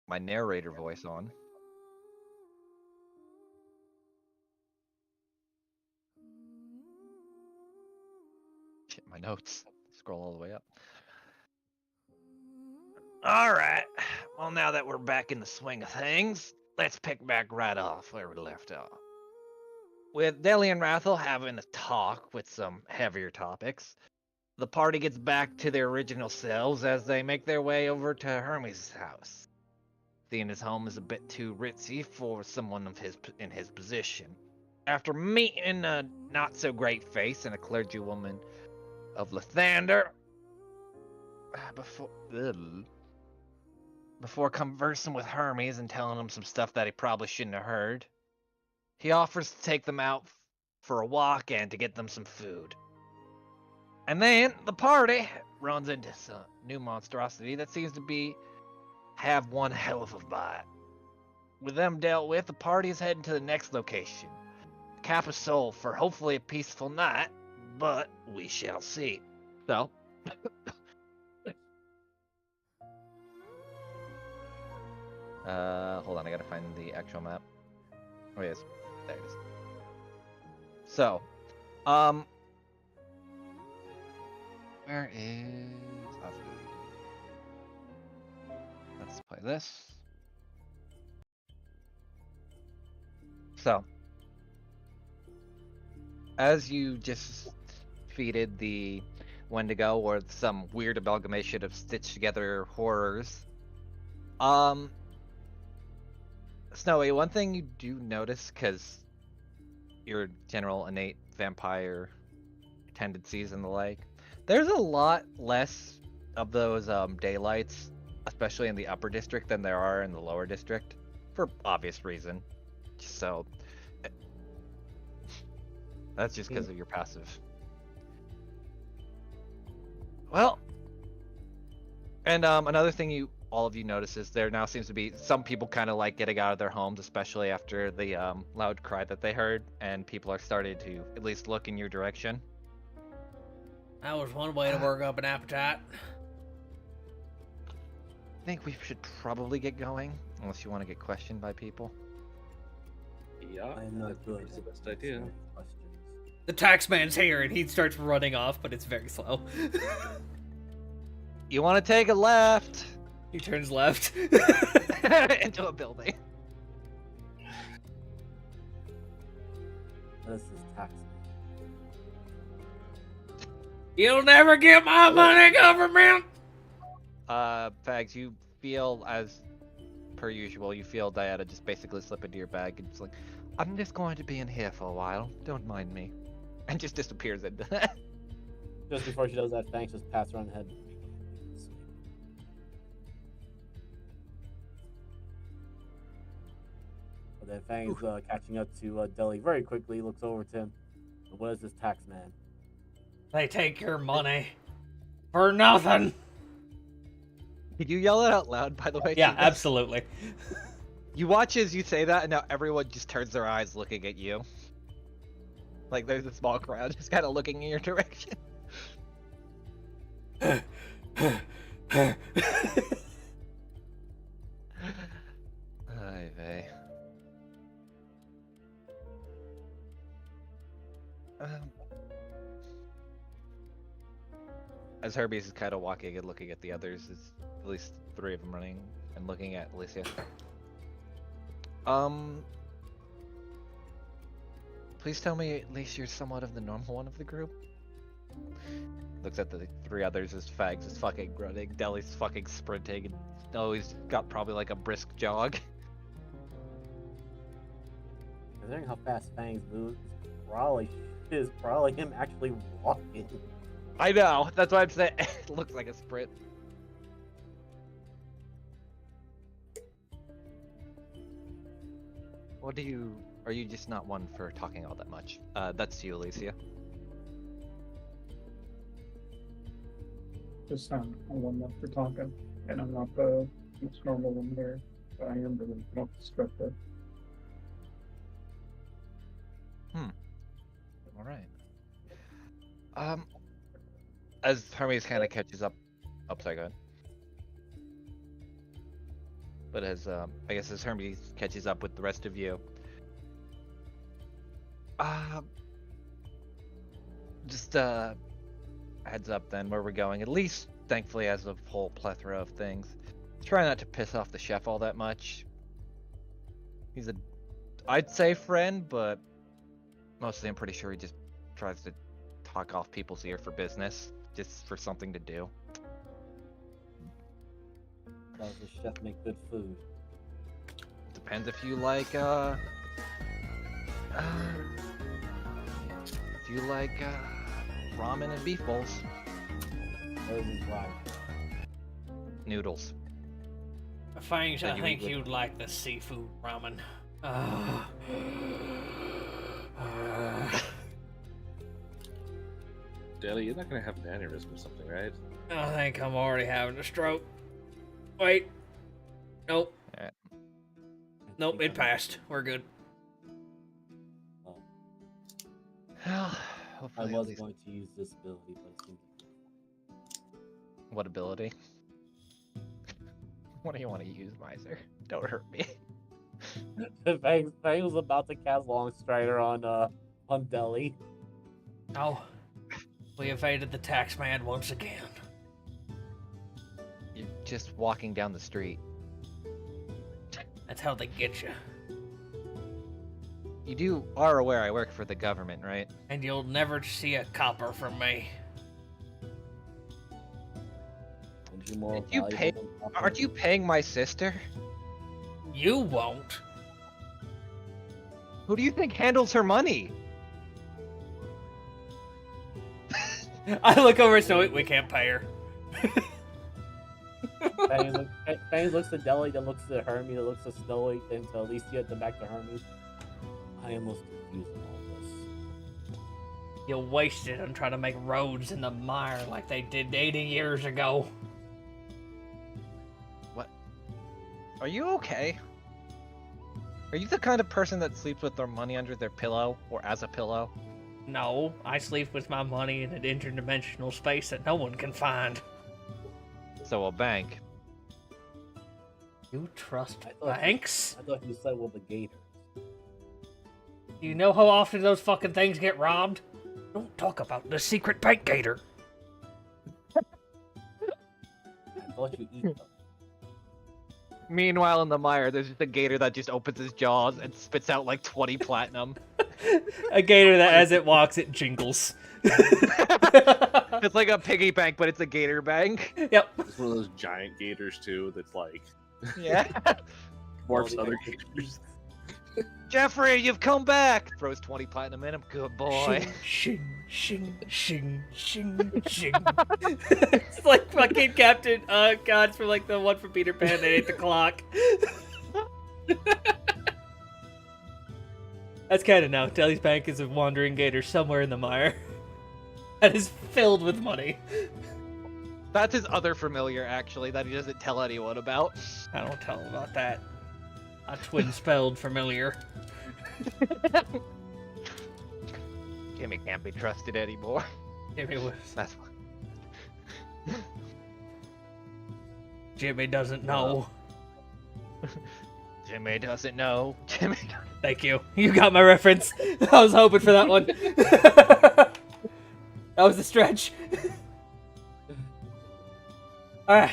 my narrator voice on. Shit, my notes. Scroll all the way up. All right. Well, now that we're back in the swing of things, let's pick back right off where we left off. With Deli and Rathel having a talk with some heavier topics, the party gets back to their original selves as they make their way over to Hermes' house. Seeing his home is a bit too ritzy for someone of in his position. After meeting a not so great face and a clergywoman of Lathander, before conversing with Hermes and telling him some stuff that he probably shouldn't have heard, he offers to take them out for a walk and to get them some food. And then the party runs into some new monstrosity that seems to have one hell of a bite. With them dealt with, the party is heading to the next location, Kappa Soul, for hopefully a peaceful night, but we shall see. So, hold on, I gotta find the actual map. Oh yes, there it is. So, where is Afu? Let's play this. So, as you just defeated the Wendigo, or some weird amalgamation of stitched together horrors, Snowy, one thing you do notice, because your general innate vampire tendencies and the like, there's a lot less of those daylights, especially in the upper district, than there are in the lower district, for obvious reason. So that's just because of your passive. Well, and another thing all of you notice is there now seems to be some people kind of like getting out of their homes, especially after the loud cry that they heard, and people are starting to at least look in your direction. That was one way to work up an appetite. I think we should probably get going, unless you want to get questioned by people. Yeah, I'm not good. that's the best idea. Questions. The taxman's here and he starts running off, but it's very slow. You want to take a left He turns left. into a building. This is tax. You'll never get my money, government! Fags, you feel, as per usual, you feel Diana just basically slip into your bag and just like, I'm just going to be in here for a while, don't mind me. And just disappears into that. Just before she does that, Fangs just pats her on the head. But then Fangs catching up to Deli very quickly, looks over to him. What is this tax man? They take your money for nothing. Did you yell it out loud, by the way? Yeah, Jesus? absolutely. You watch as you say that, and now everyone just turns their eyes looking at you. Like there's a small crowd just kind of looking in your direction. Ay vey. As Herbie is kind of walking and looking at the others, there's at least 3 of them running and looking at Alicia. Please tell me at least you're somewhat of the normal one of the group. Looks at the 3 others as Fags is fucking running, Deli's fucking sprinting, and he's got probably like a brisk jog. Considering how fast Fangs moves, is probably him actually walking. I know, that's why I'm saying it looks like a sprint. Are you just not one for talking all that much? That's you, Alicia. Just I'm one left for talking, and I'm not the most normal one here, but I am the most destructive. Alright. As Hermes kind of catches up. Oh, sorry, go ahead. But as I guess as Hermes catches up with the rest of you, uh, just heads up then where we're going. At least, thankfully, as a whole plethora of things. Try not to piss off the chef all that much. He's a, I'd say friend, but mostly I'm pretty sure he just tries to talk off people's ear for business, just for something to do. Does the chef make good food? Depends if you like ramen and beef bowls. What is his rival? Noodles. Fangs, Then I you think eat with- you'd like the seafood ramen. Deli, you're not gonna have an aneurysm or something, right? I think I'm already having a stroke. Wait. Nope. Alright. Nope, it passed. We're good. Well, I hopefully at was least going to use this ability, but it seems what ability? What do you want to use, Miser? Don't hurt me. Fangs was about to cast Long Strider on Deli. Oh. We evaded the tax man once again. You're just walking down the street. That's how they get you. You are aware I work for the government, right? And you'll never see a copper from me. Aren't you more Did you valuable pay- than copper? Aren't you paying my sister? You won't. Who do you think handles her money? I look over at Snowy. We can't pay her. Fangs looks at Deli, then looks at Hermes, then looks at Snowy, then to Alicia, then back to Hermes. I am most confused in all this. You wasted on trying to make roads in the mire like they did 80 years ago. What? Are you okay? Are you the kind of person that sleeps with their money under their pillow or as a pillow? No, I sleep with my money in an interdimensional space that no one can find. So a bank. You trust I thought- banks? I thought you said, well, the Gators. Do you know how often those fucking things get robbed? Don't talk about the secret bank gator. I thought you eat them. Meanwhile, in the mire, there's just a gator that just opens his jaws and spits out like 20 platinum. A gator that, as it walks, it jingles. It's like a piggy bank, but it's a gator bank. Yep. It's one of those giant gators too. That's like Yeah. dwarfs the other gators. gators. Jeffrey, you've come back. Throws 20 platinum in him. Good boy. Shing, shing, shing, shing, shing. It's like fucking Captain God's from like the one from Peter Pan that ate the clock. That's canon now. Deli's Bank is a wandering gator somewhere in the mire. That is filled with money. That's his other familiar, actually, that he doesn't tell anyone about. I don't tell him about that. A twin spelled familiar. Jimmy can't be trusted anymore. Jimmy was. That's Jimmy doesn't know. Jimmy doesn't know. Jimmy. Thank you. You got my reference. I was hoping for that one. That was a stretch. Alright,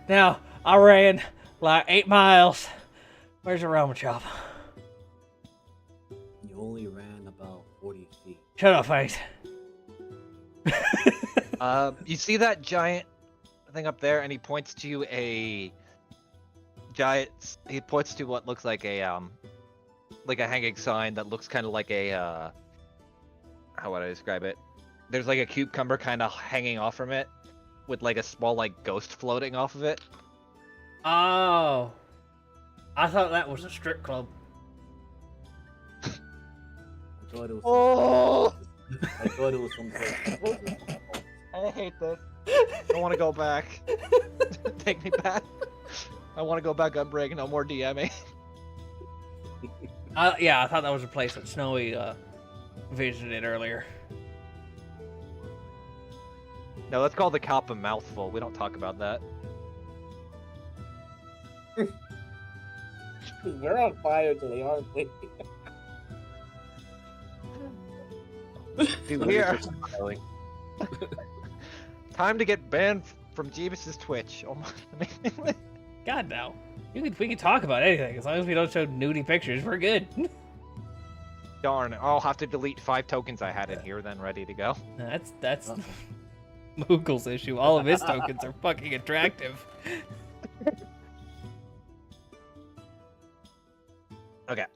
now I ran like 8 miles. Where's the Roma Chop? You only ran about 40 feet. Shut up, face. You see that giant thing up there, and he points to a giant. He points to what looks like a hanging sign that looks kind of like a how would I describe it? There's like a cucumber kind of hanging off from it, with like a small like ghost floating off of it. Oh. I thought that was a strip club. I thought it was. Oh! I thought it was some sort of. I hate this. I want to go back. Take me back. I want to go back on break. No more DMing. Yeah, I thought that was a place that Snowy visited earlier. No, let's call the cop a mouthful. We don't talk about that. We're on fire today, aren't we? Dude, we are Smiling. time to get banned from Jeebus's Twitch. Oh my. God no. We can talk about anything as long as we don't show nudie pictures. We're good. Darn, I'll have to delete 5 tokens I had in here then ready to go. That's Moogle's issue. All of his tokens are fucking attractive. Okay.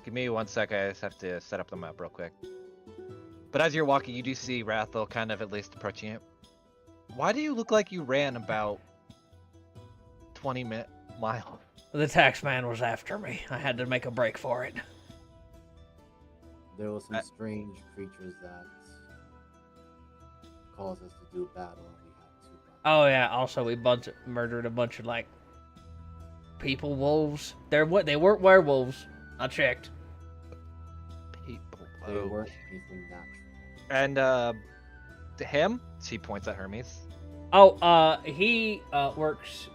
Give me 1 sec. I just have to set up the map real quick. But as you're walking, you do see Rathel kind of at least approaching it. Why do you look like you ran about 20 miles? The tax man was after me. I had to make a break for it. There were some strange creatures that caused us to do battle, and we had to. Oh yeah. Also, we murdered a bunch of like people wolves. They weren't werewolves. I checked. People. They Oh. weren't anything natural. And to him, she points at Hermes. Oh, he works.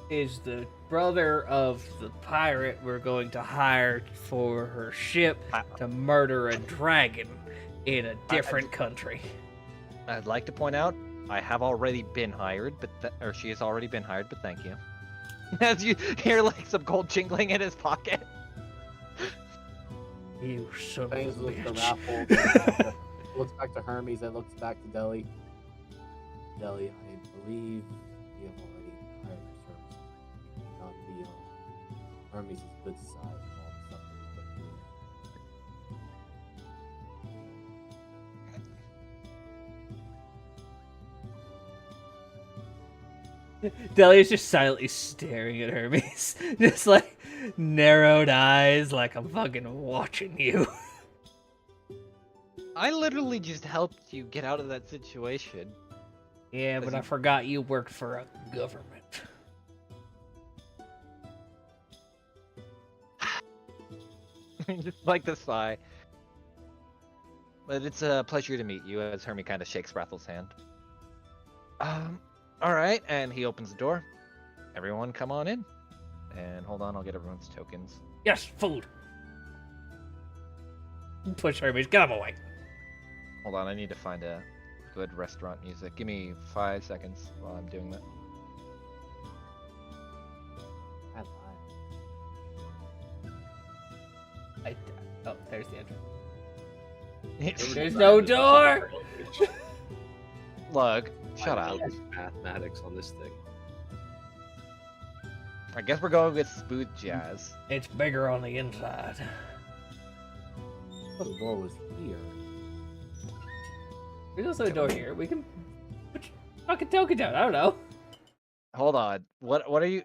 Is the brother of the pirate we're going to hire for her ship to murder a dragon in a different country. I'd like to point out, I have already been hired, or she has already been hired, but thank you. As you hear like some gold jingling in his pocket. You son of a Bangs looks to bitch. Raffle, looks back to Hermes, and looks back to Deli. Deli, I believe we have already hired your services. You cannot be on Hermes' good side of all the stuff that we put through. Delia's just silently staring at Hermes. Just like narrowed eyes, like I'm fucking watching you. I literally just helped you get out of that situation. Yeah, but I forgot you worked for a government. Just like the sigh. But it's a pleasure to meet you, as Hermie kind of shakes Rathel's hand. Alright, and he opens the door. Everyone come on in. And hold on, I'll get everyone's tokens. Yes, food. Push Hermes, get him away. Hold on, I need to find a good restaurant music. Give me 5 seconds while I'm doing that. I lied. Oh, there's the entrance. There's no door. Look, shut up. Mathematics on this thing. I guess we're going with smooth jazz. It's bigger on the inside. I thought the door was here. There's also a door here. We can put your fucking token down. I don't know. Hold on. What are you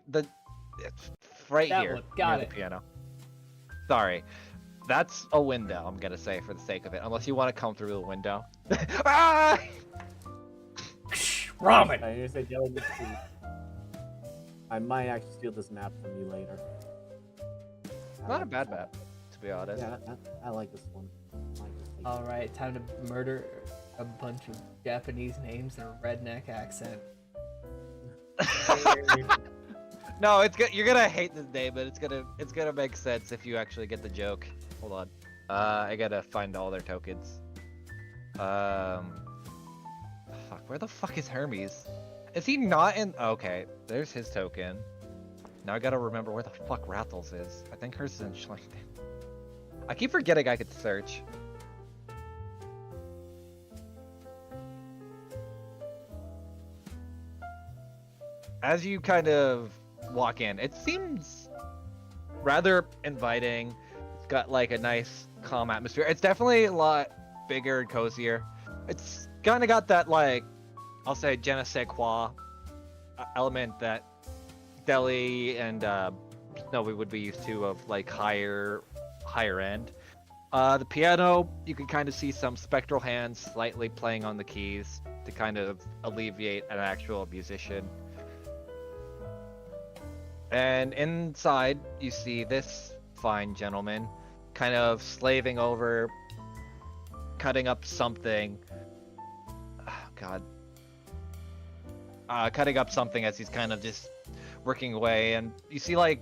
it's right That here. one. Got near it. The piano. Sorry. That's a window, I'm gonna say, for the sake of it. Unless you want to come through the window. Ah! Ramen. I say Deli needs food. I might actually steal this map from you later. I Not a like bad this map, to be honest. one. Yeah, I like this one. Might just take All right, time to murder a bunch of Japanese names in a redneck accent. No, it's good. You're gonna hate this name, but it's gonna make sense if you actually get the joke. Hold on. I gotta find all their tokens. Fuck, where the fuck is Hermes? Is he not in? Okay, there's his token. Now I gotta remember where the fuck Rathel's is. I think hers is in Schlichten. I keep forgetting I could search. As you kind of walk in, it seems rather inviting. It's got like a nice calm atmosphere. It's definitely a lot bigger and cozier. It's kind of got that like, I'll say je ne sais quoi element that Delhi and Snowy would be used to, of like higher end. The piano, you can kind of see some spectral hands slightly playing on the keys to kind of alleviate an actual musician. And inside, you see this fine gentleman kind of slaving over, cutting up something. Oh, God. Cutting up something as he's kind of just working away, and you see like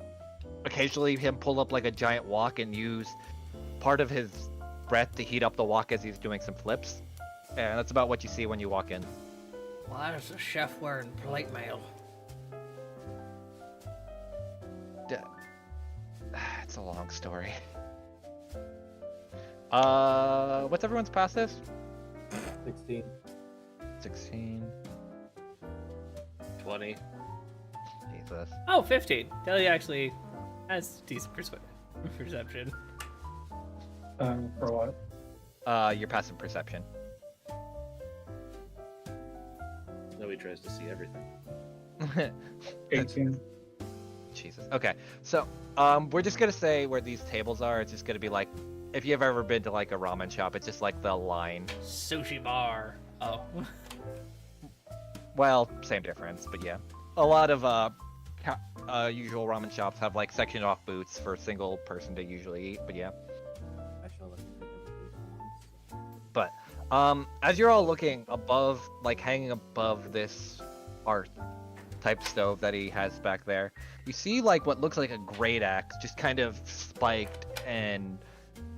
occasionally him pull up like a giant wok and use part of his breath to heat up the wok as he's doing some flips. And that's about what you see when you walk in. Well, there's a chef wearing plate mail. It's a long story. What's everyone's passive? 16. 16. 20. Jesus. Oh, 15. Deli actually has decent perception. For what? Your passive perception. No, he tries to see everything. 18. Jesus. Okay. So, we're just gonna say where these tables are. It's just gonna be like, if you've ever been to like a ramen shop, it's just like the line. Sushi bar. Oh. Well, same difference, but yeah. A lot of usual ramen shops have like sectioned off booths for a single person to usually eat, but yeah. I shall let you take everything once. But as you're all looking above, like hanging above this art type stove that he has back there, you see like what looks like a great axe just kind of spiked and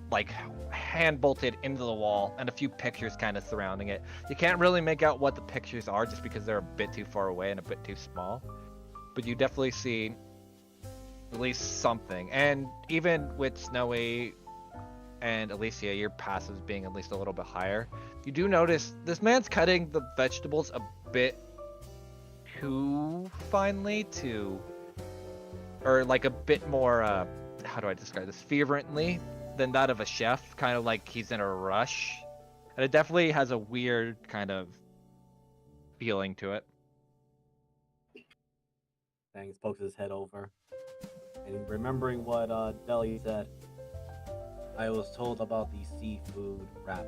like hand bolted into the wall, and a few pictures kind of surrounding it. You can't really make out what the pictures are just because they're a bit too far away and a bit too small, but you definitely see at least something. And even with Snowy and Alicia, your passives being at least a little bit higher, you do notice this man's cutting the vegetables a bit too finely or like a bit more, how do I describe this, fervently than that of a chef, kind of like he's in a rush. And it definitely has a weird kind of feeling to it. Bangs pokes his head over. And remembering what Deli said, I was told about the seafood ramen.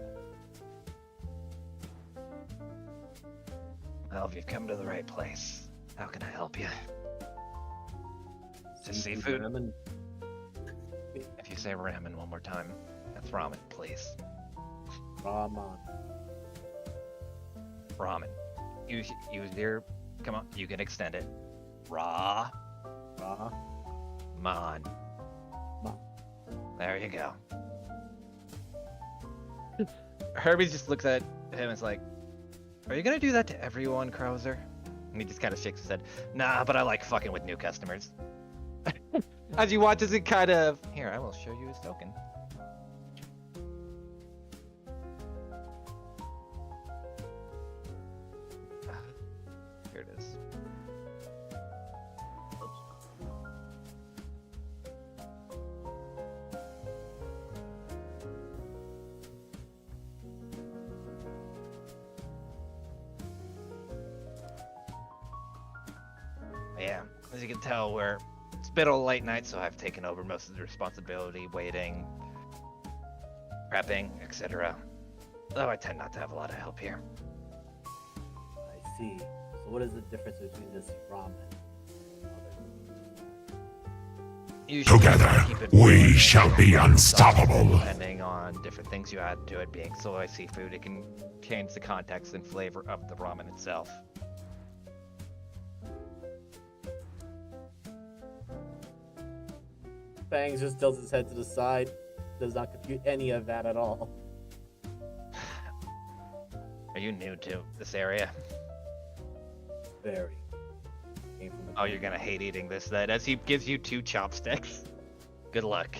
Well, if you've come to the right place, how can I help you? Just seafood? Ramen? If you say ramen one more time, that's ramen, please. Ramen. Ramen. Use your, come on, you can extend it. Raw. Man. There you go. Herbie just looks at him and is like, are you gonna do that to everyone, Krauser? And he just kind of shakes his head. Nah, but I like fucking with new customers. As you watch as it kind of... Here, I will show you his token. Here it is. Yeah, as you can tell, it's been a late night, so I've taken over most of the responsibility, waiting, prepping, etc. Though I tend not to have a lot of help here. I see. So what is the difference between this ramen and other? Usually, Together, keep it we more shall than be sauce, unstoppable. Depending on different things you add to it, being soy, seafood, it can change the context and flavor of the ramen itself. Bangs just tilts his head to the side. Does not compute any of that at all. Are you new to this area? Very. Came from the Oh, you're gonna hate eating this then, as he gives you 2 chopsticks. Good luck.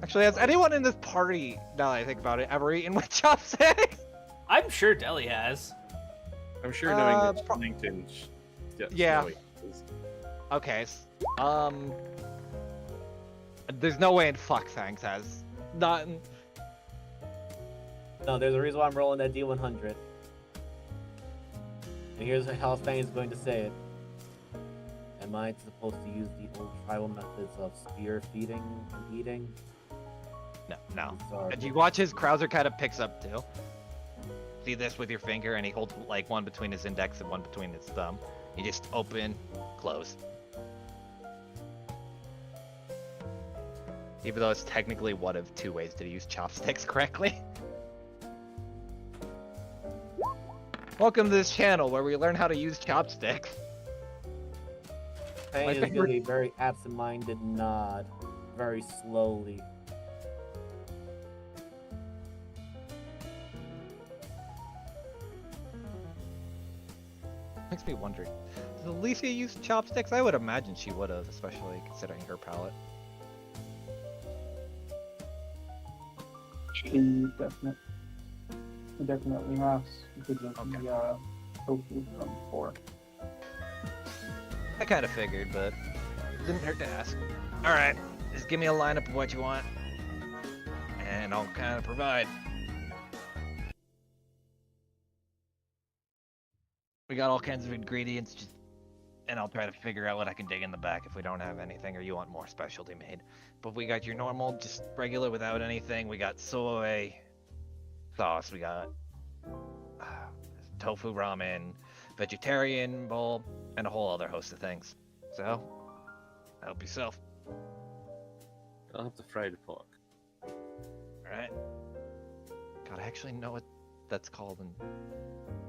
Actually, has anyone in this party, now that I think about it, ever eaten with chopsticks? I'm sure Deli has. I'm sure knowing that pro- Huntington. Yeah. Snowy is- Okay, there's no way in fuck Fangs has. Not in... No, there's a reason why I'm rolling that D100. And here's how Fang is going to say it. Am I supposed to use the old tribal methods of spear feeding and eating? No. Sorry. And you watch his Krauser kind of picks up too. See this with your finger, and he holds like one between his index and one between his thumb. You just open, close. Even though it's technically one of 2 ways to use chopsticks correctly. Welcome to this channel where we learn how to use chopsticks. Pain My is favorite- giving a very absent-minded nod, very slowly. Makes me wonder, does Alicia use chopsticks? I would imagine she would have, especially considering her palate. She definitely has because of Okay. the tofu from before. I kind of figured, but didn't hurt to ask. All right, just give me a lineup of what you want, and I'll kind of provide. We got all kinds of ingredients, and I'll try to figure out what I can dig in the back if we don't have anything, or you want more specialty made. But we got your normal, just regular without anything. We got soy sauce. We got tofu ramen, vegetarian bowl, and a whole other host of things. So, help yourself. I'll have the fried pork. Alright. God, I actually know what that's called, and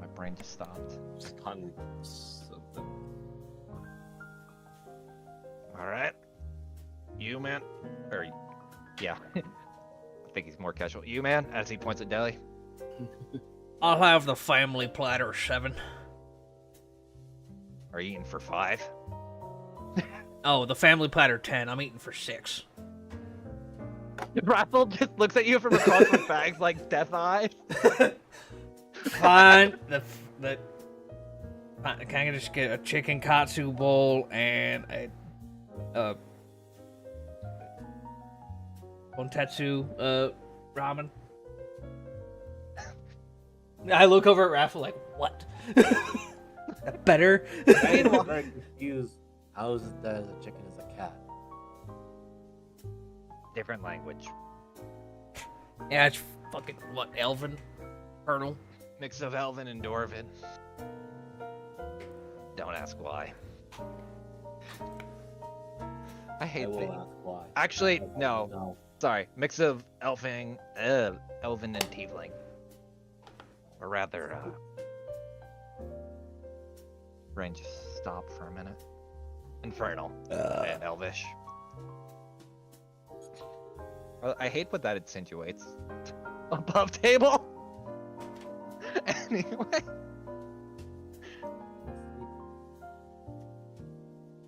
my brain just stopped. Pun something. Alright. You, man. Or, yeah. I think he's more casual. You, man, as he points at Deli. I'll have the family platter 7. Are you eating for 5? Oh, the family platter 10. I'm eating for 6. Raffle just looks at you from across the bags like death eyes. Fine. Can I just get a chicken katsu bowl and a ontetsu ramen? I look over at Raffle like, what? Better? I'm very confused. How is it that a chicken is a cat? Different language. Yeah, it's fucking, what, Elven? Colonel? Mix of Elven and Dwarven. Don't ask why. I I hate will things. ask why. Actually, no. No. Sorry. Mix of Elven and Tiefling. Or rather, brain just stop for a minute. Infernal and Elvish. Well, I hate what that insinuates. Above table? Anyway.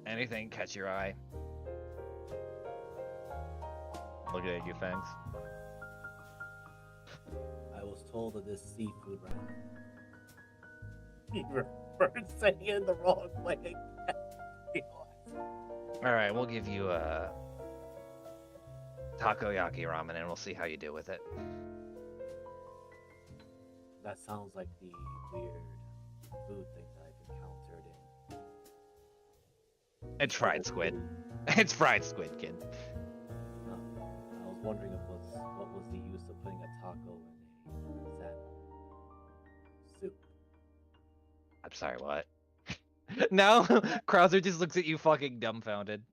Anything catch your eye? Look at you, Fangs. I was told that this seafood right. He referred saying it the wrong way. Alright, we'll give you a takoyaki ramen and we'll see how you do with it. That sounds like the weird food thing that I've encountered in. It's fried squid. It's fried squid, kid. I was wondering what was the use of putting a taco in a salmon soup. I'm sorry, what? No, Krauser just looks at you fucking dumbfounded.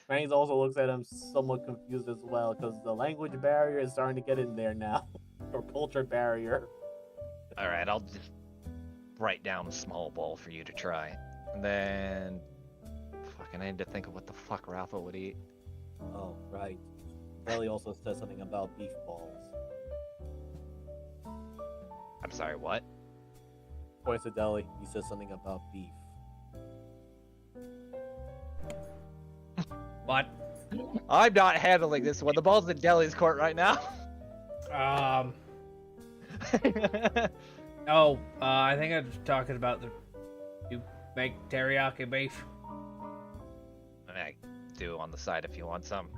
Franks also looks at him somewhat confused as well because the language barrier is starting to get in there now, or culture barrier. Alright, I'll just write down a small bowl for you to try. And then... Fucking I need to think of what the fuck Raffle would eat. Oh, right. Belly also said something about beef balls. I'm sorry, what? Points to Deli, he says something about beef. What? I'm not handling this one. The ball's in Deli's court right now. I think I was talking about you make teriyaki beef. I do on the side if you want some.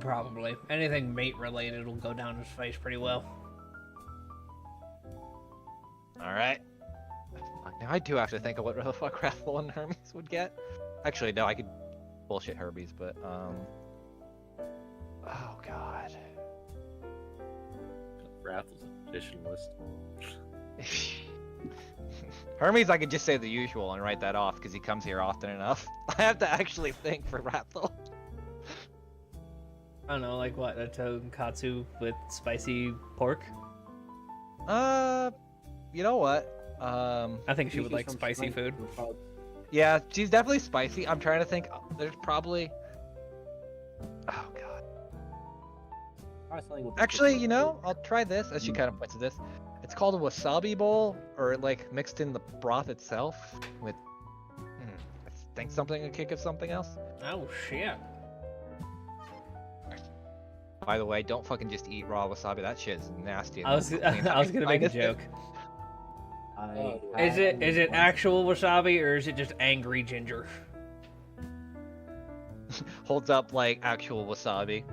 Probably. Anything meat related will go down his face pretty well. Alright. Now I do have to think of what the fuck Raffle and Hermes would get. Actually, no, I could bullshit Hermes, but, oh, God. Raffles edition list. Hermes, I could just say the usual and write that off because he comes here often enough. I have to actually think for Raffle. I don't know, like what, a tonkatsu with spicy pork? You know what? I think she would Species like from spicy strength food. to probably- Yeah, she's definitely spicy. I'm trying to think. There's probably. Oh god. probably something with Actually, particular food. I'll try this. As she kind of points to this, it's called a wasabi bowl, or like mixed in the broth itself with. I think something a kick of something else. Oh shit. By the way, don't fucking just eat raw wasabi. That shit is nasty. and I was won't clean I was out gonna your make a sinus. joke. I Is had it once- actual wasabi or is it just angry ginger? Holds up like actual wasabi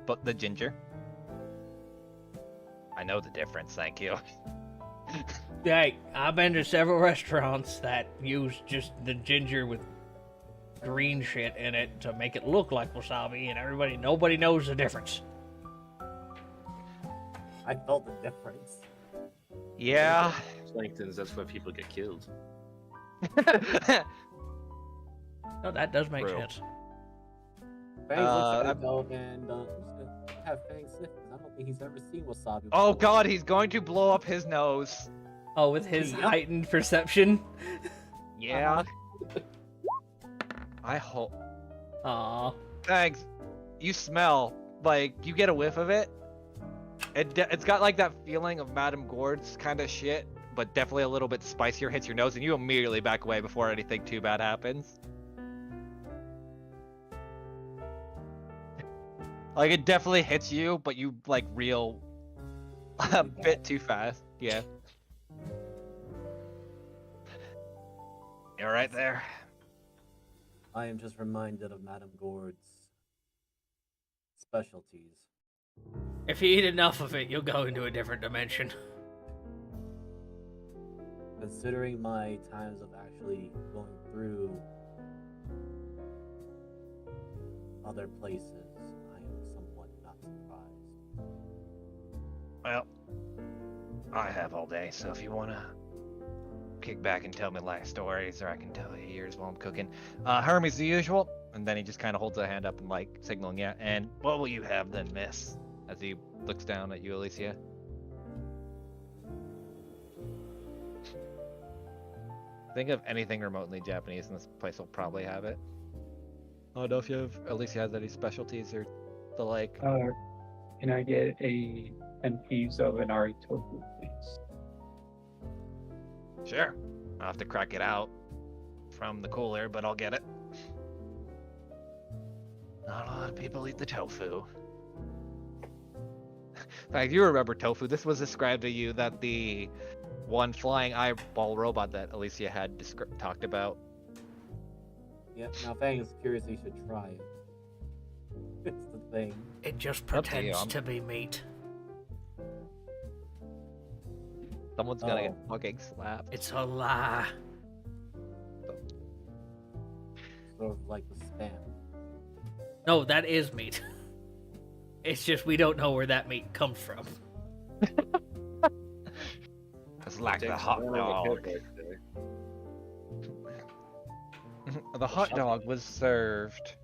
but the ginger. I know the difference, thank you. Hey, I've been to several restaurants that use just the ginger with green shit in it to make it look like wasabi, and nobody knows the difference. I felt the difference. Yeah. Plankton's, that's where people get killed. No, that does make True. sense. Fangs looks at I'm- it though, and I'm just gonna have Fangs sniff because I don't think he's ever seen wasabi. Oh before. god, he's going to blow up his nose. Oh, with his Yep. heightened perception. Yeah. I hope. Aw. Thanks. You smell like you get a whiff of it. It's got like that feeling of Madame Gord's kind of shit, but definitely a little bit spicier. Hits your nose, and you immediately back away before anything too bad happens. Like it definitely hits you, but you like reel a bit too fast. Yeah. You're right there. I am just reminded of Madame Gord's specialties. If you eat enough of it, you'll go into a different dimension. Considering my times of actually going through other places, I am somewhat not surprised. Well, I have all day, so if you wanna kick back and tell me life stories, or I can tell you yours while I'm cooking. Hermes the usual, and then he just kind of holds a hand up and like signaling yeah. And what will you have then, miss? As he looks down at you, Alicia. Think of anything remotely Japanese, and this place will probably have it. I don't know if you have Alicia has any specialties or the like. Can I get an piece of an Ari tofu, please? Sure. I'll have to crack it out from the cooler, but I'll get it. Not a lot of people eat the tofu. In fact, you remember tofu. This was described to you that the one flying eyeball robot that Alicia had talked about. Yeah, now Fang is curious, he should try it. It's the thing. It just Up to you, pretends I'm- to be meat. Someone's gonna get Oh. fucking slapped. It's a lie. Sort of like the spam. No, that is meat. It's just we don't know where that meat comes from. It's like the Takes hot one on dog. the head right there. The hot dog was served.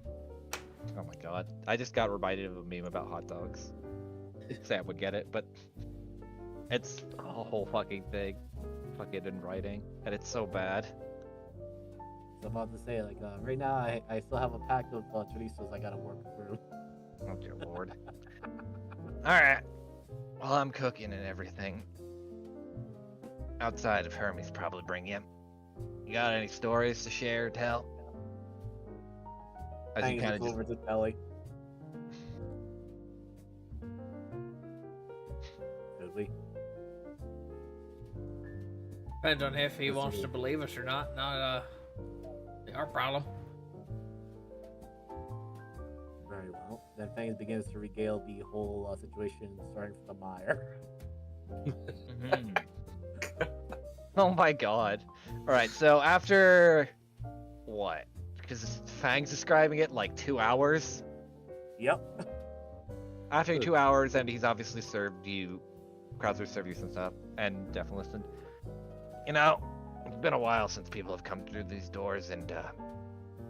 Oh my god. I just got reminded of a meme about hot dogs. Sam would get it, but it's a whole fucking thing. Fucking in writing. And it's so bad. So I'm about to say, like, right now I still have a pack of chorizos I gotta work through. Oh dear lord. Alright. While I'm cooking and everything, outside of Hermes probably bring you. You got any stories to share or tell? As Fang you kind of looks just... over to Telly. Should we? Depends on if he Let's wants see. to believe us or not. Not our problem. Very well. Then Fang begins to regale the whole situation, starting from the mire. Mhm. Oh my god. Alright, so after what? Because Fang's describing it like 2 hours. Yep. After Good. 2 hours, and he's obviously served you, Krauser served you some stuff, and definitely listened. It's been a while since people have come through these doors and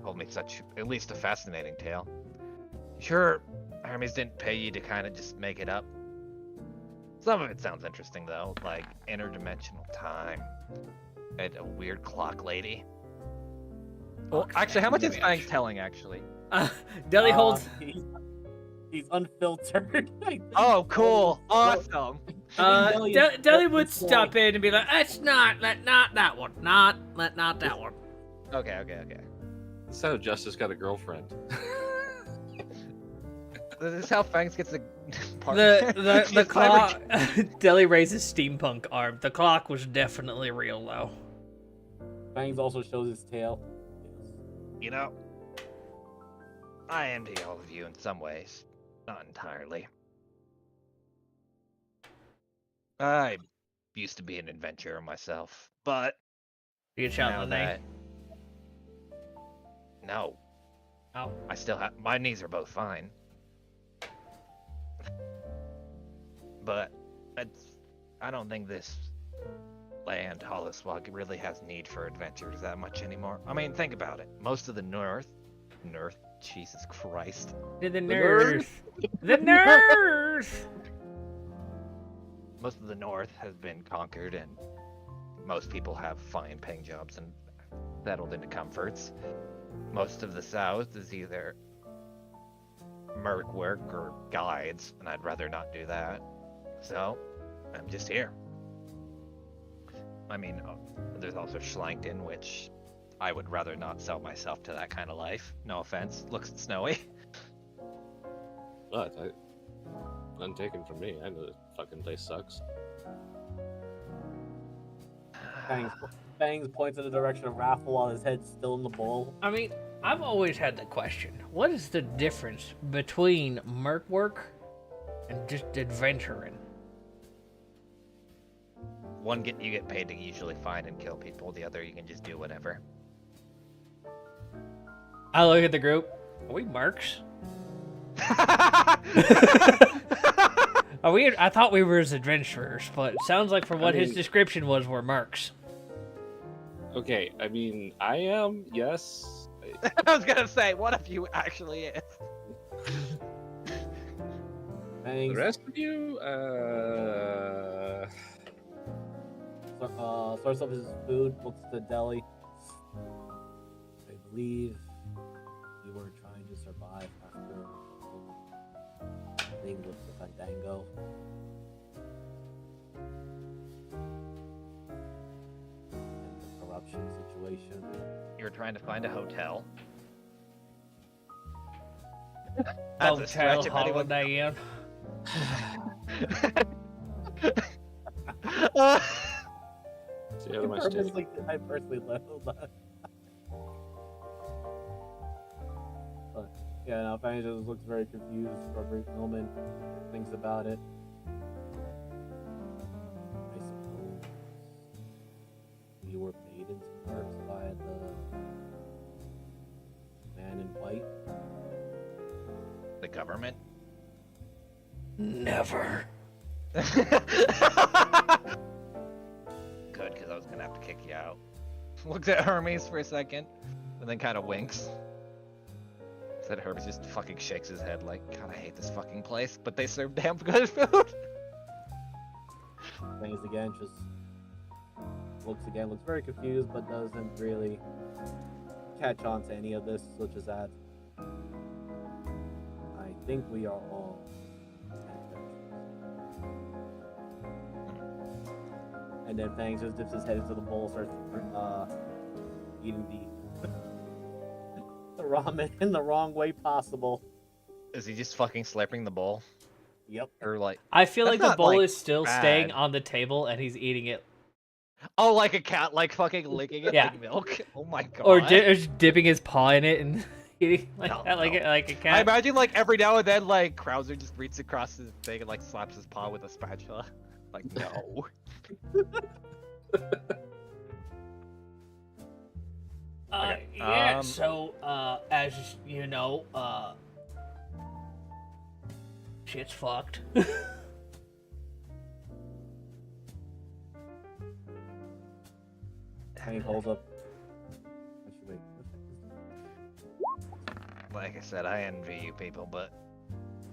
told me such, at least a fascinating tale. Sure, Hermes didn't pay you to kind of just make it up. Some of it sounds interesting though, like interdimensional time and a weird clock lady. Well, actually, how much is Fangs telling? Actually. Deli holds. He's unfiltered. Oh, cool! Awesome. Deli would stop in and be like, "That's not that one, not that one." Okay. That's how Justice got a girlfriend. This is how Fangs gets a The clock. Deli raises steampunk arm. The clock was definitely real though. Fangs also shows his tail. You know, I envy all of you in some ways, not entirely. I used to be an adventurer myself, but You get shot now in the knee. that no, Oh. I still have my knees are both fine, but I don't think this land, Holliswag, really has need for adventures that much anymore. I mean, think about it. Most of the North, Jesus Christ. To the nurse. The nurse. Most of the North has been conquered, and most people have fine paying jobs and settled into comforts. Most of the South is either merc work or guides, and I'd rather not do that. So, I'm just here. I mean, there's also Schlankton, which I would rather not sell myself to that kind of life. No offense. Looks snowy. But none taken from me. I know this fucking place sucks. Fangs points in the direction of Raffle while his head's still in the bowl. I mean, I've always had the question: what is the difference between merc work and just adventuring? One, you get paid to usually find and kill people. The other, you can just do whatever. I look at the group. Are we mercs? Are we? I thought we were as adventurers, but it sounds like from what his description was, we're mercs. Okay, I mean, I am, yes. I was gonna say, what if you actually is? The Fangs rest of you, sorts of his food, looks at the deli. I believe we were trying to survive after the thing with the Fandango. And the corruption situation. You're trying to find a hotel. Hotel Holiday Inn. Stay out of my state. I personally leveled that. But yeah, now Fanny just looks very confused for a brief moment, thinks about it. I suppose we were paid into parts by the man in white. The government? Never. Good, because I was gonna have to kick you out. Looks at Hermes for a second, and then kind of winks. Said Hermes just fucking shakes his head like, God, I hate this fucking place, but they serve damn good food. Things again, just looks very confused, but doesn't really catch on to any of this, such as that. I think we are all adventurous. And then Fangs just dips his head into the bowl, starts eating the ramen in the wrong way possible. Is he just fucking slurping the bowl? Yep. Or like, I feel like That's the not, bowl like, is still bad. staying on the table and he's eating it. oh, like a cat, like fucking licking it Yeah. like milk? Oh my god. Or just dipping his paw in it and eating like No, that, like no. like a I cat. imagine like every now and then, like Krauser just reaches across his thing and like slaps his paw with a spatula. Like, no. Okay, Yeah, um, so, as you know, shit's fucked. Fangs holds up. Actually, wait. Like I said, I envy you people, but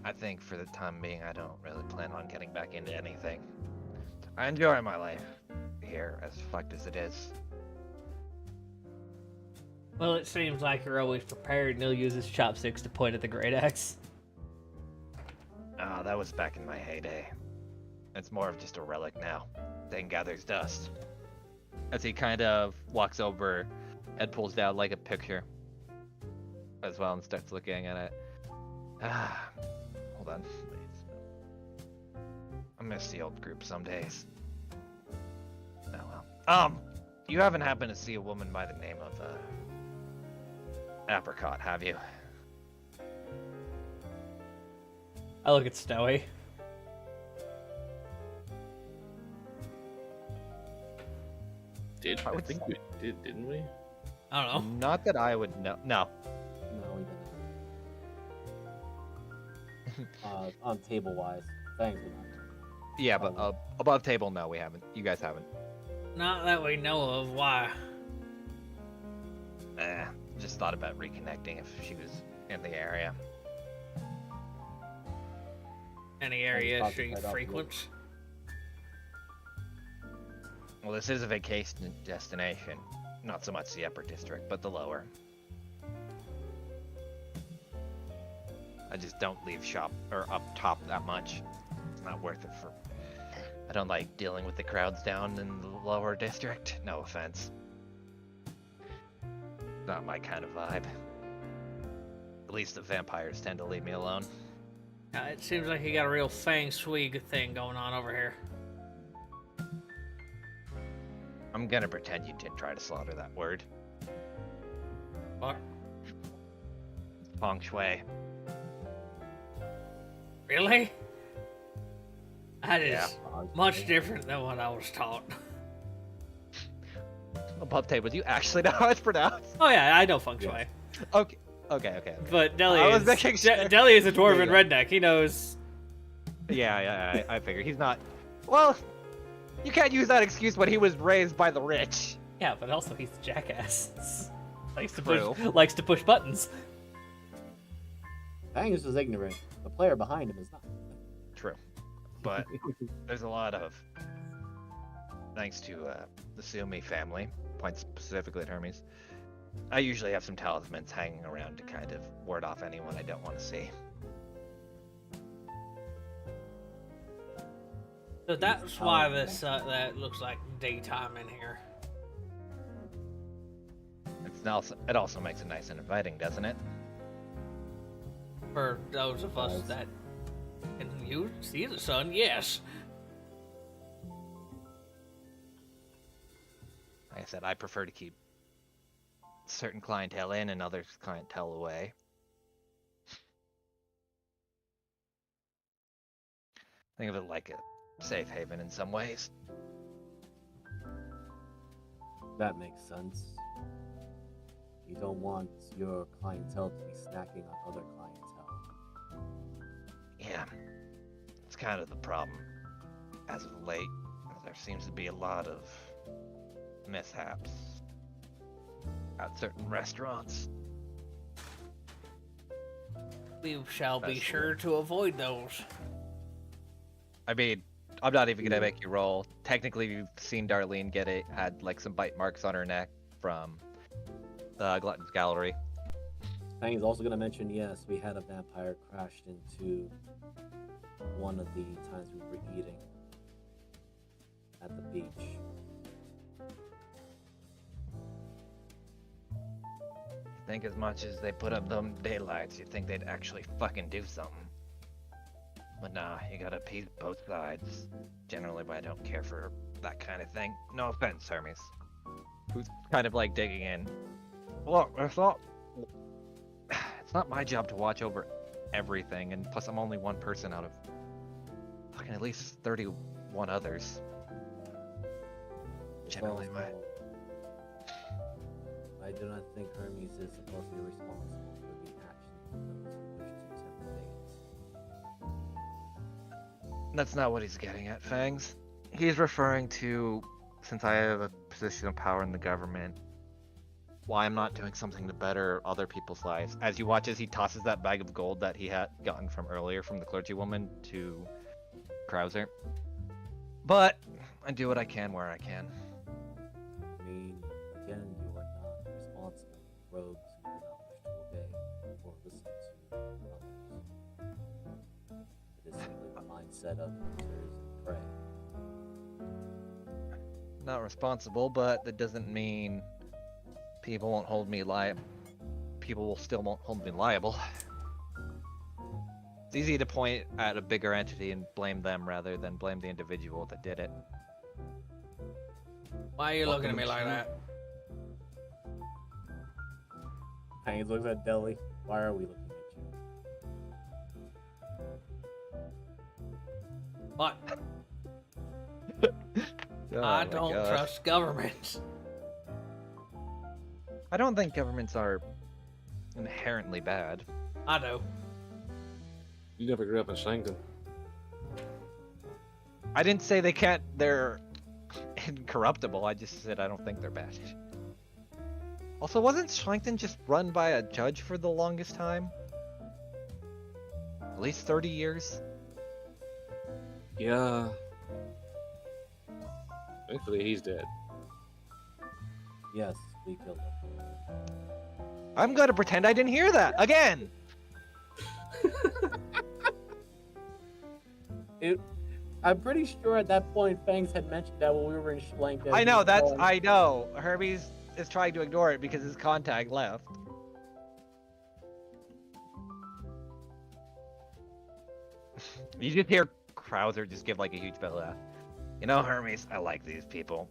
I think for the time being, I don't really plan on getting back into anything. I enjoy my life here, as fucked as it is. Well, it seems like you're always prepared, and he'll use his chopsticks to point at the great axe. Ah, that was back in my heyday. It's more of just a relic now. Thing gathers dust. As he kind of walks over and pulls down like a picture as well and starts looking at it. Ah, hold on. I miss the old group some days. Oh well. You haven't happened to see a woman by the name of Apricot, have you? I look at Snowy. I think we did, didn't we? I don't know. Not that I would know. No. No, we didn't. On table wise, thanks for not. Yeah, but above table, no, we haven't. You guys haven't. Not that we know of. Why? Just thought about reconnecting if she was in the area. Any area Probably she head up frequents? Well, this is a vacation destination. Not so much the upper district, but the lower. I just don't leave shop or up top that much. It's not worth it for... I don't like dealing with the crowds down in the lower district. No offense. Not my kind of vibe. At least the vampires tend to leave me alone. It seems like you got a real feng shui thing going on over here. I'm gonna pretend you didn't try to slaughter that word. What? Feng shui. Really? That is Yeah. much different than what I was taught. Above table, do you actually know how it's pronounced? Oh yeah, I know feng shui. Yes. Okay. But Deli I was is making sure. Deli is a dwarven Yeah. redneck. He knows. Yeah, I figured. He's not... Well, you can't use that excuse when he was raised by the rich. Yeah, but also he's a jackass. True. Likes to push buttons. Fangus is ignorant. The player behind him is not. True. But there's a lot of... Thanks to the Sumi family, points specifically at Hermes, I usually have some talismans hanging around to kind of ward off anyone I don't want to see. So that's why this that looks like daytime in here. It also makes it nice and inviting, doesn't it? For those of us Nice. that can see the sun, yes. Like I said, I prefer to keep certain clientele in and other clientele away. Think of it like a safe haven in some ways. That makes sense. You don't want your clientele to be snacking on other clientele. Yeah, it's kind of the problem. As of late, there seems to be a lot of mishaps at certain restaurants. We shall be That's sure to avoid those. I mean, I'm not even gonna make you roll. Technically, you've seen Darlene had like some bite marks on her neck from the Glutton's Gallery. Fang is also going to mention, yes, we had a vampire crashed into one of the times we were eating at the beach. Think as much as they put up them daylights, you'd think they'd actually fucking do something. But nah, you gotta appease both sides. Generally, but I don't care for that kind of thing. No offense, Hermes. Who's kind of like digging in. Look, it's not my job to watch over everything, and plus I'm only one person out of fucking at least 31 others. Generally, Also, I do not think Hermes is supposed to be responsible for the actions of those who wish to tempt fate. That's not what he's getting at, Fangs. He's referring to, since I have a position of power in the government, why I'm not doing something to better other people's lives. As you watch as he tosses that bag of gold that he had gotten from earlier from the clergywoman to Krauser. But I do what I can where I can. I mean, again, you are not responsible for rogues who do not wish to obey or listen to others. It is simply the mindset of hunters and prey. Not responsible, but that doesn't mean people won't hold me liable. People will still won't hold me liable. It's easy to point at a bigger entity and blame them rather than blame the individual that did it. Why are you looking at me like Welcome that? Haynes looks at Deli. Why are we looking at you? What? Oh I my don't gosh. trust governments. I don't think governments are inherently bad. I do. You never grew up in Shangton. I didn't say they're incorruptible. I just said I don't think they're bad. Also, wasn't Schlenkton just run by a judge for the longest time? At least 30 years? Yeah. Thankfully, he's dead. Yes, we killed him. I'm gonna pretend I didn't hear that again. I'm pretty sure at that point Fangs had mentioned that when we were in Schlenk. I know, I know. Hermes is trying to ignore it because his contact left. You just hear Krauser just give like a huge belly laugh. You know, Hermes, I like these people.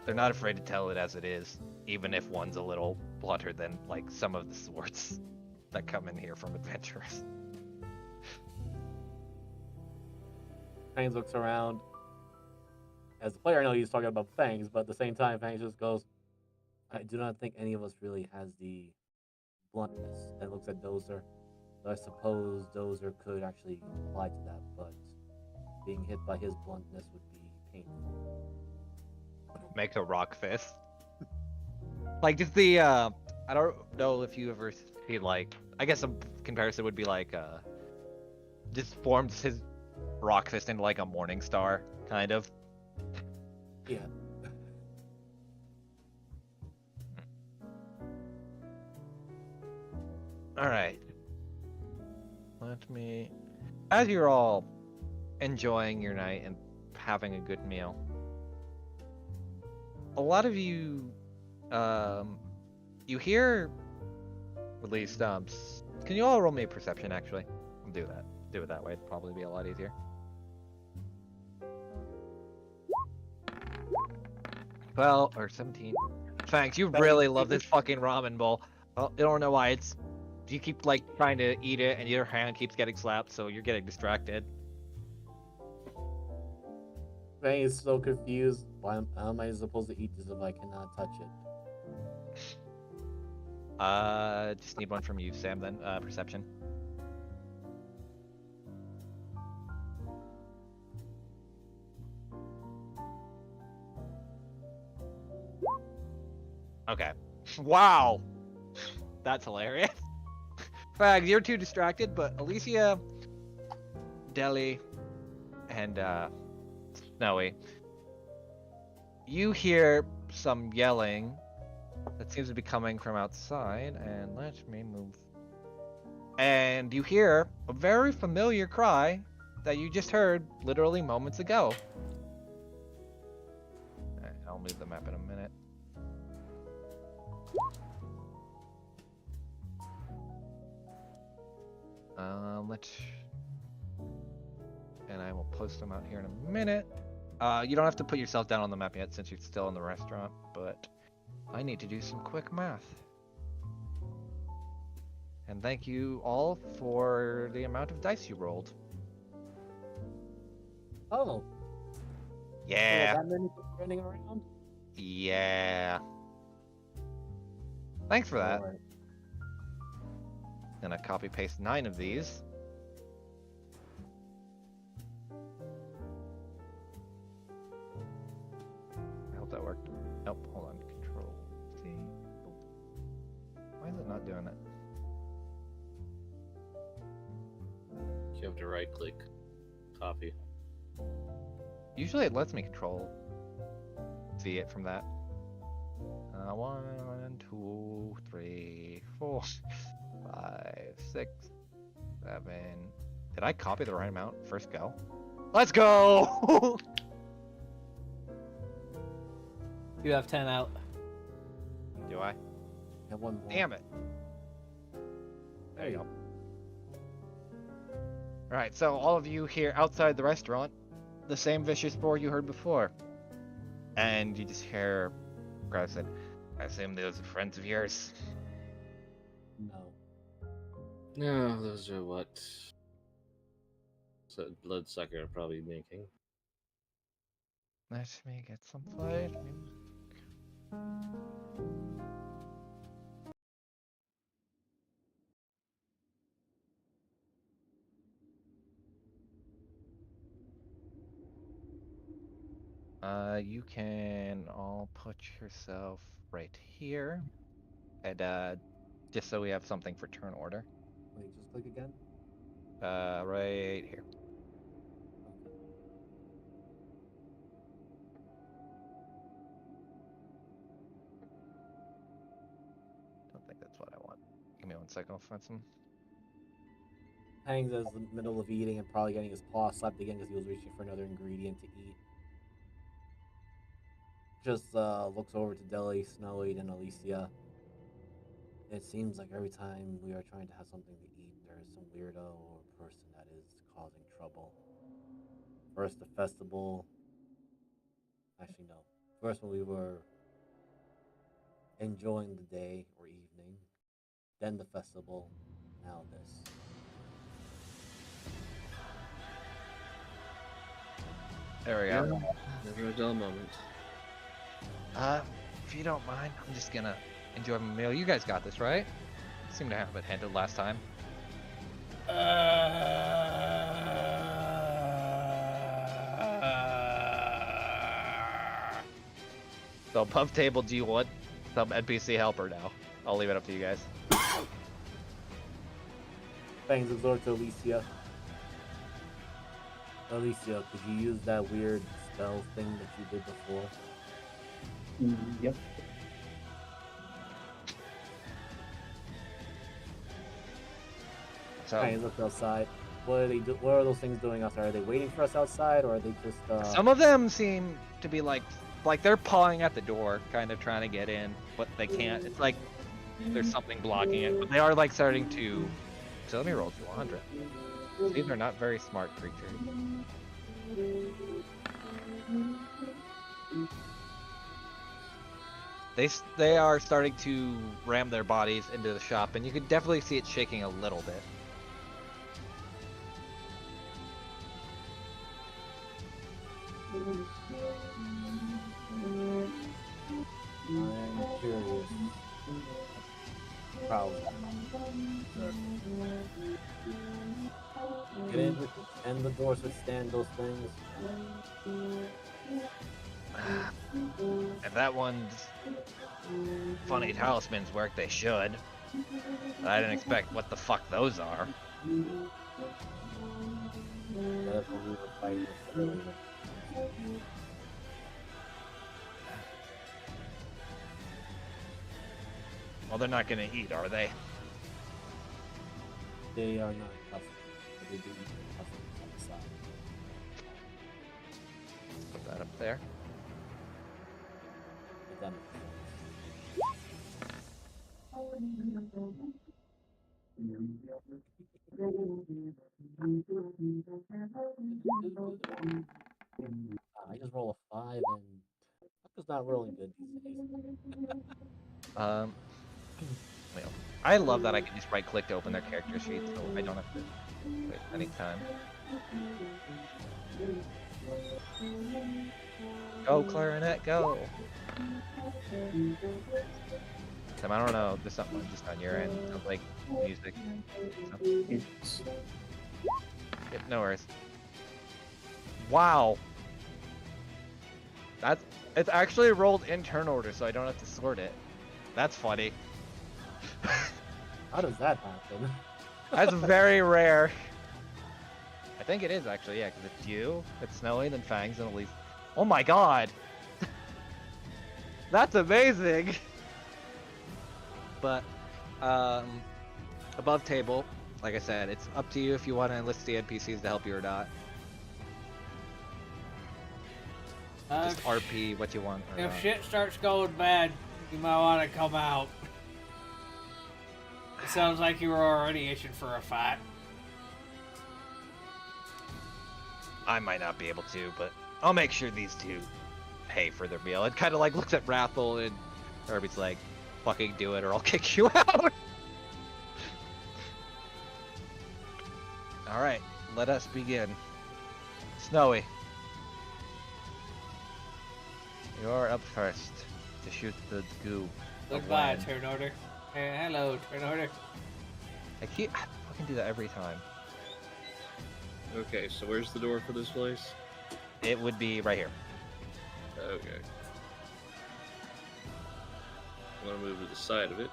They're not afraid to tell it as it is, even if one's a little blunter than like some of the swords that come in here from adventurers. Fangs looks around. As the player, I know he's talking about Fangs, but at the same time, Fangs just goes, I do not think any of us really has the bluntness. And looks at Dozer. So I suppose Dozer could actually apply to that, but being hit by his bluntness would be painful. Make a rock fist. Like just the I don't know if you ever see like I guess a comparison would be like just forms his rock fist into like a morning star kind of. Yeah. All right. Let me as you're all enjoying your night and having a good meal. A lot of you you hear at least can you all roll me a perception actually? I'll do that. Do it that way. It'd probably be a lot easier. 12 or 17. Thanks. You really love this fucking ramen bowl. Well, I don't know why it's you keep like trying to eat it and your hand keeps getting slapped, so you're getting distracted. Fang is so confused. Why am I supposed to eat this if I cannot touch it? Just need one from you, Sam, then. Perception. Okay. Wow! That's hilarious. Fags, you're too distracted, but Alicia, Deli, and Snowy, you hear some yelling that seems to be coming from outside, and let me move. And you hear a very familiar cry that you just heard literally moments ago. Alright, I'll move the map in a minute. And I will post them out here in a minute. You don't have to put yourself down on the map yet since you're still in the restaurant, but I need to do some quick math. And thank you all for the amount of dice you rolled. Oh. Yeah. That many people running around? Yeah. Thanks for that. Alright. Gonna copy paste 9 of these. I hope that worked. Nope, hold on. Control C. not doing it. You have to right click copy. Usually it lets me control see it from that. 1, 2, 3, 4, 5, 6, 7. Did I copy the right amount? First go. Let's go! You have 10 out. Do I? Have one more. Damn it. There you go. Alright, so all of you here outside the restaurant, the same vicious boar you heard before. And you just hear Grab said, I assume those are friends of yours. No. No, those are what Bloodsucker are probably making. Let me get some fight. You can all put yourself right here. And just so we have something for turn order. Wait, just click again. Right here. Okay. Don't think that's what I want. Give me 1 second, I'll find some. Hangs in the middle of eating and probably getting his paw slapped again because he was reaching for another ingredient to eat. Just looks over to Deli, Snowy, and Alicia. It seems like every time we are trying to have something to eat, there is some weirdo or person that is causing trouble. First, the festival. Actually, no. First, when we were enjoying the day or evening, then the festival, now this. There we go. Never a dull moment. If you don't mind, I'm just gonna enjoy my meal. You guys got this, right? Seem to have it handled last time. So above table, do you want some NPC helper now? I'll leave it up to you guys. Fangs absorbed to Alicia. Alicia, could you use that weird spell thing that you did before? Yep. So Fangs looked outside. What are they do? What are those things doing outside? Are they waiting for us outside, or are they just? some of them seem to be like they're pawing at the door, kind of trying to get in, but they can't. It's like there's something blocking it, but they are like starting to. So let me roll 200. These are not very smart creatures. They are starting to ram their bodies into the shop, and you can definitely see it shaking a little bit. I'm curious. Probably. Get in and the doors withstand those things. If that one's funny talismans work, they should. But I didn't expect what the fuck those are. That's what we were fighting with earlier. Well, they're not gonna eat, are they? They are not customers, but they do eat their customers on the side. Put that up there. If that makes sense. I just roll a 5 and Tucker's not rolling good these days. Well, I love that I can just right click to open their character sheet, so I don't have to waste any time. Go, clarinet, go! Tim, I don't know, there's something just on your end. Sounds like music. So. Yep, no worries. Wow! It's actually rolled in turn order, so I don't have to sort it. That's funny. How does that happen? That's very rare. I think it is actually, yeah, because it's you, it's Snowy, then Fangs, and Elise. Oh my god! That's amazing! But, above table, like I said, it's up to you if you want to enlist the NPCs to help you or not. Just RP what you want. Or If not. shit starts going bad, you might want to come out. It sounds like you were already itching for a fight. I might not be able to, but I'll make sure these two pay for their meal. It kind of like looks at Rathel and Herbie's like, fucking do it or I'll kick you out. Alright, let us begin. Snowy. You're up first to shoot the goo. Goodbye, turn order. Hey, hello, turn order. I fucking do that every time. Okay, so where's the door for this place? It would be right here. Okay. I'm gonna move to the side of it.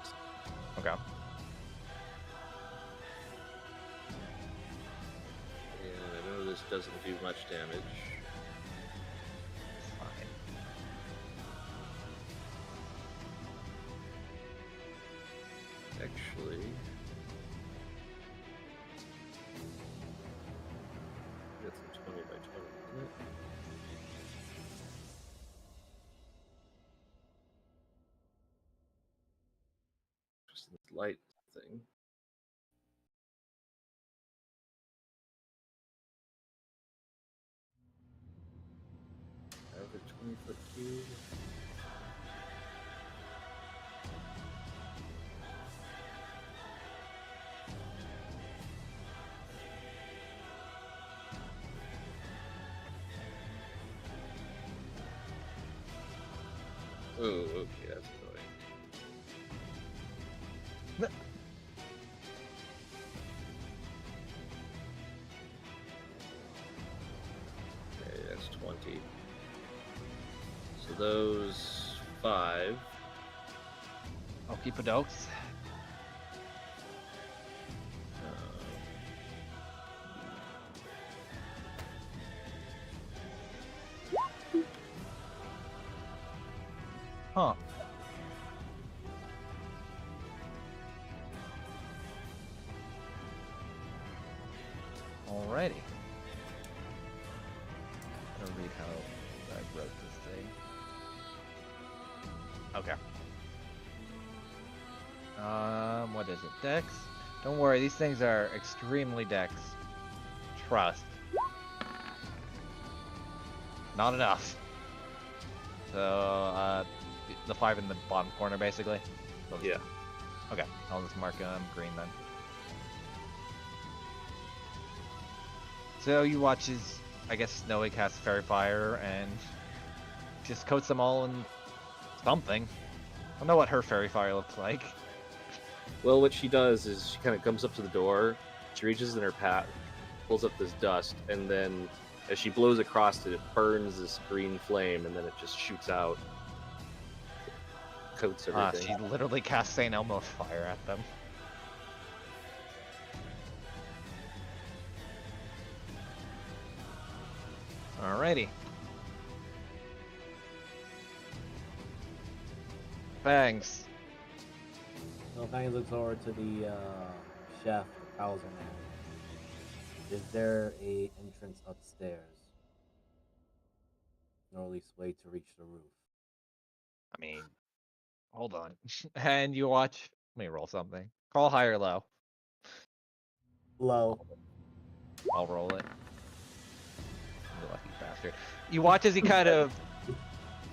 Okay. And I know this doesn't do much damage. Fine. Actually, that's a 20 by 20, isn't it? Just this light thing. I have a 20-foot cube. Oh, okay, that's annoying. Okay, that's 20. So those 5. Okie dokes. Huh. Alrighty. I'm gonna read how I wrote this thing. Okay. What is it? Dex? Don't worry, these things are extremely dex. Trust. Not enough. So, the 5 in the bottom corner, basically? Those. Yeah. Okay, I'll just mark them green then. So you watch as, I guess, Snowy casts Fairy Fire and just coats them all in something. I don't know what her Fairy Fire looks like. Well, what she does is she kind of comes up to the door, she reaches in her pack, pulls up this dust, and then as she blows across it, it burns this green flame, and then it just shoots out. Coats everything. She literally casts St. Elmo's Fire at them. Alrighty. Fangs. So Fangs looks over to the chef, the Bowser man. Is there a entrance upstairs? Or at least way to reach the roof? I mean, hold on. And you watch. Let me roll something. Call high or low. Low. I'll roll it. You lucky bastard. You watch as he kind of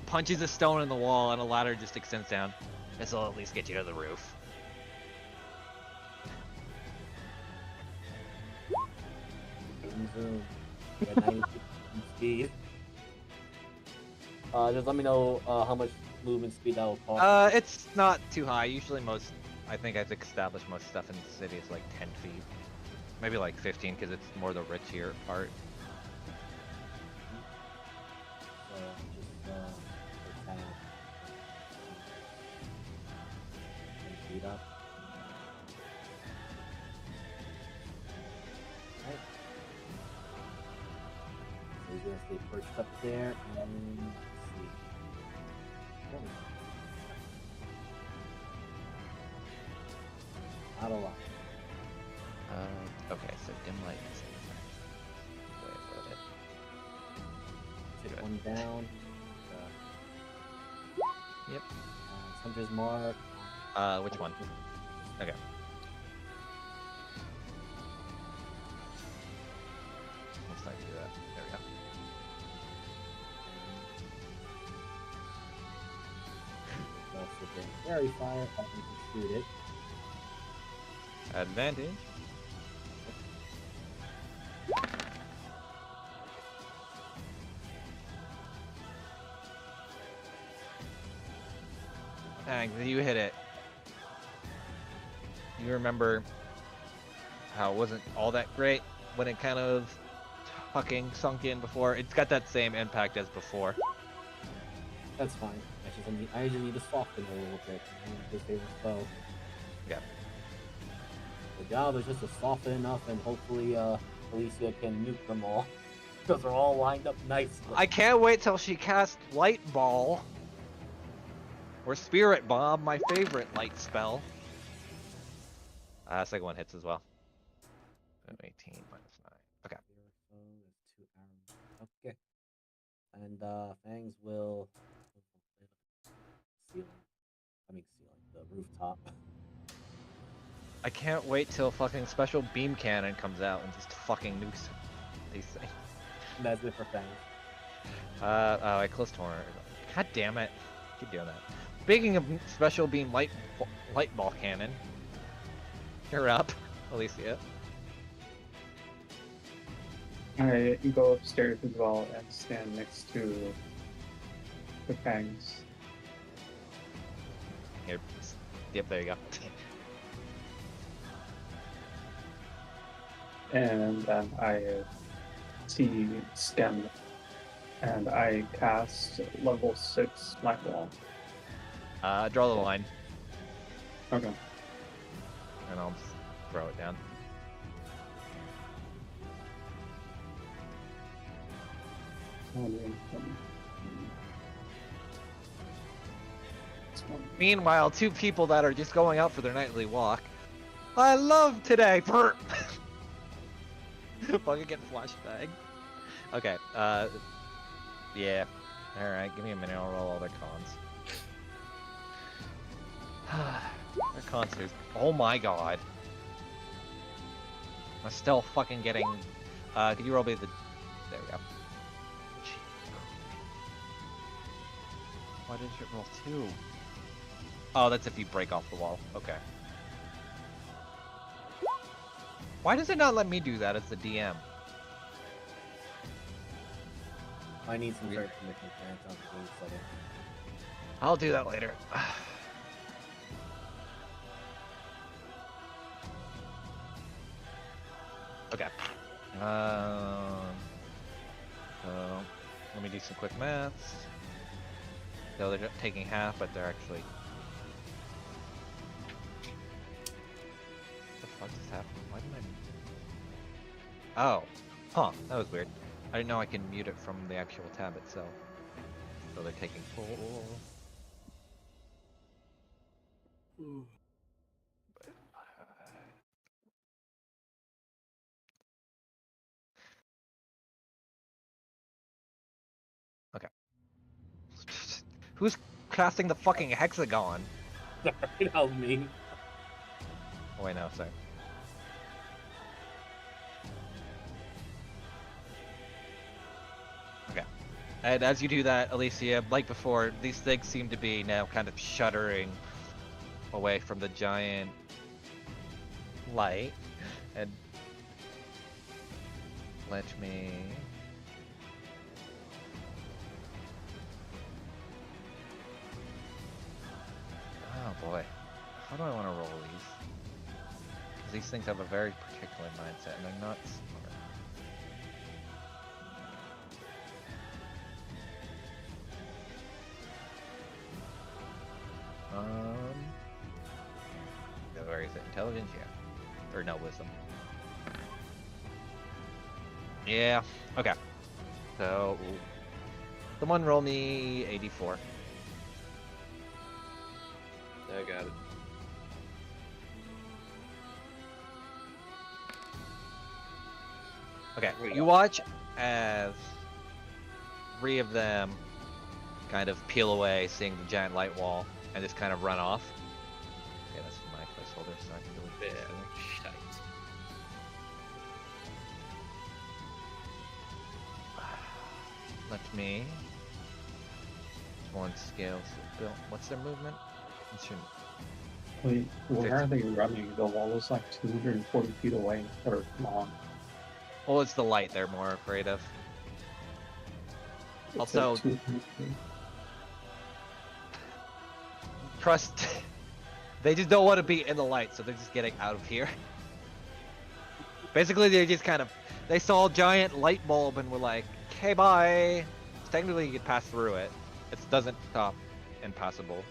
punches a stone in the wall and a ladder just extends down. This will at least get you to the roof. Zoom. Yeah, 90 speed. Just let me know how much movement speed that will cost. It's not too high. Usually I think I've established most stuff in the city is like 10 feet. Maybe like 15 because it's more the richier part. So just like 10 feet up. as they perched up there, and let's see. What was that? Not a lot. Okay, so dim light is the way I wrote it. Take Good. one down. Yep. Hunter's mark. Which one? Okay. Let's not do that. There we go. Also been fairy fire. That we can shoot it. Advantage. Dang, you hit it. You remember how it wasn't all that great when it kind of fucking sunk in before? It's got that same impact as before. That's fine. I just need to soften it a little bit. His favorite spell. Yeah. The job is just to soften enough, and hopefully, Alicia can nuke them all. Because they're all lined up nicely. I can't wait till she casts Light Ball. Or Spirit Bomb, my favorite light spell. Second one hits as well. 18 minus 9. Okay. So there's 2 arrows. Okay. And Fangs will ceiling. The rooftop. I can't wait till fucking Special Beam Cannon comes out and just fucking nukes these things. That's it for Fangs. Oh, I closed Torrent. God damn it. Keep doing that. Speaking of Special Beam Light Ball Cannon. You're up, Alicia. I go upstairs as well and stand next to the fangs. Here. Yep, there you go. And then I see stem, and I cast level 6 Light Wall. Draw the line, Okay. and I'll just throw it down. Meanwhile, two people that are just going out for their nightly walk. I love today! Burp! Fucking get flashbang. Okay, yeah. Alright, give me a minute, I'll roll all their cons. Their cons is... Oh my god. I'm still fucking getting... could you roll me the... There we go. Why did you roll 2? Oh, that's if you break off the wall. Okay. Why does it not let me do that as the DM? I need some sort of commission grants on the game setting. I'll do that later. Okay. So let me do some quick maths. So they're taking half, but they're actually. What the fuck just happened? Why didn't I? Oh, huh. That was weird. I didn't know I can mute it from the actual tab itself. So they're taking full. Okay. Who's casting the fucking hexagon? Sorry, that was me. Oh wait, no, sorry. Okay. And as you do that, Alicia, like before, these things seem to be now kind of shuddering away from the giant light. And let me... Oh boy. How do I want to roll these? Because these things have a very particular mindset, and they're not smart. Where is it? Intelligence? Yeah. Or no, wisdom. Yeah. Okay. So, someone roll me 84. I got it. Okay, you watch as 3 of them kind of peel away, seeing the giant light wall, and just kind of run off. Okay, that's my placeholder, so I can do it. Yeah, shite. Let me. One scale. So what's their movement? Wait, where are they running? The wall is like 240 feet away, or long. Well, it's the light they're more afraid of. It's Also- like 200 feet. Trust. They just don't want to be in the light, so they're just getting out of here. Basically, they just kind of. They saw a giant light bulb and were like, okay, bye. Technically, you could pass through it. It doesn't stop impassable.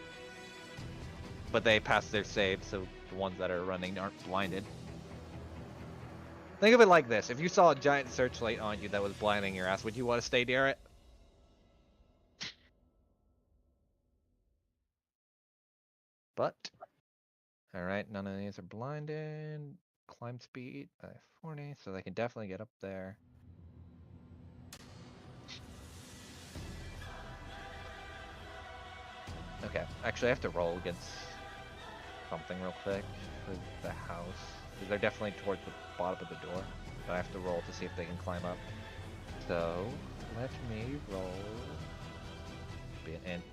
But they pass their save, so the ones that are running aren't blinded. Think of it like this. If you saw a giant searchlight on you that was blinding your ass, would you want to stay near it? But, alright, none of these are blinded. Climb speed, 40, so they can definitely get up there. Okay, actually I have to roll against something real quick for the house. Because they're definitely towards the bottom of the door. But I have to roll to see if they can climb up. So, let me roll. Be an int.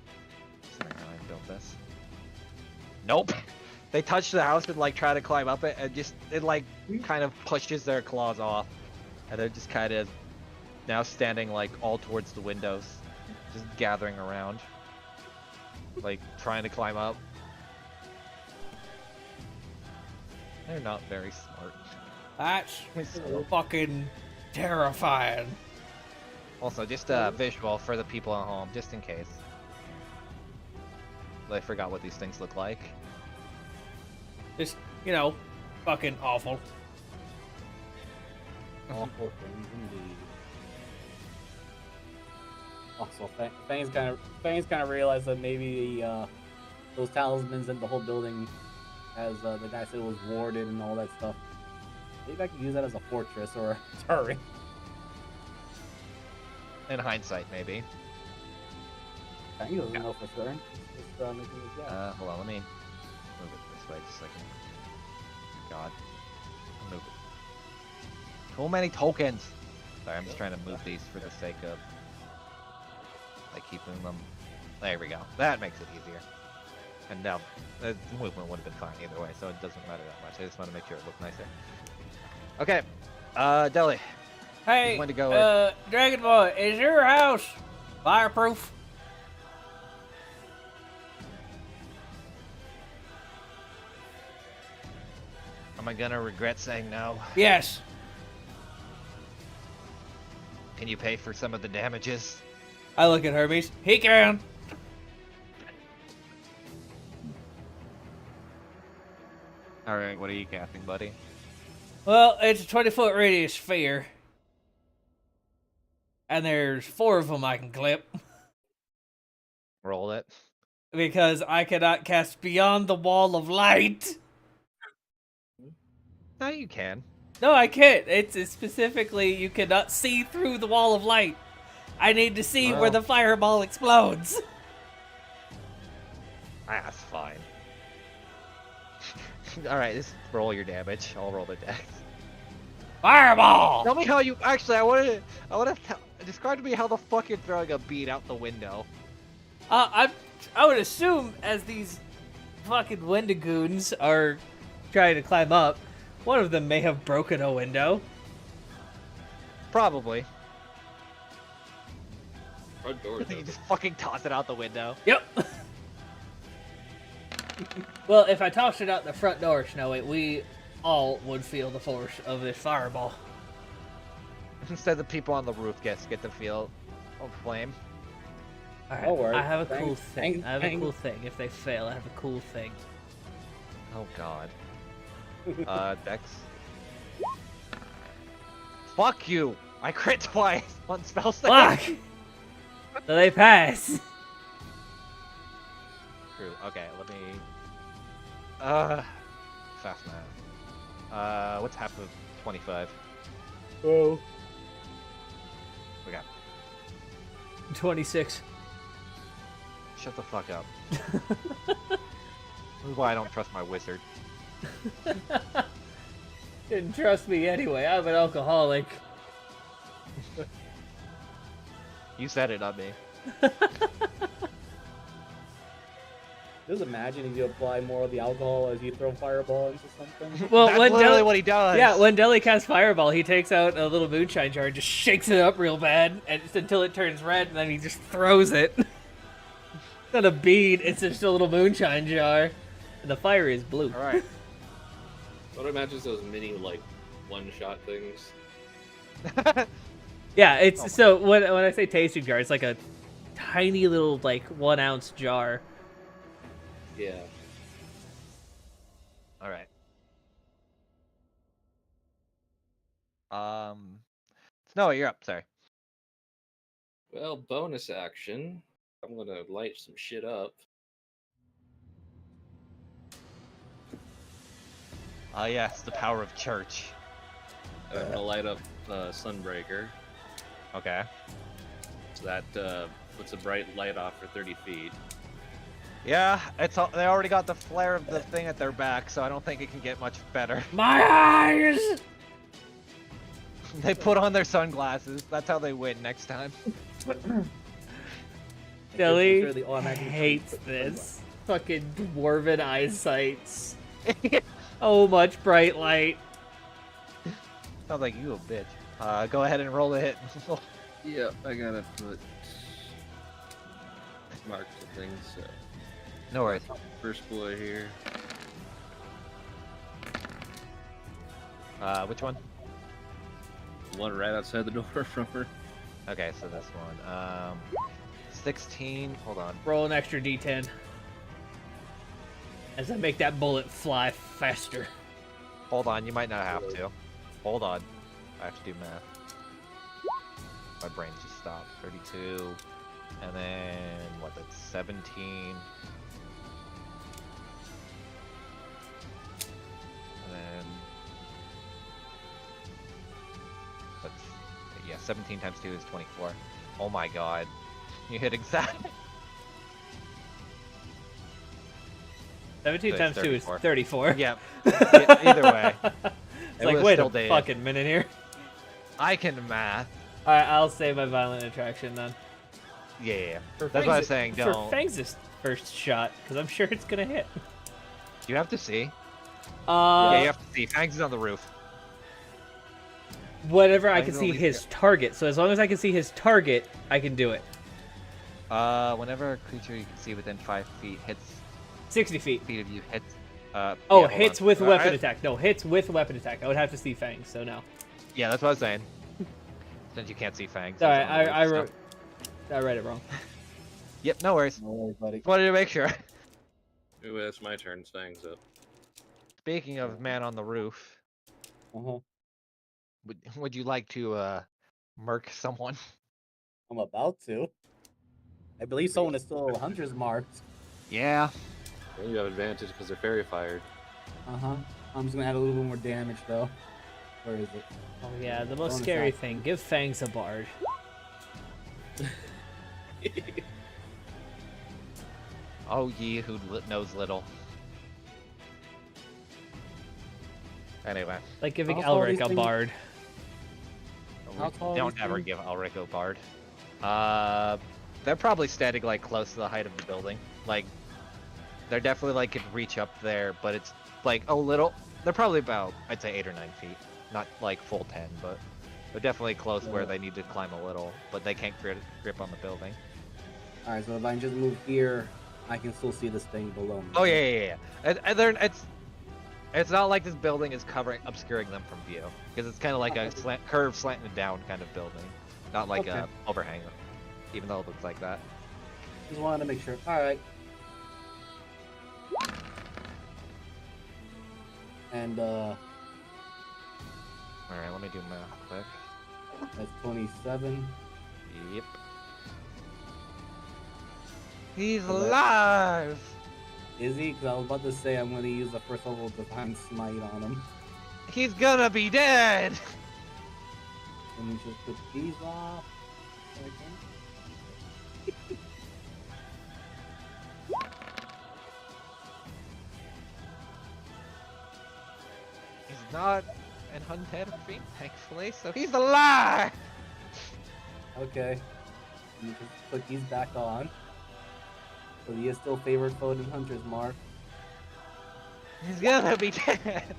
Sorry, how I built this. Nope! They touch the house and like try to climb up it, and just it like kind of pushes their claws off. And they're just kind of now standing like all towards the windows. Just gathering around. Like trying to climb up. They're not very smart. That's So- fucking terrifying. Also, just a visual for the people at home, just in case. I forgot what these things look like. Just, you know, fucking awful. Awful things indeed. Also, Fangs kind of realized that maybe those talismans in the whole building, as the guy said, was warded and all that stuff. Maybe I could use that as a fortress or a turret. In hindsight, maybe. Fangs doesn't know for certain. Just making a guess. Hold on, let me move it this way just a second. God. I'll move it. So many tokens! Sorry, I'm just trying to move these for the sake of like keeping them. There we go. That makes it easier. And now the movement would have been fine either way, so it doesn't matter that much. I just want to make sure it looks nicer. Okay. Deli. Hey, When to go Dragon Boy, is your house fireproof? Am I gonna regret saying no? Yes. Can you pay for some of the damages? I look at Hermes. He can. Alright, what are you casting, buddy? Well, it's a 20-foot radius sphere. And there's 4 of them I can clip. Roll it. Because I cannot cast beyond the wall of light. No, you can. No, I can't. It's specifically, you cannot see through the wall of light. I need to see where Well. the fireball explodes. That's fine. Alright, just roll your damage. I'll roll the dex. Fireball! Tell me how you actually I wanna describe to me how the fuck you're throwing a bead out the window. I would assume as these fucking Wendigoons are trying to climb up, one of them may have broken a window. Probably. Front door. You just fucking toss it out the window. Yep. Well, if I tossed it out the front door, Snowy, we all would feel the force of this fireball. Instead, the people on the roof get to feel a flame. Alright, Don't worry. I have a cool Thanks, thing. thanks, I have a thanks. cool thing. If they fail, I have a cool thing. Oh god. Dex. Fuck you! I crit twice on spell save. Fuck! So they pass. True. Okay, let me. Fast math. What's half of 25? Oh. We got. 26. Shut the fuck up. This is why I don't trust my wizard. Didn't trust me anyway. I'm an alcoholic. You said it, not me. Just imagine if you apply more of the alcohol as you throw fireball into something. Well, That's when literally Deli, what he does. yeah, when Deli casts Fireball, he takes out a little moonshine jar and just shakes it up real bad, and just until it turns red, and then he just throws it. It's not a bead; it's just a little moonshine jar, and the fire is blue. All right. What imagines those mini like one-shot things? Yeah, it's so when I say tasting jar, it's like a tiny little like 1 ounce jar. Yeah. All right. Snow, you're up. Sorry. Well, bonus action. I'm gonna light some shit up. Ah, yes, the power of church. And I'm gonna light up Sunbreaker. Okay. So that puts a bright light off for 30 feet. Yeah, they already got the flare of the thing at their back, so I don't think it can get much better. My eyes. They put on their sunglasses. That's how they win next time. Deli Sure, the automatic hates shoot- this fucking dwarven eyesights. Oh, much bright light. Sounds like you a bitch. Go ahead and roll the hit. Yeah, I gotta put mark the things. So No worries. first boy here. Which one? One right outside the door from her. Okay, so this one. 16. Hold on. Roll an extra d10 as I make that bullet fly faster. Hold on. You might not have to. Hold on. I have to do math. My brain just stopped. 32. And then, what, that's 17. And then... That's... Yeah, 17 times 2 is 24. Oh my god. You hit exactly. 17 So times it's 2 is 34. 34. Yeah. Either way. It's It like, was wait still a dead. fucking minute here. I can math. Alright, I'll save my violent attraction then. Yeah. For That's what I was Fangs' saying. For Don't. Fangs' first shot, because I'm sure it's gonna hit. You have to see. Uh, Yeah, you have to see. Fangs is on the roof. whatever I Fangs can is see only- his target. So as long as I can see his target, I can do it. Whenever a creature you can see within 5 feet hits 60 feet. of you hits. Oh, yeah, hold hits on. with weapon I- attack. No, hits with weapon attack. I would have to see Fangs, so no. Yeah, that's what I was saying. Since you can't see Fangs. Sorry, it's on the I roof, so- read it wrong. Yep, no worries. No worries, buddy. Just wanted to make sure. Ooh, that's my turn. Staying's up. Speaking of man on the roof, Uh-huh. would you like to murk someone? I'm about to. I believe someone is still hunter's marked. Yeah. Well, you have advantage because they're fairy fired. Uh-huh. I'm just gonna add a little bit more damage though. Where is it? Oh yeah, the most Bonus scary action. thing. Give Fangs a bard. Oh, ye who knows little. Anyway, Like giving Also, all Elric these a things- bard. How tall don't is ever he? give Elric a bard. They're probably standing like close to the height of the building. Like, they're definitely like could reach up there, but it's like a little. They're probably about, I'd say, 8 or 9 feet. Not like full 10, but they're definitely close where Yeah. they need to climb a little, but they can't grip on the building. Alright, so if I just move here, I can still see this thing below me. Oh yeah. And it's not like this building is obscuring them from view, because it's kind of like a curved, slanting down kind of building, not like a Okay. overhang. Even though it looks like that. Just wanted to make sure. Alright. And All right, let me do math quick. That's 27. Yep. He's Well, that- alive! Is he? Because I was about to say I'm going to use the first level Divine Smite on him. He's gonna be dead! Let me just put these off. He's not an undead fiend, thankfully, so he's alive! Okay. Let me just put these back on. So he is still favored foe in Hunter's Mark. He's gonna be dead!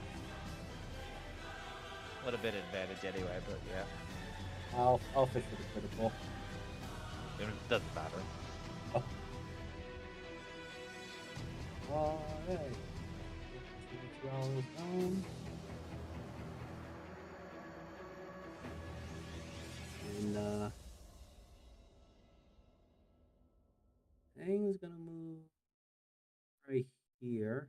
Would have been advantage anyway, but yeah. I'll fish for the critical. It doesn't matter. Alright. $2 down. And Thing's gonna move right here.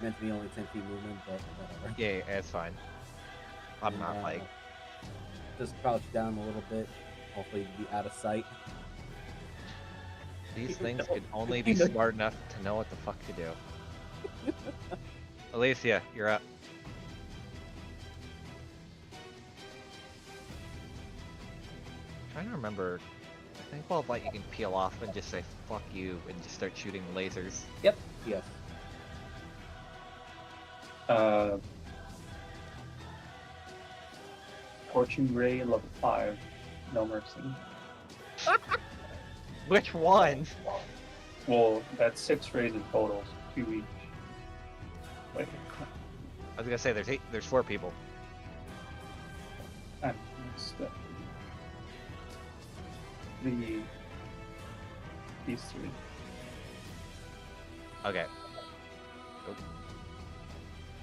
Meant to be only 10 feet movement, but whatever. Yeah, it's fine. I'm And, not like... just crouch down a little bit. Hopefully be out of sight. These things can only be smart enough to know what the fuck to do. Alicia, you're up. Trying to remember. I think Ball of Light you can peel off and just say fuck you and just start shooting lasers. Yep. Yes. Torching Ray level 5, no mercy. Which one? Well, that's 6 rays in total, 2 each. Wait, I was gonna say there's 4 people. I missed it. These 3. Okay. Oop.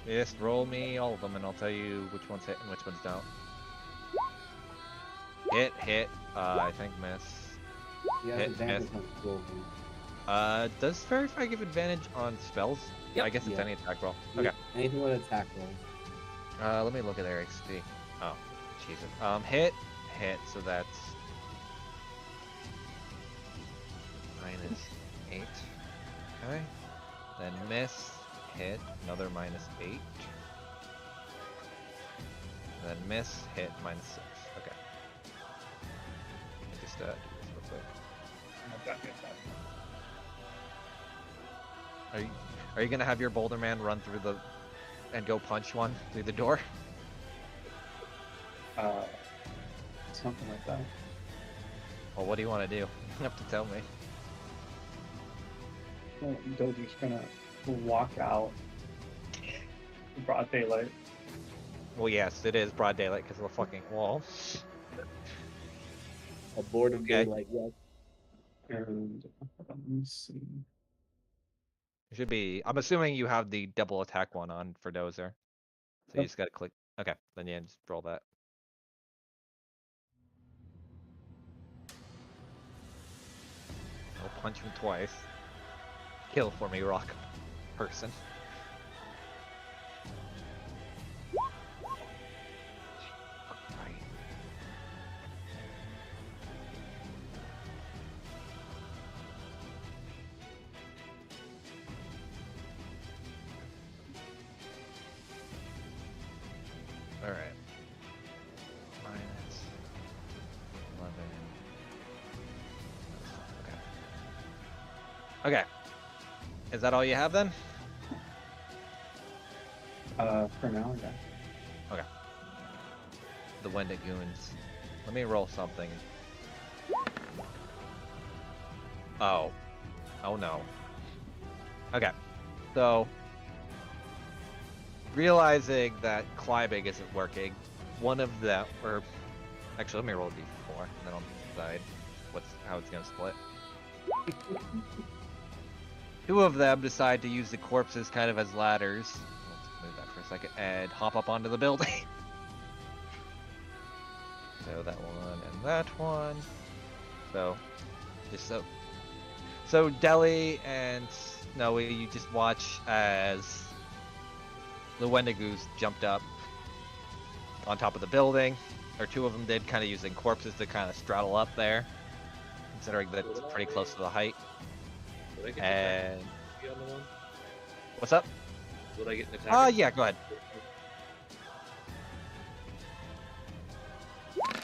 Just roll me all of them and I'll tell you which ones hit and which ones don't. Hit, I think miss. He has Hit, advantage miss. on golden. Does Verify give advantage on spells? Yep. I guess it's Yeah. any attack roll. Okay. Anything with attack rolls. Let me look at their XP. Oh, Jesus. Hit, so that's -8. Okay. Then miss, hit, another -8. Then miss, hit, -6. Okay. Just do this real quick. Are you gonna have your Boulder Man run through the and go punch one through the door? Something like that. Well, what do you want to do? You have to tell me. Well, Doji's gonna walk out. Broad daylight. Well, yes, it is broad daylight because of the fucking wall. A board of Okay. daylight, yes. And let me see. It should be. I'm assuming you have the double attack one on for Dozer. So you Yep. just gotta click. Okay, then yeah, just roll that. I'll punch him twice. Kill for me, rock person. Right. All right. -11. Okay. Okay. Is that all you have then? For now, yeah. Okay. The Wendick Goons. Let me roll something. Oh. Oh no. Okay. So, realizing that climbing isn't working, one of them, or actually, let me roll a d4, and then I'll decide how it's gonna split. 2 of them decide to use the corpses kind of as ladders. Let's move that for a second and hop up onto the building. So that one and that one. So, just So Deli and Snowy, you just watch as the Wendigos jumped up on top of the building, or two of them did, kind of using corpses to kind of straddle up there, considering that it's pretty close to the height. Would I get And the other one? what's up? Would I get an attack? Yeah, go ahead.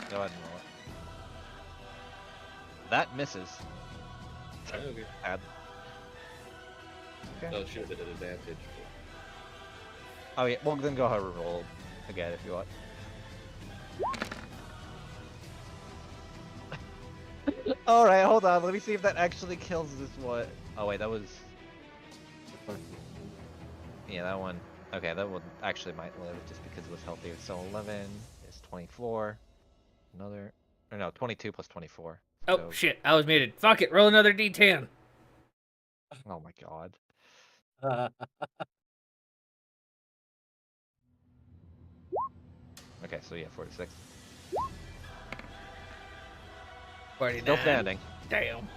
Go ahead and roll it. That misses. Oh, okay. Add. Okay. Oh, it should have been an advantage. Oh yeah, well then go ahead and roll again if you want. Alright, hold on, let me see if that actually kills this one. Oh wait, that was... Yeah, that one... Okay, that one actually might live just because it was healthier. So 11 is 24. Another... Or no, 22 plus 24. Oh, So... shit. I was muted. Fuck it. Roll another D10. Oh my god. Okay, so yeah, 46. 49. Still standing. Damn.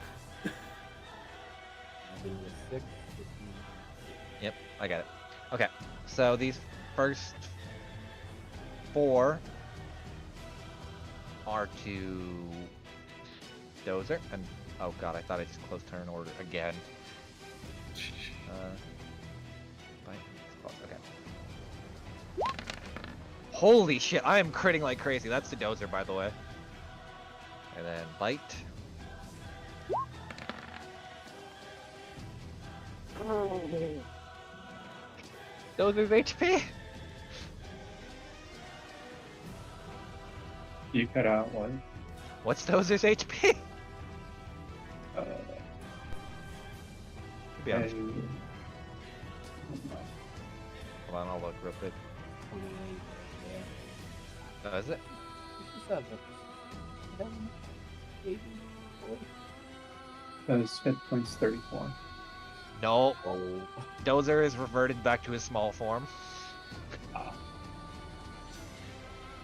Yep, I got it. Okay, so these first 4 are to Dozer, and oh god, I thought I just closed turn order again. Okay. Holy shit, I am critting like crazy. That's the Dozer, by the way. And then bite. Dozer's HP. You cut out what? What's Dozer's HP? To be honest. Hold on, I'll look real quick. 28. Yeah. Oh, is it? 57. Those hit points 34. No, Oh. Dozer is reverted back to his small form. Ah.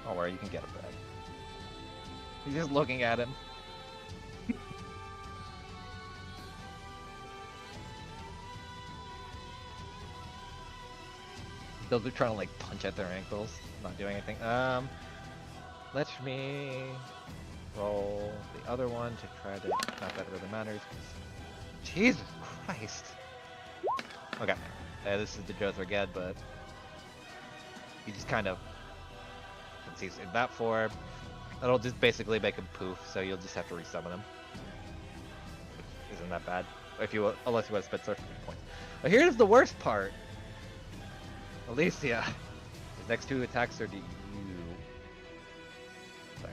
Don't worry, you can get it back. He's just looking at him. Those are trying to like punch at their ankles, not doing anything. Let me roll the other one to try to. Not that it really matters. Jesus Christ. Okay, this is the Joker again, but he just kind of, since he's in that form, that'll just basically make him poof. So you'll just have to resummon him. Isn't that bad? If you unless you want to spend surfing points. But here's the worst part. Alicia, his next 2 attacks are to you. Sorry.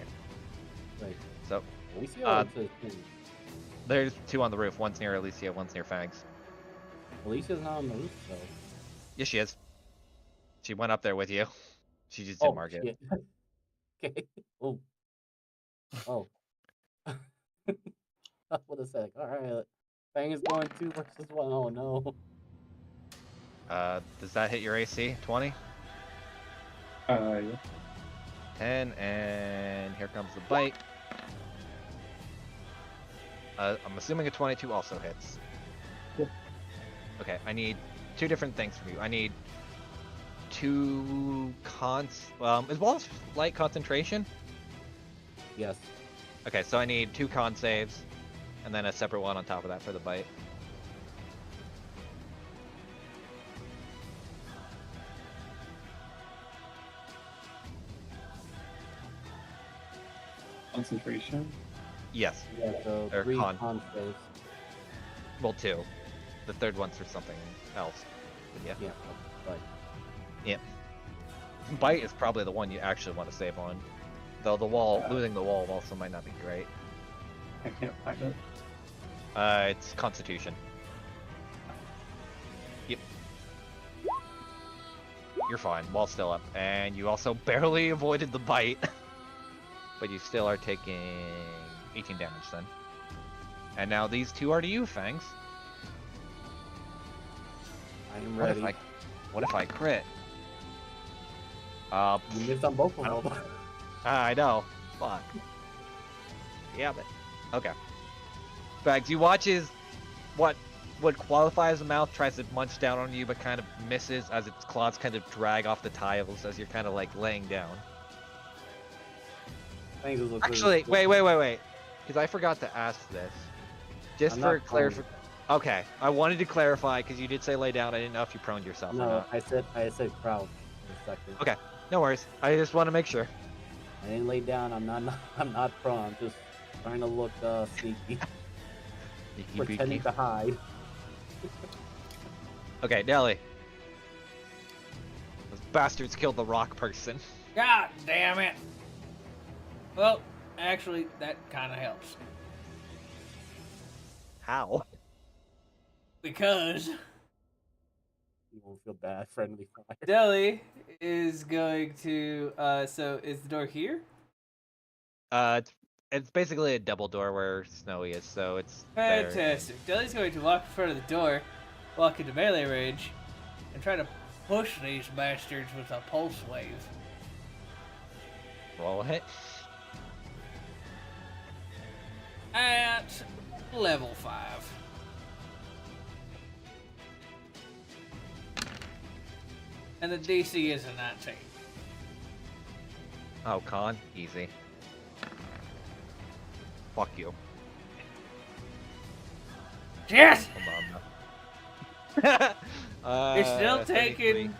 Wait, So Alicia Uh, or to there's 2 on the roof. One's near Alicia, one's near Fangs. Alicia's not on the roof, though. Yes, she is. She went up there with you. She just didn't mark it. Shit. Okay. Oh. Oh. I would have said, alright. Fang is going 2 versus 1. Oh no. Does that hit your AC? 20? Yeah. 10, and here comes the bite. I'm assuming a 22 also hits. Yep. Okay, I need 2 different things from you. I need 2 is Wallace light concentration? Yes. Okay, so I need 2 con saves, and then a separate one on top of that for the bite. Concentration. Yes. Yeah, so Or 3 con. con saves. Well, 2. The third one's for something else. But yeah. Yeah, but Bite is probably the one you actually want to save on. Though the wall, Yeah. losing the wall also might not be great. I can't find it. It's Constitution. Yep. You're fine. Wall's still up. And you also barely avoided the bite. But you still are taking 18 damage then. And now these 2 are to you, Fangs. I am What ready. if I crit? You missed on both of them. I know. Fuck. Yeah, but okay. Bags, you watch what would qualify as a mouth tries to munch down on you, but kind of misses as its claws kind of drag off the tiles as you're kind of like laying down. Things just look Actually, really wait, because I forgot to ask this. Just I'm for not prone. clarification. Okay, I wanted to clarify because you did say lay down. I didn't know if you proned yourself or No, not. I said crouch for a second. Okay, no worries. I just want to make sure. I didn't lay down. I'm not prone. I'm just trying to look sneaky, pretending to hide. Okay, Nelly. Those bastards killed the rock person. God damn it. Well, actually, that kind of helps. How? Because You won't feel bad, friendly fire. Deli is going to, so is the door here? It's basically a double door where Snowy is, so it's there. Fantastic. Deli's going to walk in front of the door, walk into melee range, and try to push these bastards with a pulse wave. Roll a hit. At level 5. And the DC is a 19. Oh, con, easy. Fuck you. Yes! Hold on. You're still 33. taking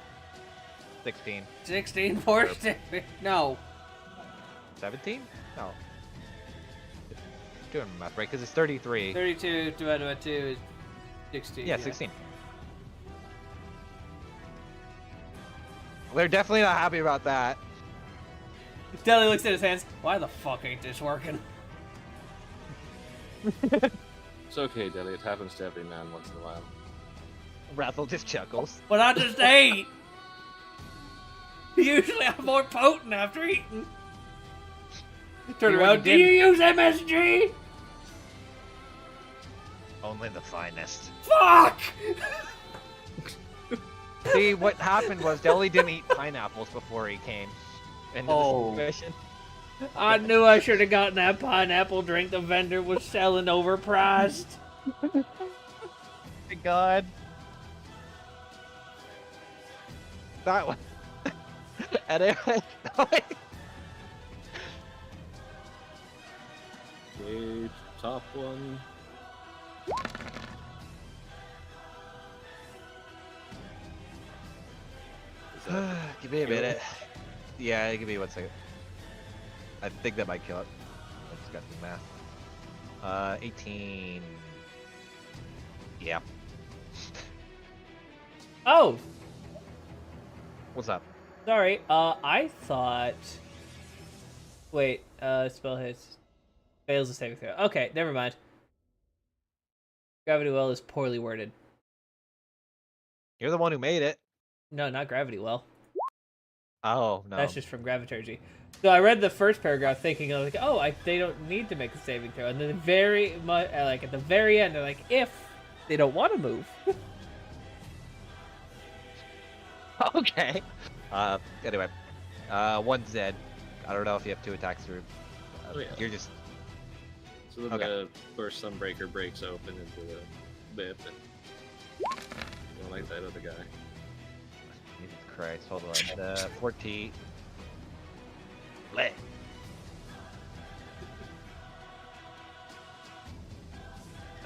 16. 16 force damage. No. 17? No. Doing math right, because it's 33. 32 divided by 2 is 16. Yeah, 16. They're definitely not happy about that. Deli looks at his hands. Why the fuck ain't this working? It's okay, Deli. It happens to every man once in a while. Rathel just chuckles. But I just ate. Usually I'm more potent after eating. Turn You around. already Do you use MSG? Only the finest. Fuck! See, what happened was Deli didn't eat pineapples before he came into Oh. the situation. I knew I should have gotten that pineapple drink the vendor was selling overpriced. My God. That one. Anyway, Gauge, top one. Is that give me a kill? minute. Yeah, give me 1 second. I think that might kill it. I just got the math. 18. Yeah. Oh, What's up? sorry. I thought. Wait. Spell hits. Fails the saving throw. Okay, never mind. Gravity well is poorly worded. You're the one who made it. No, not gravity well. Oh, no. That's just from Graviturgy. So I read the first paragraph thinking like, oh, they don't need to make a saving throw, and then at the very end, they're like, if they don't want to move. Okay. Anyway. One's dead. I don't know if you have 2 attacks or... Oh, yeah. You're just... So then Okay. the first Sunbreaker breaks open into the bip, and you don't like that other guy. Jesus Christ, hold on. 14. Lit.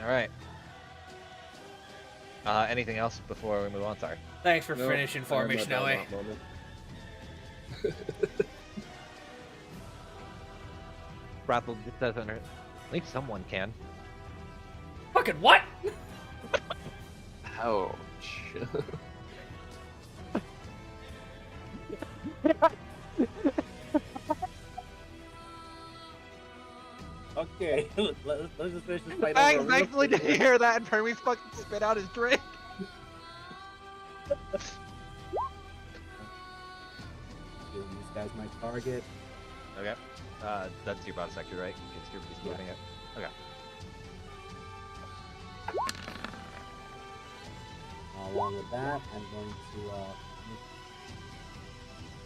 Alright. Anything else before we move on? Sorry. Thanks for No, finishing for I'm me, not Snowy. down that moment. Rathel just doesn't hurt. At least someone can. Fucking what? Ouch. Okay, let's just finish this fight. Thanks, over. thankfully did you hear that and Hermes fucking spit out his drink. This guy's my target. Okay. That's your bonus action, right? Because you're just moving it. Okay. Along with that, I'm going to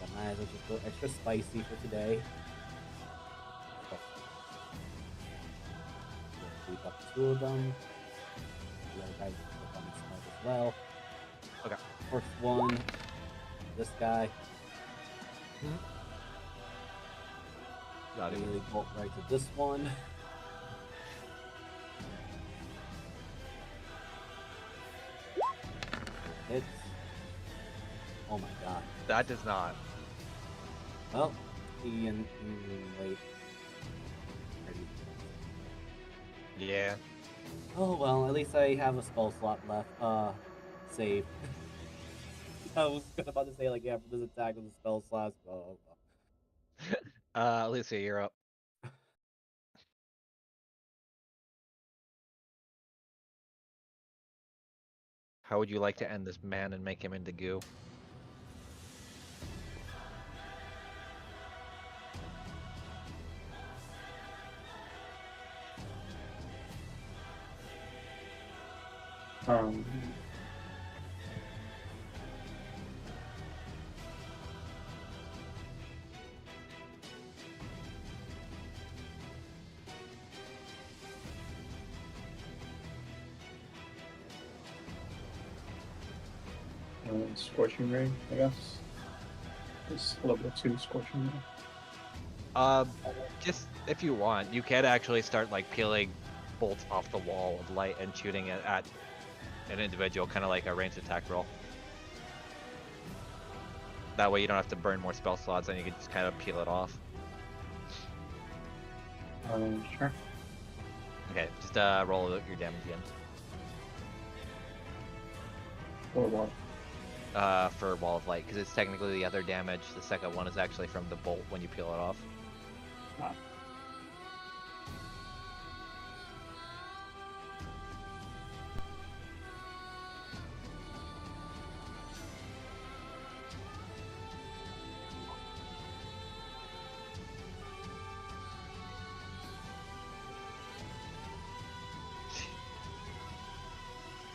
I might as well just go extra spicy for today. We've got 2 of them. the other guys are becoming smart as well. Okay. First one, this guy. Got it. Immediately bolt right to this one. Hits. Oh my god. That does not. Well, wait. Yeah. Oh well, at least I have a spell slot left. Save. I was about to say, like, yeah, for this attack with the spell slots. Lucia, you're up. How would you like to end this man and make him into goo? Scorching Ray, I guess. It's level 2 Scorching Ray. Just if you want, you can actually start like peeling bolts off the wall of light and shooting it at an individual, kind of like a ranged attack roll. That way you don't have to burn more spell slots and you can just kind of peel it off. Sure. Okay, just roll your damage again. Or what? For Wall of Light, because it's technically the other damage. The second one is actually from the bolt when you peel it off. Ah.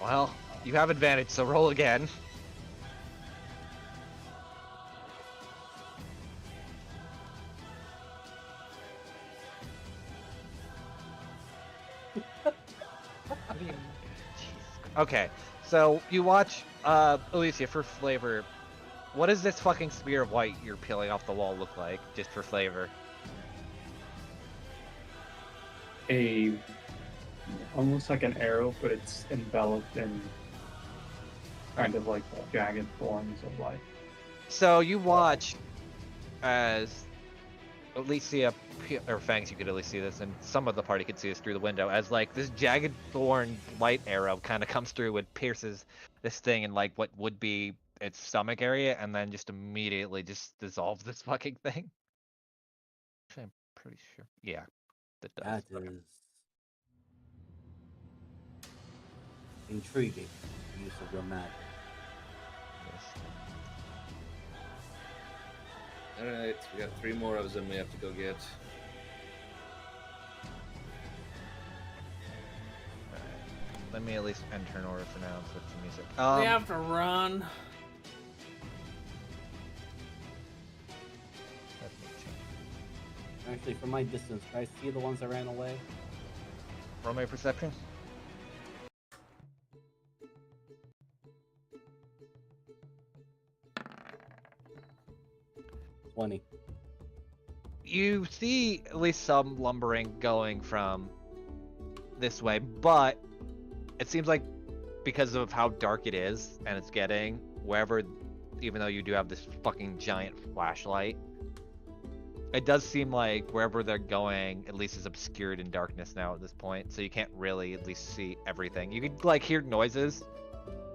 Well, you have advantage, so roll again. Okay, so you watch, Alicia, for flavor, what does this fucking spear of white you're peeling off the wall look like, just for flavor? Almost like an arrow, but it's enveloped in kind of like jagged thorns of light. So you watch as Alicia, or Fangs, you could at least see this, and some of the party could see this through the window, as like this jagged thorn light arrow kind of comes through and pierces this thing in like what would be its stomach area, and then just immediately just dissolves this fucking thing. Actually, I'm pretty sure. Yeah, that does. That Okay. is intriguing. Use of your magic. Yes. Alright, we got 3 more of them we have to go get. Alright. Let me at least end turn order for now and switch to music. We have to run. Let me change. Actually, from my distance, can I see the ones that ran away? Roll my perception. You see at least some lumbering going from this way, but it seems like because of how dark it is and it's getting, wherever, even though you do have this fucking giant flashlight, it does seem like wherever they're going at least is obscured in darkness now at this point, so you can't really at least see everything. You could like hear noises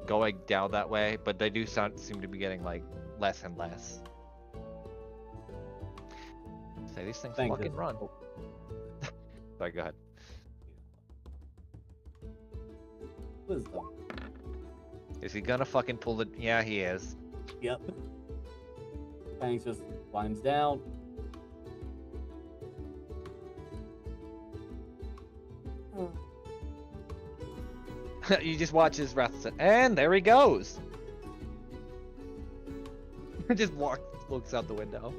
going down that way, but they do seem to be getting like less and less. Say these things fucking run. Sorry, go ahead. Wisdom. Is he gonna fucking pull it? Yeah, he is. Yep. Fangs just climbs down. You just watch his breath, and there he goes. Just looks out the window.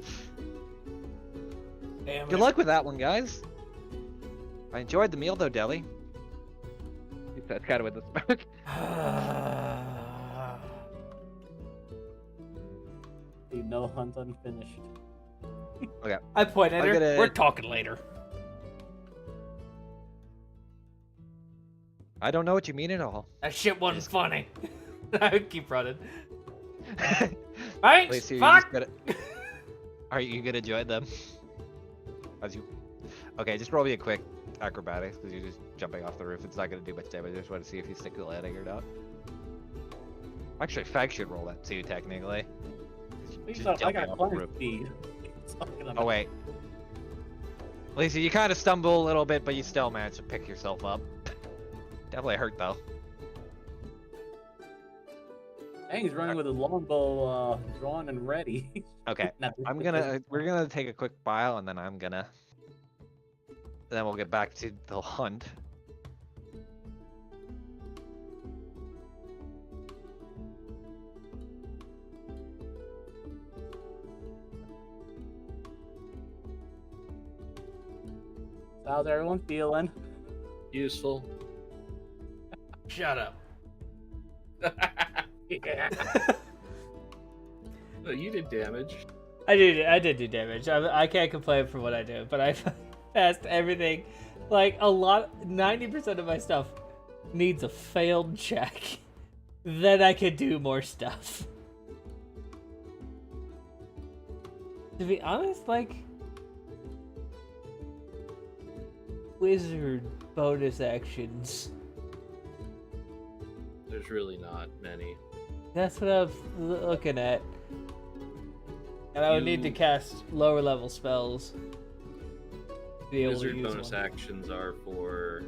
Damn Good it. luck with that one, guys. I enjoyed the meal though, Deli. You That's kind of with the smoke. No hunt unfinished. Okay. I point at I'm her. gonna- We're talking later. I don't know what you mean at all. That shit wasn't Just- funny. I keep running. Wait, Thanks. so you're Fuck. just gonna... Are you gonna join them? As you... Okay, just roll me a quick acrobatics because you're just jumping off the roof. It's not gonna do much damage. I just want to see if you stick the landing or not. Actually, Fag should roll that too, technically. 'Cause you're just I jumping got off the climb roof. speed. Oh wait. Lisa, you kind of stumble a little bit, but you still manage to pick yourself up. Definitely hurt though. Dang, he's running with his longbow drawn and ready. Okay, we're gonna take a quick bile, and then then we'll get back to the hunt. How's everyone feeling? Useful. Shut up. Yeah. Oh, you did damage. I did do damage. I can't complain for what I did, but I passed everything. Like, 90% of my stuff needs a failed check. Then I could do more stuff. To be honest, like... Wizard bonus actions. There's really not many. That's what I'm looking at. And I would need to cast lower level spells. To be able to Wizard use bonus one. actions are for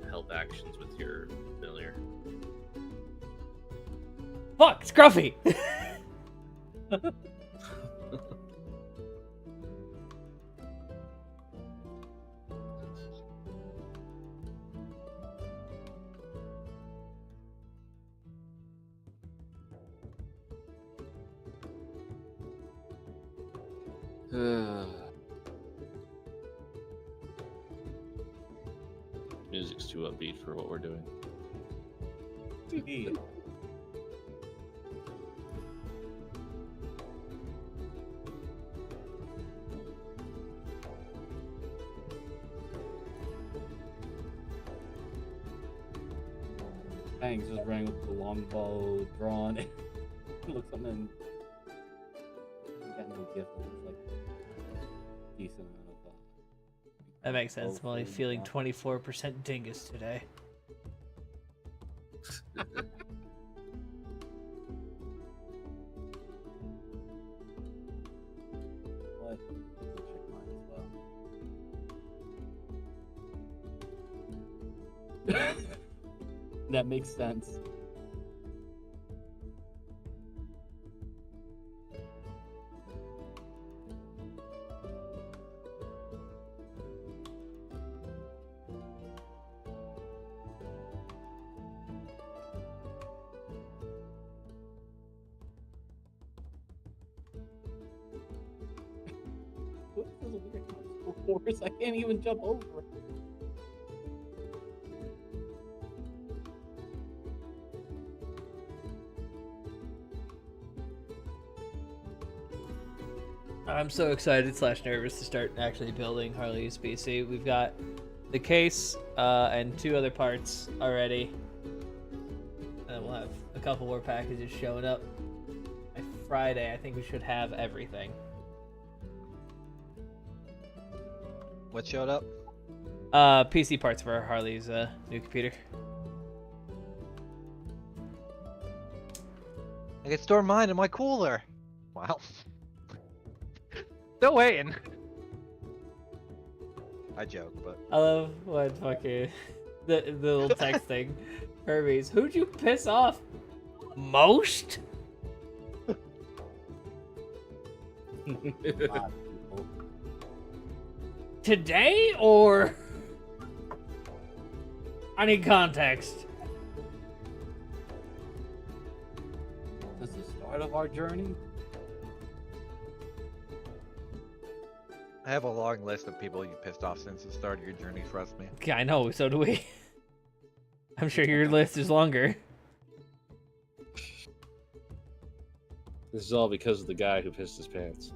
help actions with your familiar. Fuck, Scruffy! Music's too upbeat for what we're doing. TV. Dang, he's just running with the longbow drawn. Looks something. He got no gift. It's like decent amount of. That makes sense. I'm only food feeling and 24% dingus today. What? Check mine as well. That makes sense. What is this weird horse? I can't even jump over it. I'm so excited / nervous to start actually building Harley's PC. We've got the case and 2 other parts already. And we'll have a couple more packages showing up. By Friday, I think we should have everything. What showed up? PC parts for Harley's new computer. I can store mine in my cooler. Wow. Still waiting. I joke, but I love what fucking the little text thing. Hermes, who'd you piss off most? A lot of people. Today or I need context. This is the start of our journey. I have a long list of people you pissed off since the start of your journey. Trust me. Yeah, I know. So do we. I'm sure your list is longer. This is all because of the guy who pissed his pants.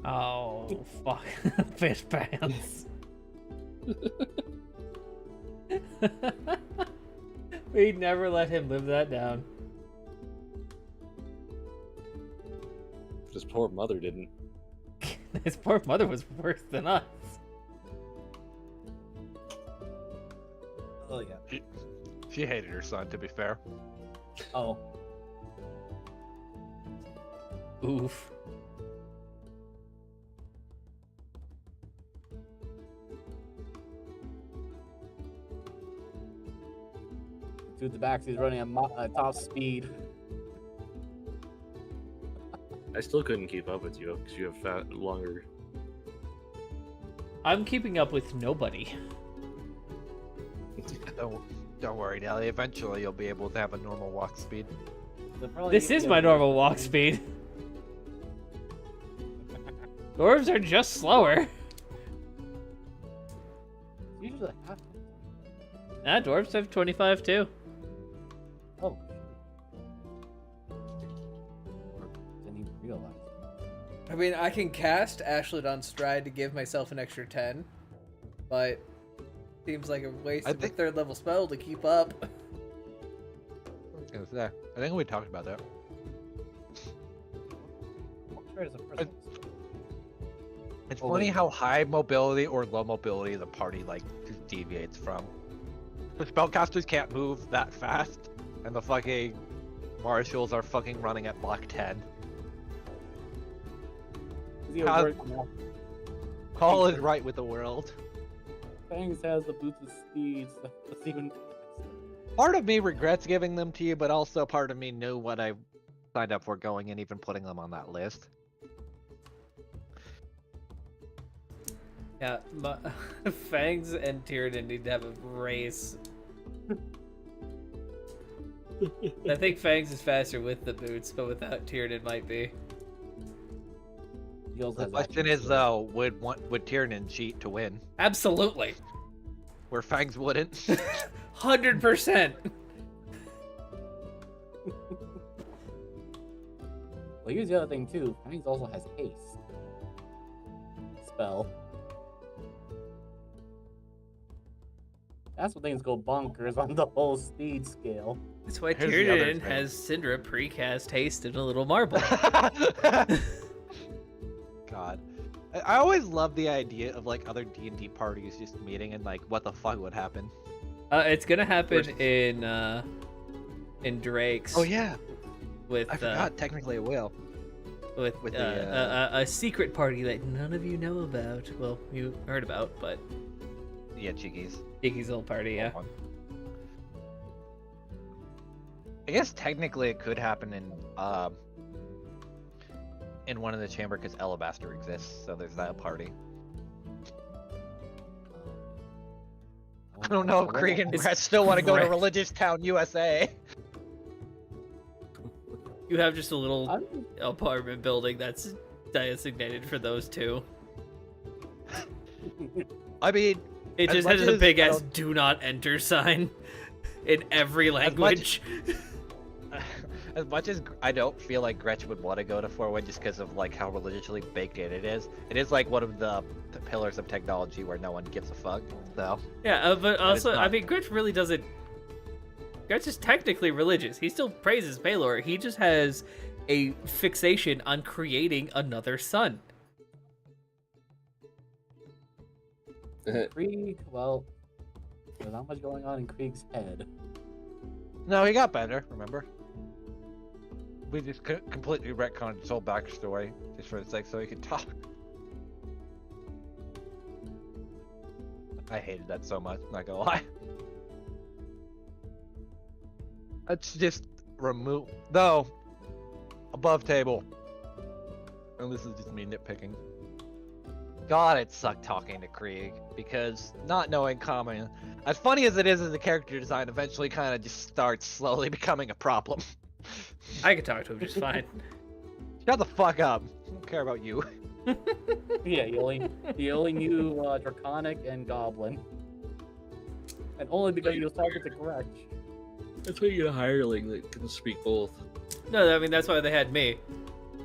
Oh, fuck. Fish pants. We never let him live that down. His poor mother didn't. His poor mother was worse than us. Oh yeah. She hated her son, to be fair. Oh. Oof. Dude, the backseat's running at top speed. I still couldn't keep up with you because you have longer. I'm keeping up with nobody. Don't worry, Nelly. Eventually, you'll be able to have a normal walk speed. This is my normal walk speed. Dwarves are just slower. Usually half. Nah, dwarves have 25 too. Oh. Didn't even realize. I mean, I can cast Ashland on Stride to give myself an extra 10, but seems like a waste of a third level spell to keep up. I think we talked about that. Stride is a person. It's funny how high mobility or low mobility the party like just deviates from. The spellcasters can't move that fast, and the fucking marshals are fucking running at Mach 10. Paul is right with the world. Fangs has the boots of speed, so that's even. Part of me regrets giving them to you, but also part of me knew what I signed up for going and even putting them on that list. Yeah, but Fangs and Tyranids need to have a race. I think Fangs is faster with the boots, but without Tyranids might be. The question is though, would Tyranid cheat to win? Absolutely. Where Fangs wouldn't. 100%. Well, here's the other thing too. Fangs also has haste. Spell. That's when things go bonkers on the whole speed scale. That's why Here's the other Tyranids thing. has Syndra precast haste in a little marble. God. I always love the idea of like other D&D parties just meeting and like what the fuck would happen. It's gonna happen in Drake's. Oh yeah. With I forgot technically it will. with the, a secret party that none of you know about. Well, you heard about, but Yeah, Cheekies. Iggy's little party, yeah. I guess technically it could happen in one of the chamber because Alabaster exists, so there's that party. I don't know if Krieg and Brett still want to go to Brett. Religious Town, USA. You have just a little apartment building that's designated for those two. I mean, It as just much has a as big I ass don't- "Do not enter" sign in every language. as much as I don't feel like Gretchen would want to go to Forward just because of like how religiously baked in it is like one of the pillars of technology where no one gives a fuck. So Yeah, but also, not- I mean, Gretch really doesn't. Gretch is technically religious. He still praises Paylor. He just has a fixation on creating another sun. Krieg, well, there's not much going on in Krieg's head. no, he got better. Remember, we just completely retconned his whole backstory just for the sake so he could talk. I hated that so much. Not gonna lie. Let's just remove though above table. And this is just me nitpicking. God, it sucked talking to Krieg because not knowing common, as funny as it is as a character design, eventually kind of just starts slowly becoming a problem. I can talk to him just fine. Shut the fuck up. I don't care about you. Yeah, you only knew Draconic and Goblin. And only because he was talking to correct. That's why you get a hireling that can speak both. No, I mean that's why they had me,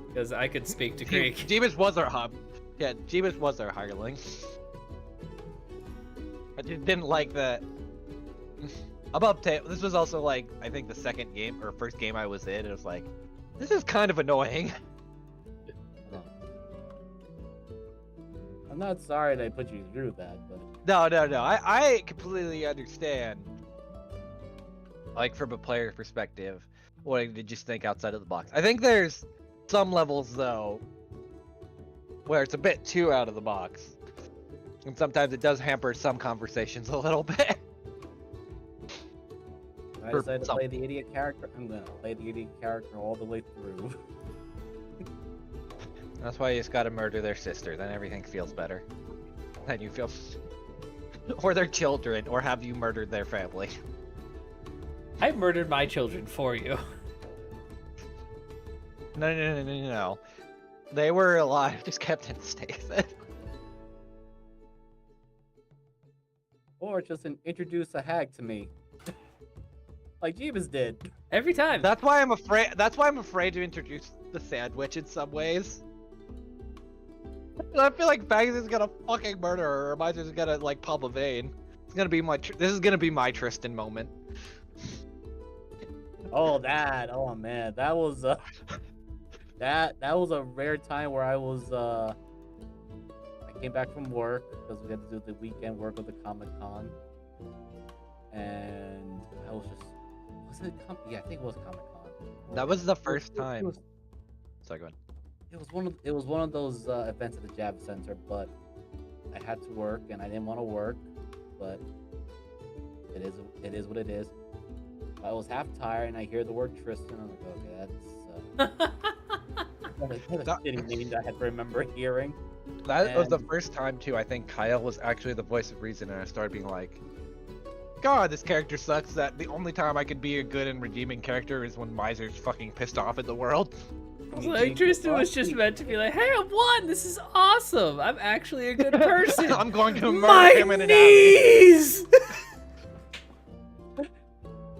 because I could speak to Greek. Jeebus was our hub. Yeah, Jeebus was our hireling. I just didn't like that. This was also like, I think the second game, or first game I was in, and it was like, this is kind of annoying. I'm not sorry that I put you through that, but... No. I completely understand. Like, from a player perspective, wanting to just think outside of the box. I think there's some levels, though, where it's a bit too out of the box. And sometimes it does hamper some conversations a little bit. I decided to play the idiot character. I'm gonna play the idiot character all the way through. That's why you just gotta murder their sister, then everything feels better. Then you feel... or their children, or have you murdered their family. I murdered my children for you. No. They were alive, just kept in stasis. Or just introduce a hag to me. Like Jeebus did. Every time. That's why I'm afraid to introduce the sandwich in some ways. I feel like Bags is gonna fucking murder her, or Miser's gonna like pop a vein. It's gonna be this is gonna be my Tristan moment. Oh, oh man, that was that was a rare time where I came back from work because we had to do the weekend work of the Comic-Con, and I was just I think it was Comic-Con. That was the first time. Sorry, go ahead. It was one of those events at the Java Center, but I had to work and I didn't want to work, but it is what it is. I was half tired and I hear the word Tristan. I'm like, okay, that's a shitty name that I had to remember hearing. That was the first time too. I think Kyle was actually the voice of reason, and I started being like, God, this character sucks. That the only time I could be a good and redeeming character is when Miser's fucking pissed off at the world. Like Tristan was just meant to be like, hey, I'm one. This is awesome. I'm actually a good person. I'm going to murder him in an knees!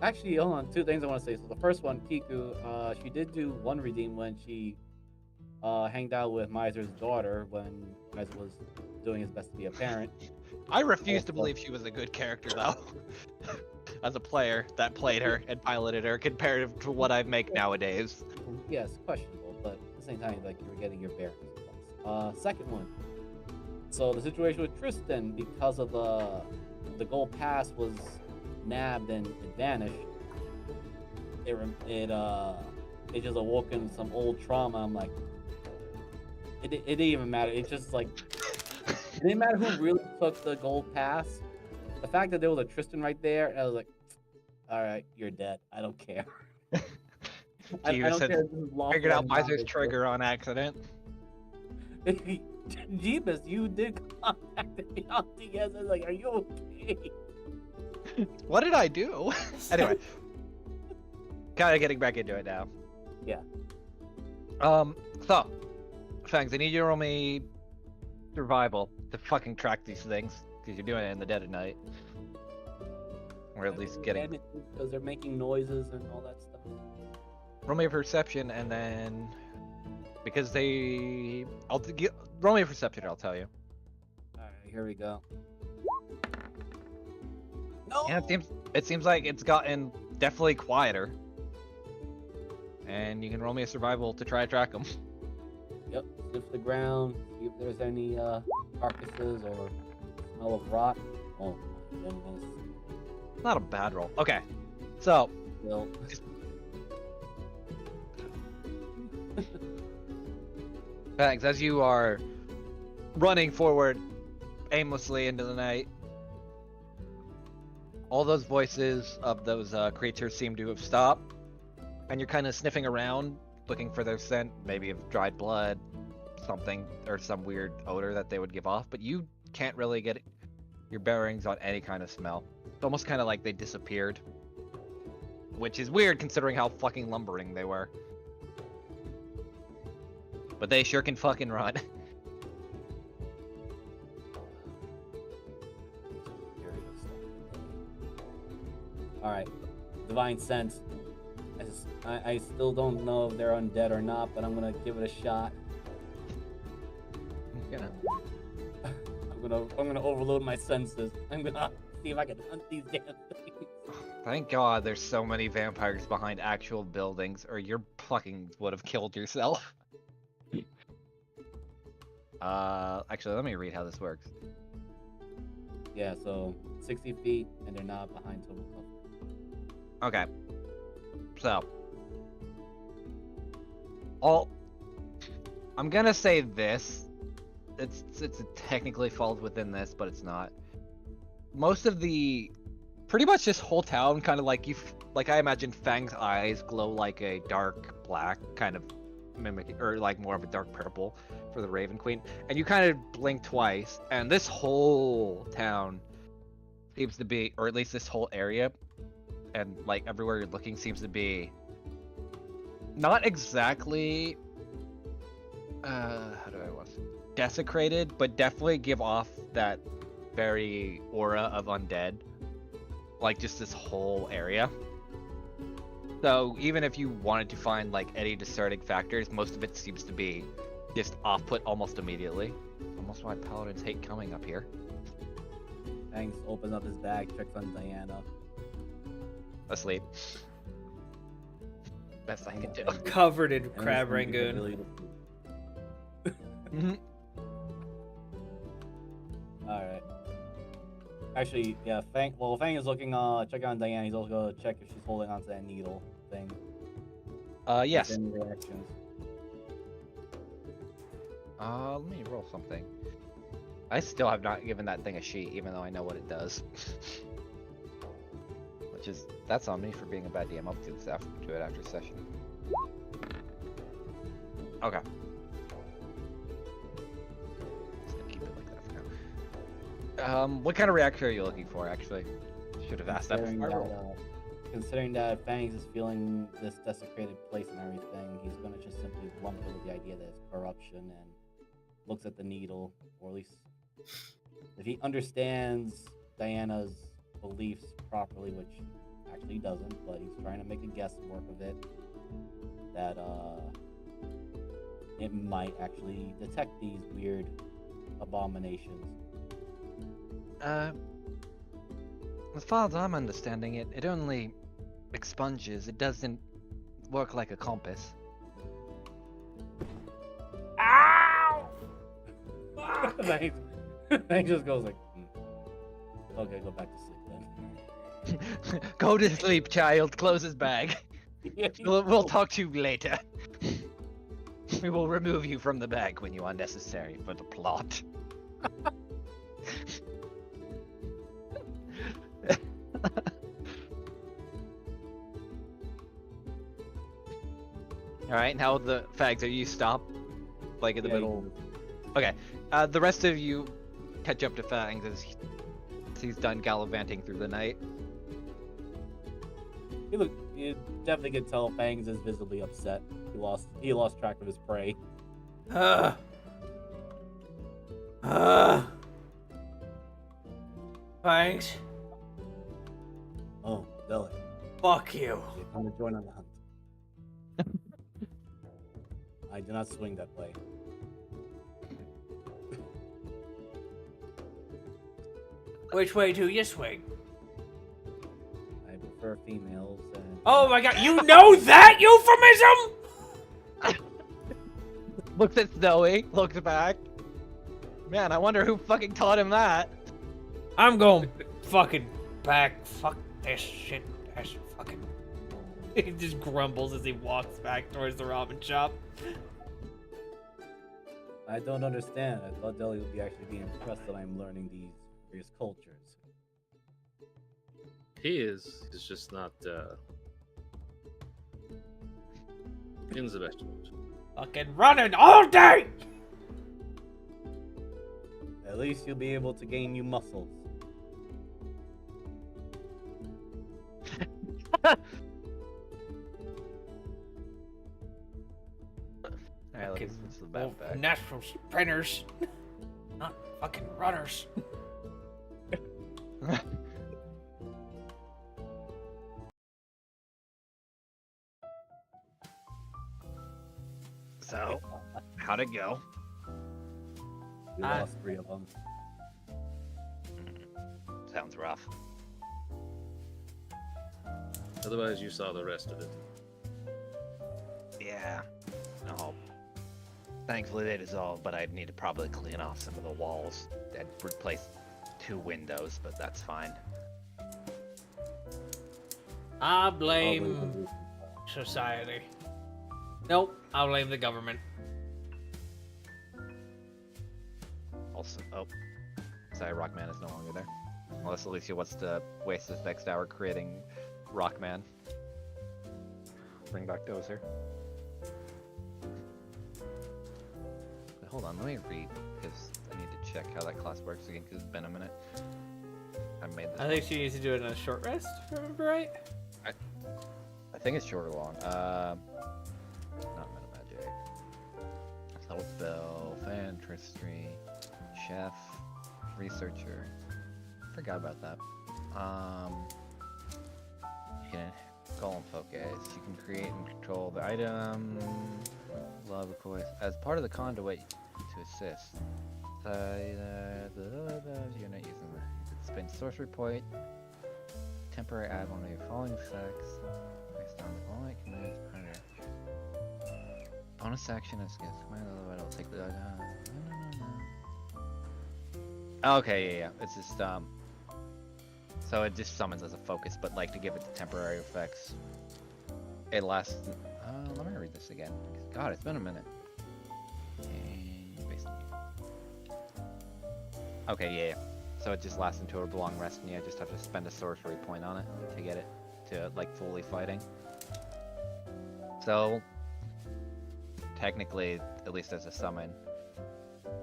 Actually, hold on. Two things I want to say. So the first one, Kiku, she did do one redeem when she hanged out with Miser's daughter when Miser was doing his best to be a parent. I refuse to believe she was a good character though. As a player that played her and piloted her, compared to what I make nowadays. Yes, questionable, but at the same time, like you were getting your bearings. Second one. So the situation with Tristan, because of the gold pass was nabbed and it vanished. It just awoken some old trauma. I'm like, it didn't even matter. It just like, it didn't matter who really took the gold pass. The fact that there was a Tristan right there, I was like, all right, you're dead. I don't care. I don't care. Figured out Miser's trigger on accident. Jeebus, you did contact me on DS. I was like, are you okay? What did I do? Anyway, kind of getting back into it now. Yeah. So, Fangs, I need you to roll me survival to fucking track these things, because you're doing it in the dead of night. Or at least getting... Because they're making noises and all that stuff. Roll me a perception, and then... Because they... Roll me a perception, I'll tell you. Alright, here we go. No! Yeah, it seems like it's gotten definitely quieter. And you can roll me a survival to try to track them. Yep, sniff the ground, see if there's any carcasses or smell of rot. Oh my goodness. Not a bad roll. Okay, so... Well, Thanks, as you are running forward aimlessly into the night, all those voices of those creatures seem to have stopped, and you're kind of sniffing around, looking for their scent, maybe of dried blood, something, or some weird odor that they would give off, but you can't really get your bearings on any kind of smell. It's almost kind of like they disappeared, which is weird considering how fucking lumbering they were. But they sure can fucking run. Alright. Divine Sense. I still don't know if they're undead or not, but I'm gonna give it a shot. I'm gonna overload my senses. I'm gonna see if I can hunt these damn things. Thank God there's so many vampires behind actual buildings, or you fucking would have killed yourself. Actually, let me read how this works. Yeah, so 60 feet, and they're not behind total cover. Okay. So. I'm gonna say this. It's technically falls within this, but it's not. Most of pretty much this whole town, kind of like I imagine Fang's eyes glow like a dark black, kind of mimicking, or like more of a dark purple for the Raven Queen. And you kind of blink twice, and this whole town seems to be, or at least this whole area, and like everywhere you're looking seems to be not exactly, how do I want to, desecrated, but definitely give off that very aura of undead, like just this whole area. So even if you wanted to find like any discerning factors, most of it seems to be just off-put almost immediately. Almost why paladins hate coming up here. Hanks opens up his bag, checks on Diana. Asleep. Best I can do. Covered in And crab it's gonna be rangoon. really- Alright. Actually, yeah, Fang is looking, checking on Diana. He's also gonna check if she's holding onto that needle thing. Yes. Any reactions? Let me roll something. I still have not given that thing a sheet, even though I know what it does. Which is, that's on me for being a bad DM. I'll do it after session. Okay. Just gonna keep it like that for now. What kind of reaction are you looking for, actually? Should have asked that before. Considering that Fangs is feeling this desecrated place and everything, he's gonna just simply lump it with the idea that it's corruption and looks at the needle, or at least if he understands Diana's beliefs properly, which actually he doesn't, but he's trying to make a guesswork of it, that it might actually detect these weird abominations. As far as I'm understanding it, it only expunges. It doesn't work like a compass. Ow! Fangs just goes like, okay, go back to sleep then. Go to sleep, child. Close his bag. Yeah, We'll talk to you later. We will remove you from the bag when you are necessary for the plot. Alright, now the fags, are you stopped? Like in the middle? Okay, the rest of you catch up to Fangs as he's done gallivanting through the night. You definitely can tell Fangs is visibly upset. He lost track of his prey. Thanks. Oh, Billy. Fuck you. I'm gonna join on the hunt. I do not swing that way. Which way do you swing? I prefer females and... Oh my god, you know that euphemism?! Looks at Snowy, looks back. Man, I wonder who fucking taught him that. I'm going fucking back. Fuck this shit. That's fucking... He just grumbles as he walks back towards the ramen shop. I don't understand. I thought Deli would actually be impressed that I'm learning these various cultures. He is. He's just not, in the vegetables. Fucking running all day! At least you'll be able to gain new muscles. Alright, let's switch the map back. Natural sprinters. Not fucking runners. How'd it go? We I- lost 3 of them. Sounds rough. Otherwise, you saw the rest of it. Yeah. No. Thankfully they dissolved, but I'd need to probably clean off some of the walls and replace 2 windows, but that's fine. I Probably blame the roof. society. Nope, I blame the government. Also, oh, sorry, Rockman is no longer there. Unless Alicia wants to waste this next hour creating Rockman. Bring back Dozer. But hold on, let me read, because I need to check how that class works again, because it's been a minute. I made this I think she needs to do it in a short rest, if I remember right? I think it's short or long. Not Metamagic. Subtle spell, Fantristry, Chef, Researcher. Forgot about that. You can Golem Focus. You can create and control the item. Love, of course. As part of the conduit to assist. You're not using the. You can spend sorcery point. Temporary add one of your following effects. Based on the following commands. Bonus action is against command, otherwise I'll take the. Okay, yeah. It's just so it just summons as a focus, but like to give it the temporary effects. It lasts. Let me read this again. God, it's been a minute. Okay, yeah. So it just lasts until a long rest, and you just have to spend a sorcery point on it to get it to like fully fighting. So technically, at least as a summon,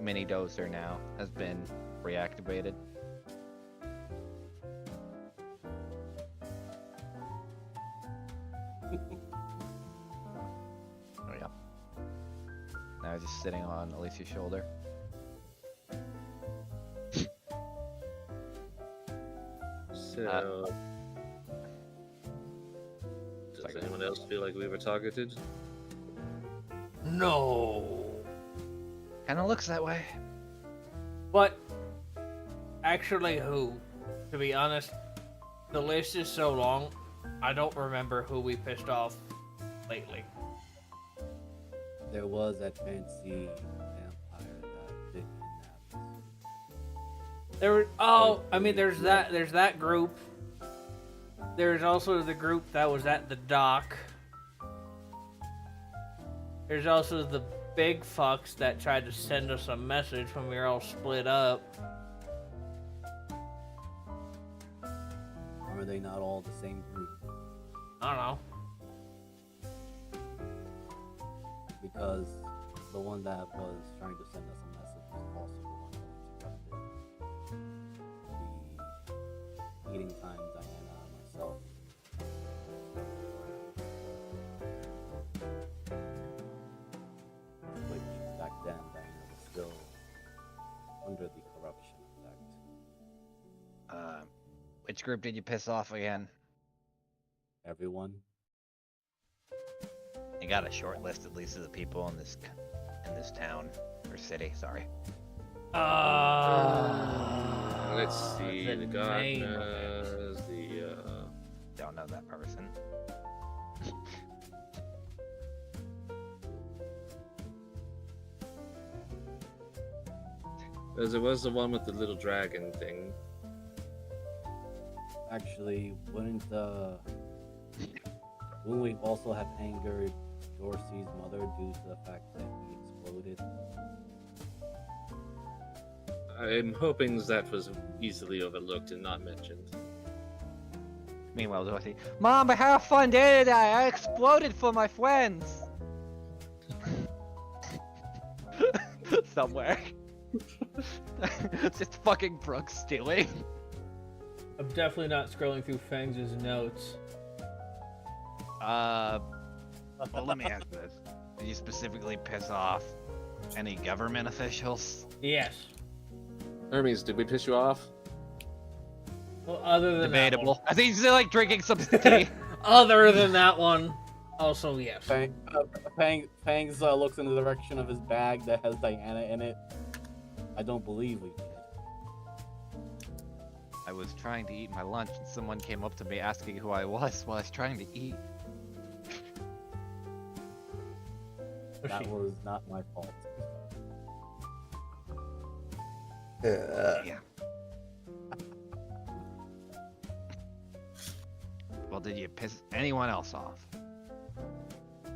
Mini Dozer now has been reactivated. Oh yeah. Now he's just sitting on Alicia's shoulder. So, does anyone else feel like we were targeted? No. Kinda looks that way. But actually, who? To be honest, the list is so long, I don't remember who we pissed off lately. There was that fancy vampire that did kidnap us. There were, oh, I mean, there's that group. There's also the group that was at the dock. There's also the big fucks that tried to send us a message when we were all split up. Are they not all the same group? I don't know. Because the one that was trying to send us a message was also the one that interrupted the meeting time Diana and myself. Which back then Diana was still under the corruption effect. Which group did you piss off again? Everyone. You got a short list at least of the people in this town or city. Sorry. Let's see. The name of it. Gardenas, Don't know that person. There was the one with the little dragon thing. Actually, wouldn't we also have angered Dorsey's mother due to the fact that he exploded? I'm hoping that was easily overlooked and not mentioned. Meanwhile, Dorothy, Mom, I had a fun day today. I exploded for my friends. Somewhere. Just fucking Brooke stealing. I'm definitely not scrolling through Fangs' notes. Well, let me ask this. Did you specifically piss off any government officials? Yes. Hermes, did we piss you off? Well, other than Debatable. I think he's like drinking some tea. that one. Other than that one. Also, yes. Fangs looks in the direction of his bag that has Diana in it. I don't believe we did. I was trying to eat my lunch and someone came up to me asking who I was while I was trying to eat. That was not my fault. Yeah. Well, did you piss anyone else off?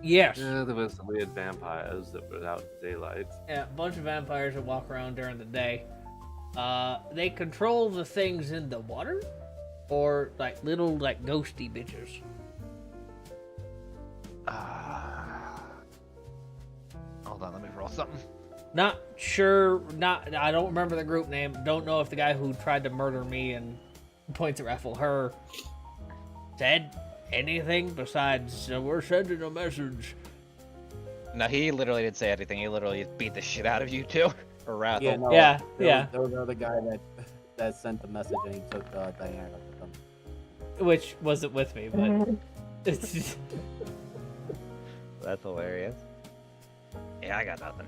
Yes. Yeah, there was some weird vampires that were out in daylight. Yeah, a bunch of vampires that walk around during the day. They control the things in the water, or like little like ghosty bitches. Hold on, let me roll something. Not sure. I don't remember the group name. Don't know if the guy who tried to murder me and points at Raffle her said anything besides we're sending a message. No, he literally didn't say anything. He literally beat the shit out of you two, or Rathel. Yeah, no, Yeah, there yeah. Was the other guy that sent the message and he took Diana with him. Which wasn't with me, but it's That's hilarious. Yeah, I got nothing.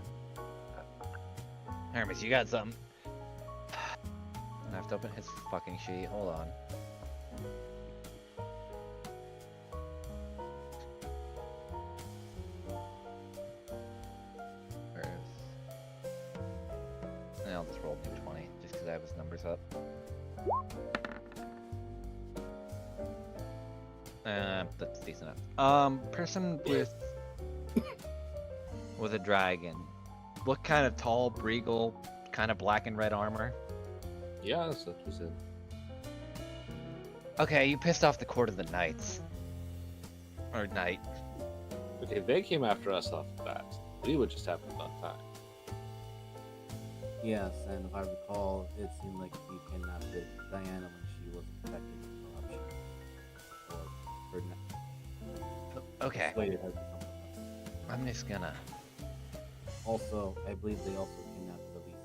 Hermes, you got something? I have to open his fucking sheet. Hold on. Where is... I'll just roll d20 just because I have his numbers up. That's decent enough. Person with a dragon. What kind of tall, regal, kind of black and red armor? Yeah, that's what was in. Okay, you pissed off the Court of the Knights. Or Knight. Okay, they came after us off the bat. We would just have a fun time. Yes, and if I recall, it seemed like he kidnapped Diana when she was infected with corruption. Or Okay, persuaded her to become corrupt. I'm just gonna... Also, I believe they also kidnapped Alicia.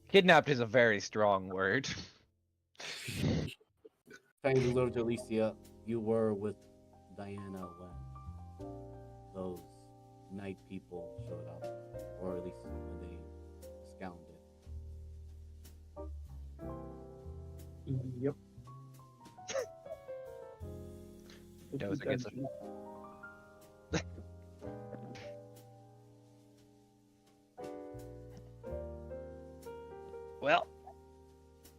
Kidnapped is a very strong word. Fangs observed Alicia, you were with Diana when those night people showed up, or at least when they scouted. Yep. That was a good one. Well,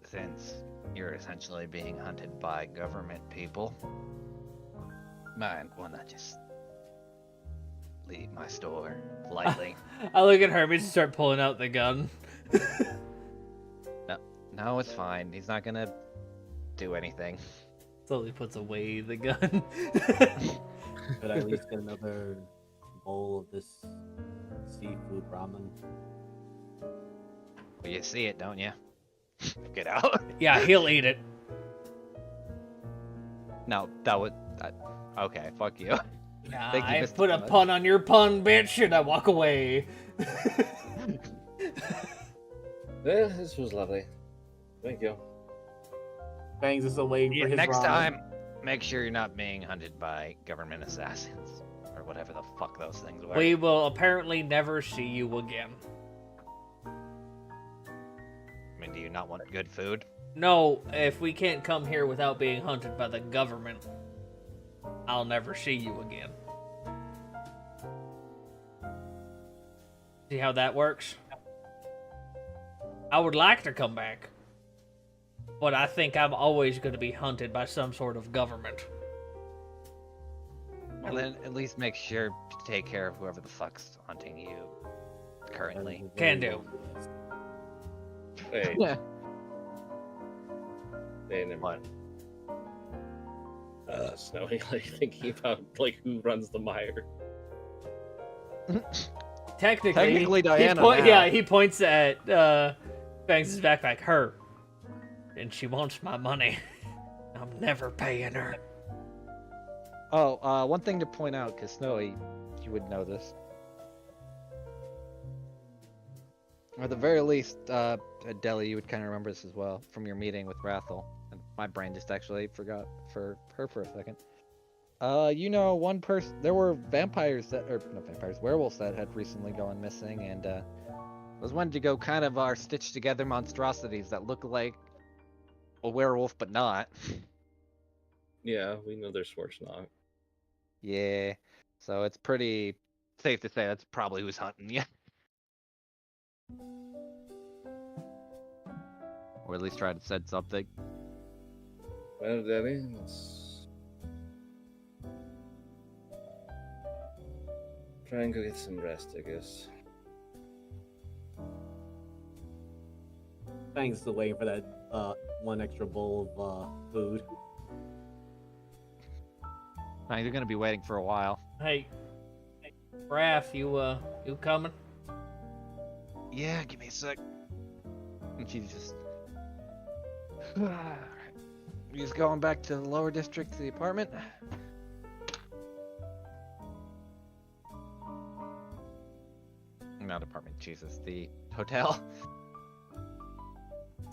since you're essentially being hunted by government people, might wanna just leave my store politely. I look at Hermes and start pulling out the gun. No, it's fine. He's not gonna do anything. Slowly puts away the gun. Could I at least get another bowl of this seafood ramen? Well, you see it, don't you? Get out. Yeah, he'll eat it. No, that would... okay, fuck you. Yeah, Thank you, I Mr. put a Bud. pun on your pun, bitch, and I walk away. Yeah, this was lovely. Thank you. Fangs is still waiting for his Next ramen. time, make sure you're not being hunted by government assassins. Or whatever the fuck those things were. We will apparently never see you again. I mean, do you not want good food? No, if we can't come here without being hunted by the government, I'll never see you again. See how that works? I would like to come back, but I think I'm always going to be hunted by some sort of government. Well, then at least make sure to take care of whoever the fuck's hunting you currently. That is a Can very do. long list. Hey, Yeah. hey, never What? mind. Snowy, like thinking about like who runs the mire. Technically Diana now. Yeah, he points at Banks' backpack. Her, and she wants my money. I'm never paying her. Oh, one thing to point out, because Snowy, you would know this. Or at the very least, Deli, you would kind of remember this as well from your meeting with Rathel and My brain just actually forgot for her for a second. You know, one person. There were vampires that, or not vampires, werewolves that had recently gone missing, and was wanted to go kind of our stitched together monstrosities that look like a werewolf but not. Yeah, we know there's Schwarzknocht. Yeah, so it's pretty safe to say that's probably who's hunting you. Or at least try to said something. Well, Daddy, let's try and go get some rest, I guess. Thanks to waiting for that one extra bowl of food. Now you're gonna be waiting for a while. Hey, Raph, you coming? Yeah, give me a sec. And she just. He's going back to the lower district to the apartment. Not apartment, Jesus, the hotel.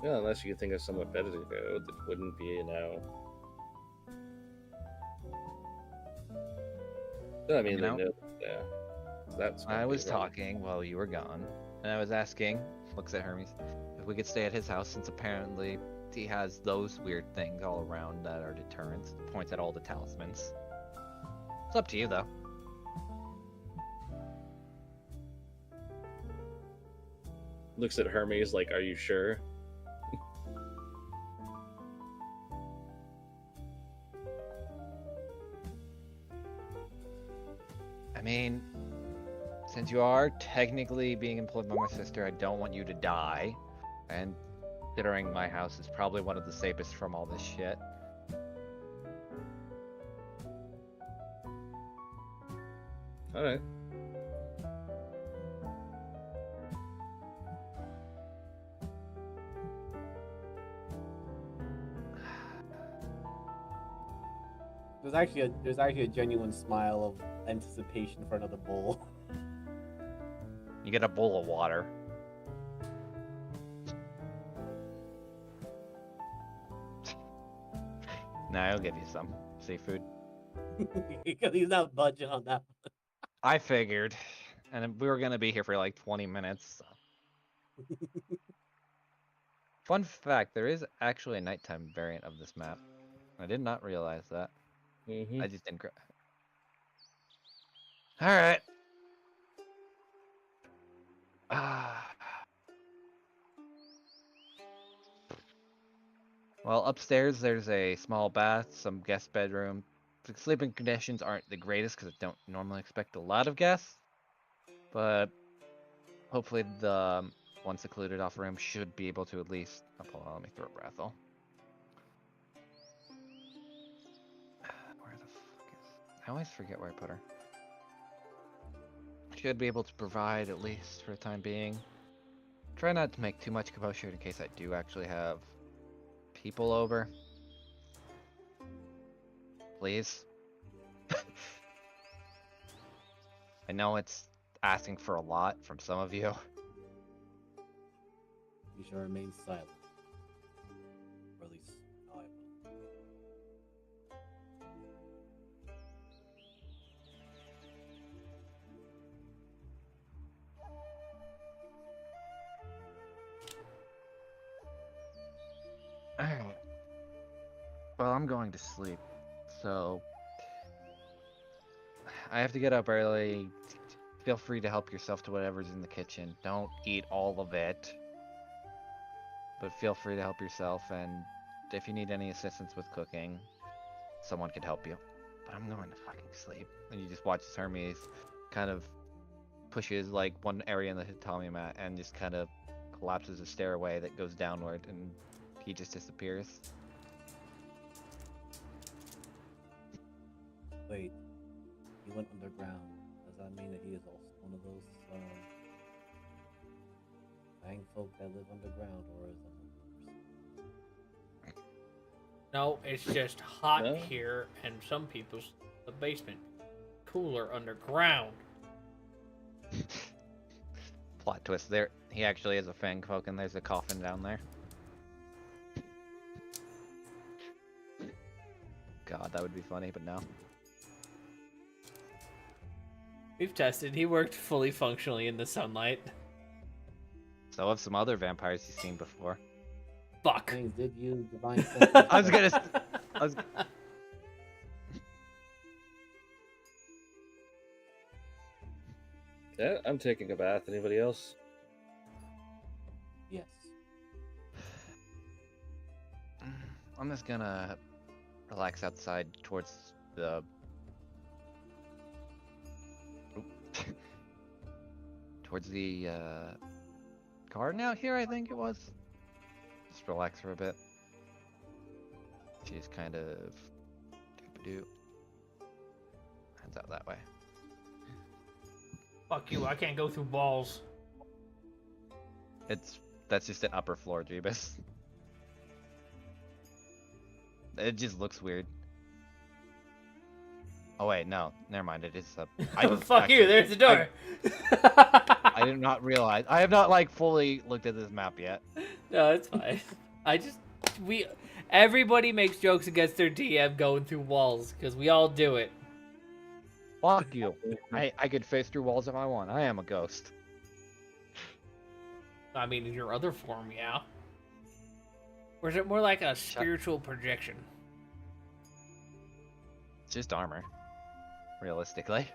Yeah, unless you could think of somewhat better to go that wouldn't be now. I mean, they know. Yeah, that's. I was talking while you were gone, and I was asking, looks at Hermes, if we could stay at his house since apparently he has those weird things all around that are deterrents. Points at all the talismans. It's up to you, though. Looks at Hermes like, "Are you sure?" I mean, since you are technically being employed by my sister, I don't want you to die. And considering my house is probably one of the safest from all this shit. Alright. There's actually a genuine smile of anticipation for another bowl. You get a bowl of water. Nah, I'll give you some seafood. He's not budging on that. I figured. And we were gonna be here for like 20 minutes. So. Fun fact, there is actually a nighttime variant of this map. I did not realize that. Mm-hmm. I just didn't. Alright. Well, upstairs there's a small bath, some guest bedroom. The sleeping conditions aren't the greatest because I don't normally expect a lot of guests. But hopefully the one secluded off room should be able to at least... Oh, hold on, let me throw Brathel. Where the fuck is... I always forget where I put her. Should be able to provide at least for the time being. Try not to make too much commotion in case I do actually have people over. Please. I know it's asking for a lot from some of you. You should remain silent. Or at least I will. Alright. Well, I'm going to sleep, so I have to get up early. Feel free to help yourself to whatever's in the kitchen. Don't eat all of it, but feel free to help yourself, and if you need any assistance with cooking, someone could help you. But I'm going to fucking sleep. And you just watch as Hermes kind of pushes like one area in the tatami mat and just kind of collapses a stairway that goes downward, and he just disappears. Wait, he went underground. Does that mean that he is also one of those fang folk that live underground, or is that? No, it's just hot No? here, and some people's the basement cooler underground. Plot twist there. He actually is a fang folk, and there's a coffin down there. would be funny, but no. We've tested. He worked fully functionally in the sunlight. So have some other vampires you've seen before. Fuck. Things did use divine I was gonna. I was. Yeah, I'm taking a bath. Anybody else? Yes. I'm just gonna relax outside towards the. Towards the garden out here, I think it was. Just relax for a bit. She's kind of doop-a-doo. Heads out that way. Fuck you, I can't go through walls. That's just an upper floor, Jeebus. It just looks weird. Oh wait, no, never mind. It is up. Fuck you, there's the door. I did not realize. I have not like fully looked at this map yet. No, it's fine. Everybody makes jokes against their DM going through walls because we all do it. Fuck you. I could face through walls if I want. I am a ghost. I mean, in your other form, yeah. Or is it more like a spiritual projection? It's just armor, realistically.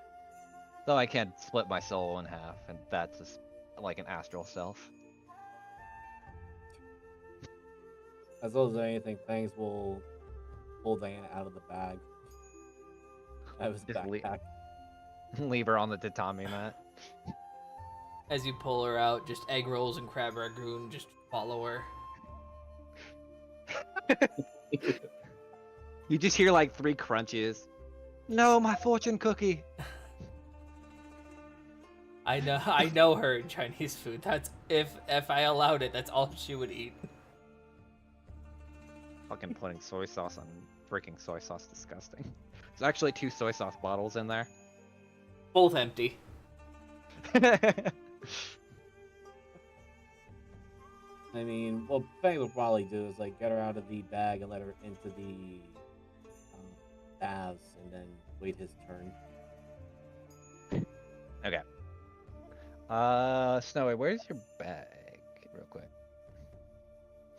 Though I can split my soul in half, and that's just like an astral self. As well as anything, things will pull Diana out of the bag. That was Just backpack. Leave her on the tatami mat. As you pull her out, just egg rolls and crab ragoon just follow her. You just hear like 3 crunches. No, my fortune cookie. I know her in Chinese food. That's if I allowed it, that's all she would eat. Fucking putting soy sauce on freaking soy sauce, disgusting. There's actually 2 soy sauce bottles in there. Both empty. I mean, what Fang will probably do is like get her out of the bag and let her into the baths, and then wait his turn. Okay. Snowy, where's your bag? Real quick.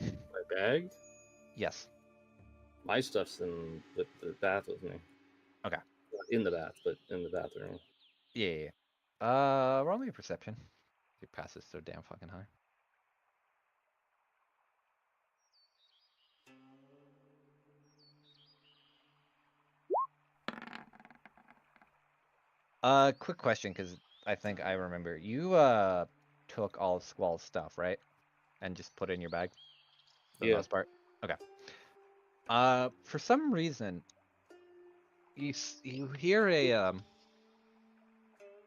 My bag? Yes. My stuff's in the bath with me. Okay. Not in the bath, but in the bathroom. Yeah. Roll me a perception. Your pass is so damn fucking high. Quick question, because I think I remember. You took all of Squall's stuff, right? And just put it in your bag for the Yeah. most part? Okay. For some reason, you hear a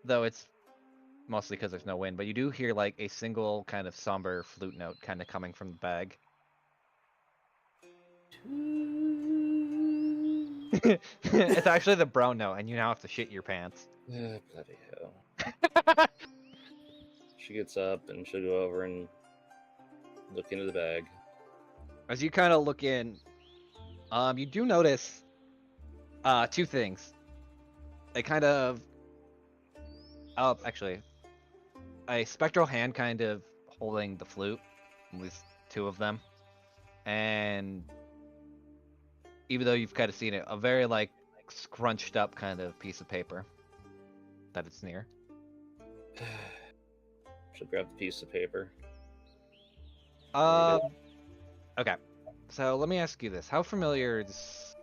though it's mostly because there's no wind, but you do hear like a single kind of somber flute note kind of coming from the bag. It's actually the brown note, and you now have to shit your pants. Bloody hell. She gets up and she'll go over and look into the bag. As you kind of look in, you do notice 2 things. They kind of, oh, actually, a spectral hand kind of holding the flute, with 2 of them, and even though you've kind of seen it, a very like scrunched up kind of piece of paper that it's near. She'll grab the piece of paper. Okay. So let me ask you this: how familiar is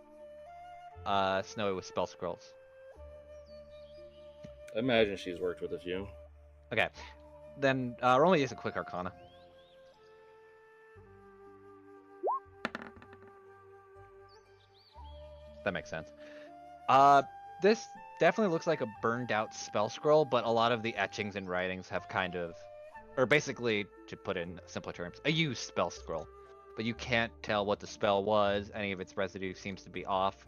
Snowy with spell scrolls? I imagine she's worked with a few. Okay. Then roll me just a quick Arcana. That makes sense. This definitely looks like a burned out spell scroll, but a lot of the etchings and writings have kind of, or basically, to put it in simpler terms, a used spell scroll. But you can't tell what the spell was, any of its residue seems to be off.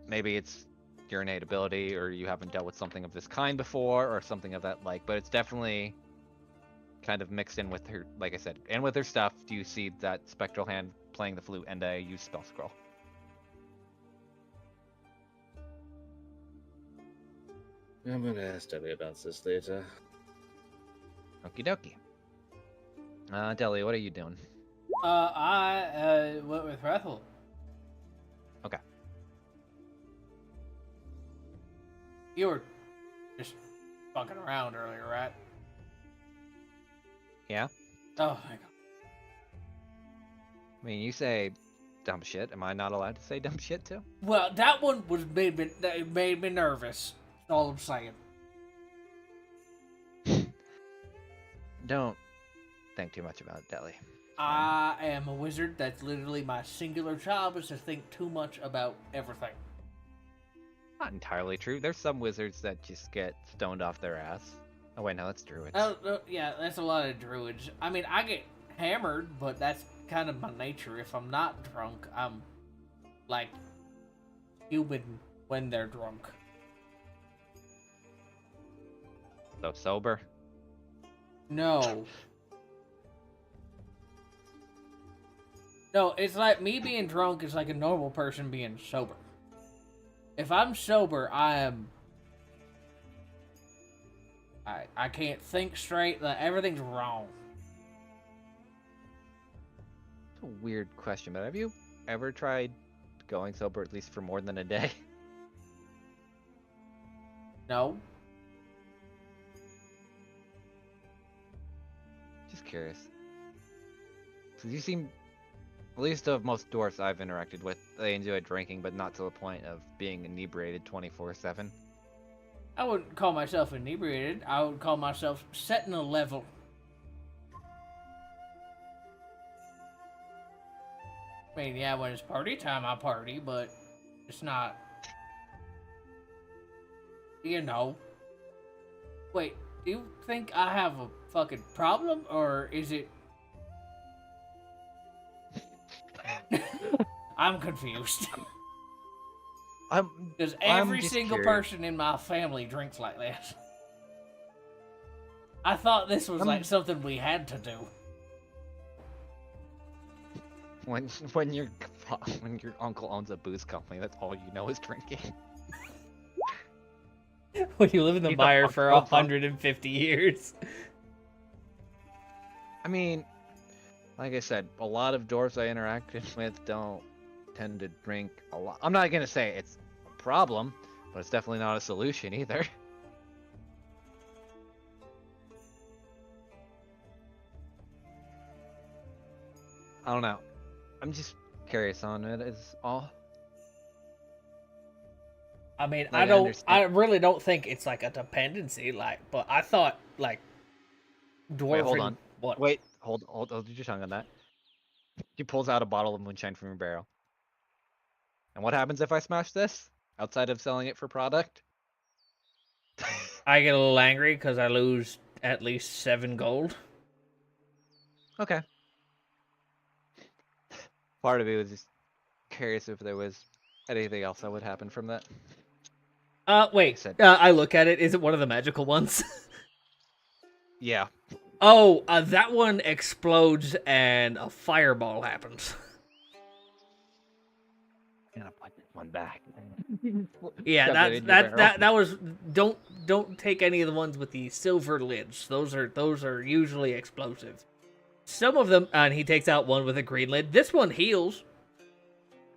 Maybe it's your innate ability, or you haven't dealt with something of this kind before, or something of that like, but it's definitely kind of mixed in with her, like I said, and with her stuff, do you see that spectral hand playing the flute and a used spell scroll? I'm gonna ask Debbie about this later. Okie dokie. Deli, what are you doing? I went with Rathel. Okay. You were just fucking around earlier, right? Yeah? Oh my god. I mean, you say dumb shit. Am I not allowed to say dumb shit too? Well, that one made me nervous. That's all I'm saying. Don't think too much about it, Deli. I am a wizard. That's literally my singular job, is to think too much about everything. Not entirely true. There's some wizards that just get stoned off their ass. Oh wait, no, that's druids. Oh, yeah, that's a lot of druids. I mean, I get hammered, but that's kind of my nature. If I'm not drunk, I'm like human when they're drunk. So sober. No. No, it's like me being drunk is like a normal person being sober. If I'm sober, I can't think straight. Like, everything's wrong. It's a weird question, but have you ever tried going sober at least for more than a day? No. Just curious. Because you seem, at least of most dwarfs I've interacted with, they enjoy drinking, but not to the point of being inebriated 24/7. I wouldn't call myself inebriated. I would call myself setting a level. I mean, yeah, when it's party time, I party, but it's not. You know. Wait, do you think I have a fucking problem, or is it? I'm confused. Because every single person in my family drinks like this. I thought this was like something we had to do. When your uncle owns a booze company, that's all you know is drinking. When you live in the He's a mire punk for punk. 150 years. I mean, like I said, a lot of dwarves I interacted with don't tend to drink a lot. I'm not gonna say it's a problem, but it's definitely not a solution either. I don't know. I'm just curious on it is all. I mean, Like, I really don't think it's like a dependency, like, but I thought like dwarven. Wait, hold on. What? Wait, hold your tongue on that. He pulls out a bottle of moonshine from your barrel. And what happens if I smash this? Outside of selling it for product? I get a little angry because I lose at least 7 gold. Okay. Part of me was just curious if there was anything else that would happen from that. Wait. said- I look at it. Is it one of the magical ones? Yeah. Oh, that one explodes and a fireball happens. I'm gonna put this one back. Yeah, Shove it in your barrel. that was don't take any of the ones with the silver lids. Those are usually explosive. Some of them, and he takes out one with a green lid. This one heals.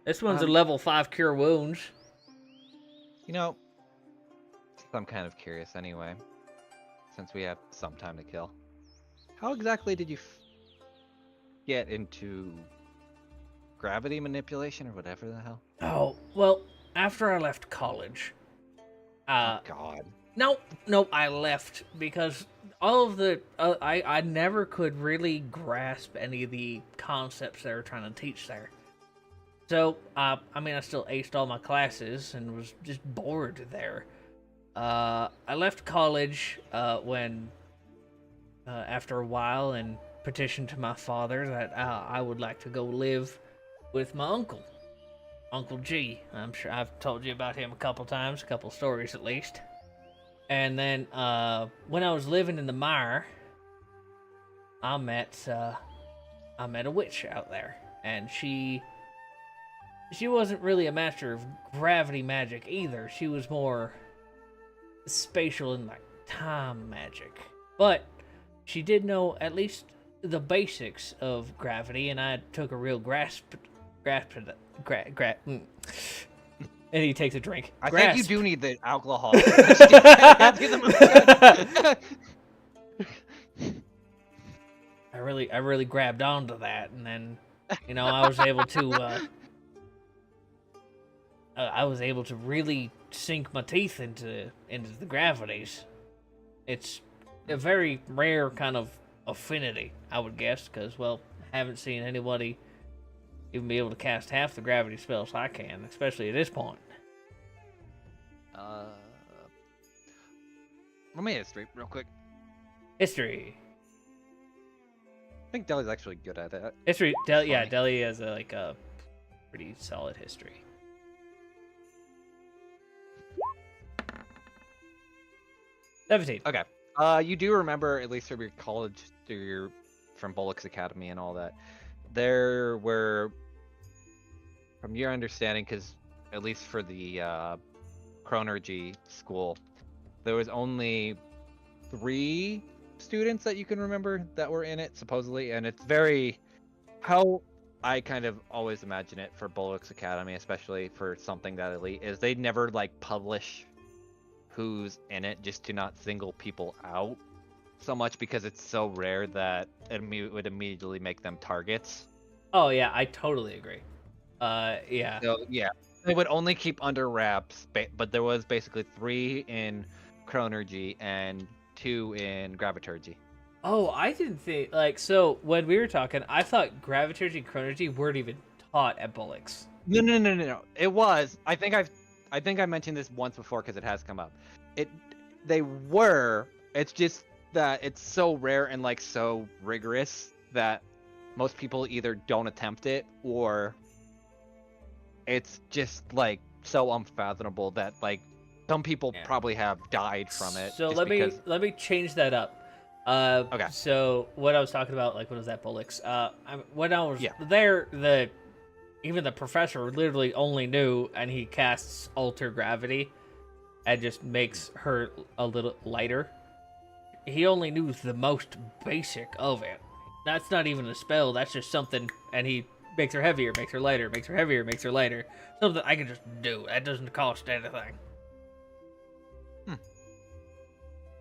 This one's a level 5 cure wounds. You know, I'm kind of curious anyway, since we have some time to kill. How exactly did you get into gravity manipulation or whatever the hell? Oh, well, after I left college, God. No, I left because all of the I never could really grasp any of the concepts they were trying to teach there. So, I mean, I still aced all my classes and was just bored there. I left college when after a while and petitioned to my father that I would like to go live with my uncle, Uncle G. I'm sure I've told you about him a couple times, a couple stories at least. And then when I was living in the mire, I met a witch out there, and she wasn't really a master of gravity magic either. She was more spatial and like time magic, but she did know at least the basics of gravity, and I took a real grasp of it. And he takes a drink. I Grasp. think you do need the alcohol. Have you the I really grabbed onto that, and then, I was able to, really sink my teeth into the gravities. It's a very rare kind of affinity, I would guess, because, well, I haven't seen anybody even be able to cast half the gravity spells I can, especially at this point. Let me history real quick. History. I think Deli's actually good at that. History. Yeah, Funny. Delhi has a pretty solid history. $17. Okay. You do remember, at least from your college, from Bullock's Academy and all that, there were, from your understanding, because at least for the Chronergy school, there was only 3 students that you can remember that were in it, supposedly, and it's very, how I kind of always imagine it for Bullock's Academy, especially for something that elite, is they never, like, publish who's in it just to not single people out so much, because it's so rare that it would immediately make them targets. Oh yeah, I totally agree. Yeah. So yeah, they would only keep under wraps, but there was basically 3 in Chronergy and 2 in Graviturgy. Oh, I didn't think so. When we were talking, I thought Graviturgy and Chronergy weren't even taught at Bullock's. No. It was. I think I mentioned this once before because it has come up. They were. It's just that it's so rare and like so rigorous that most people either don't attempt it, or it's just like so unfathomable that like some people probably have died from it. So let me change that up. Okay. So what I was talking about, like, when I was at Bullock's, when I was there, even the professor literally only knew, and he casts Alter Gravity, and just makes her a little lighter. He only knew the most basic of it. That's not even a spell. That's just something, and he makes her heavier, makes her lighter, makes her heavier, makes her lighter. Something I can just do. That doesn't cost anything.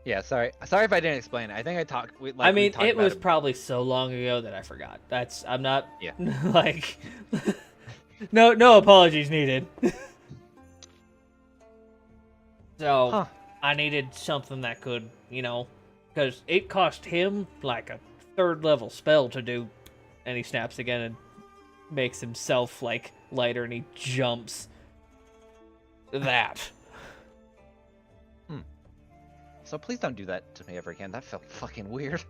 Yeah, sorry if I didn't explain it. I think I talked. It was probably so long ago that I forgot. I'm not. Yeah. Like, no apologies needed. So I needed something that could, because it cost him like a 3rd level spell to do, and he snaps again and makes himself like lighter, and he jumps. That. So please don't do that to me ever again. That felt fucking weird.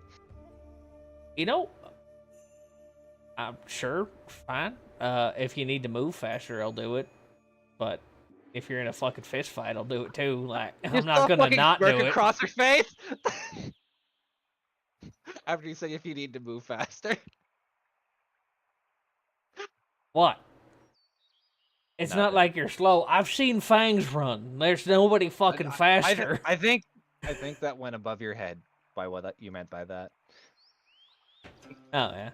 I'm sure, fine. If you need to move faster, I'll do it. But if you're in a fucking fist fight, I'll do it too. Like, I'm not gonna not do it. Across her face. After you say if you need to move faster. What? It's not like you're slow. I've seen Fangs run. There's nobody fucking faster. I think that went above your head by what you meant by that. Oh, yeah.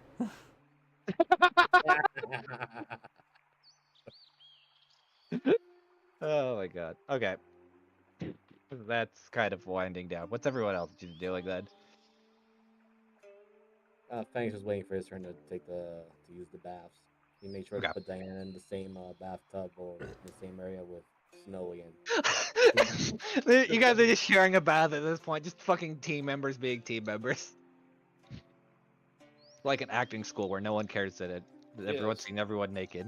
Oh my god. Okay. That's kind of winding down. What's everyone else doing then? Fangs was waiting for his turn to use the baths. He made sure to put Diana in the same bathtub or in the same area with Snow again. You guys are just sharing a bath at this point. Just fucking team members being team members. Like an acting school where no one cares that everyone's seeing everyone naked.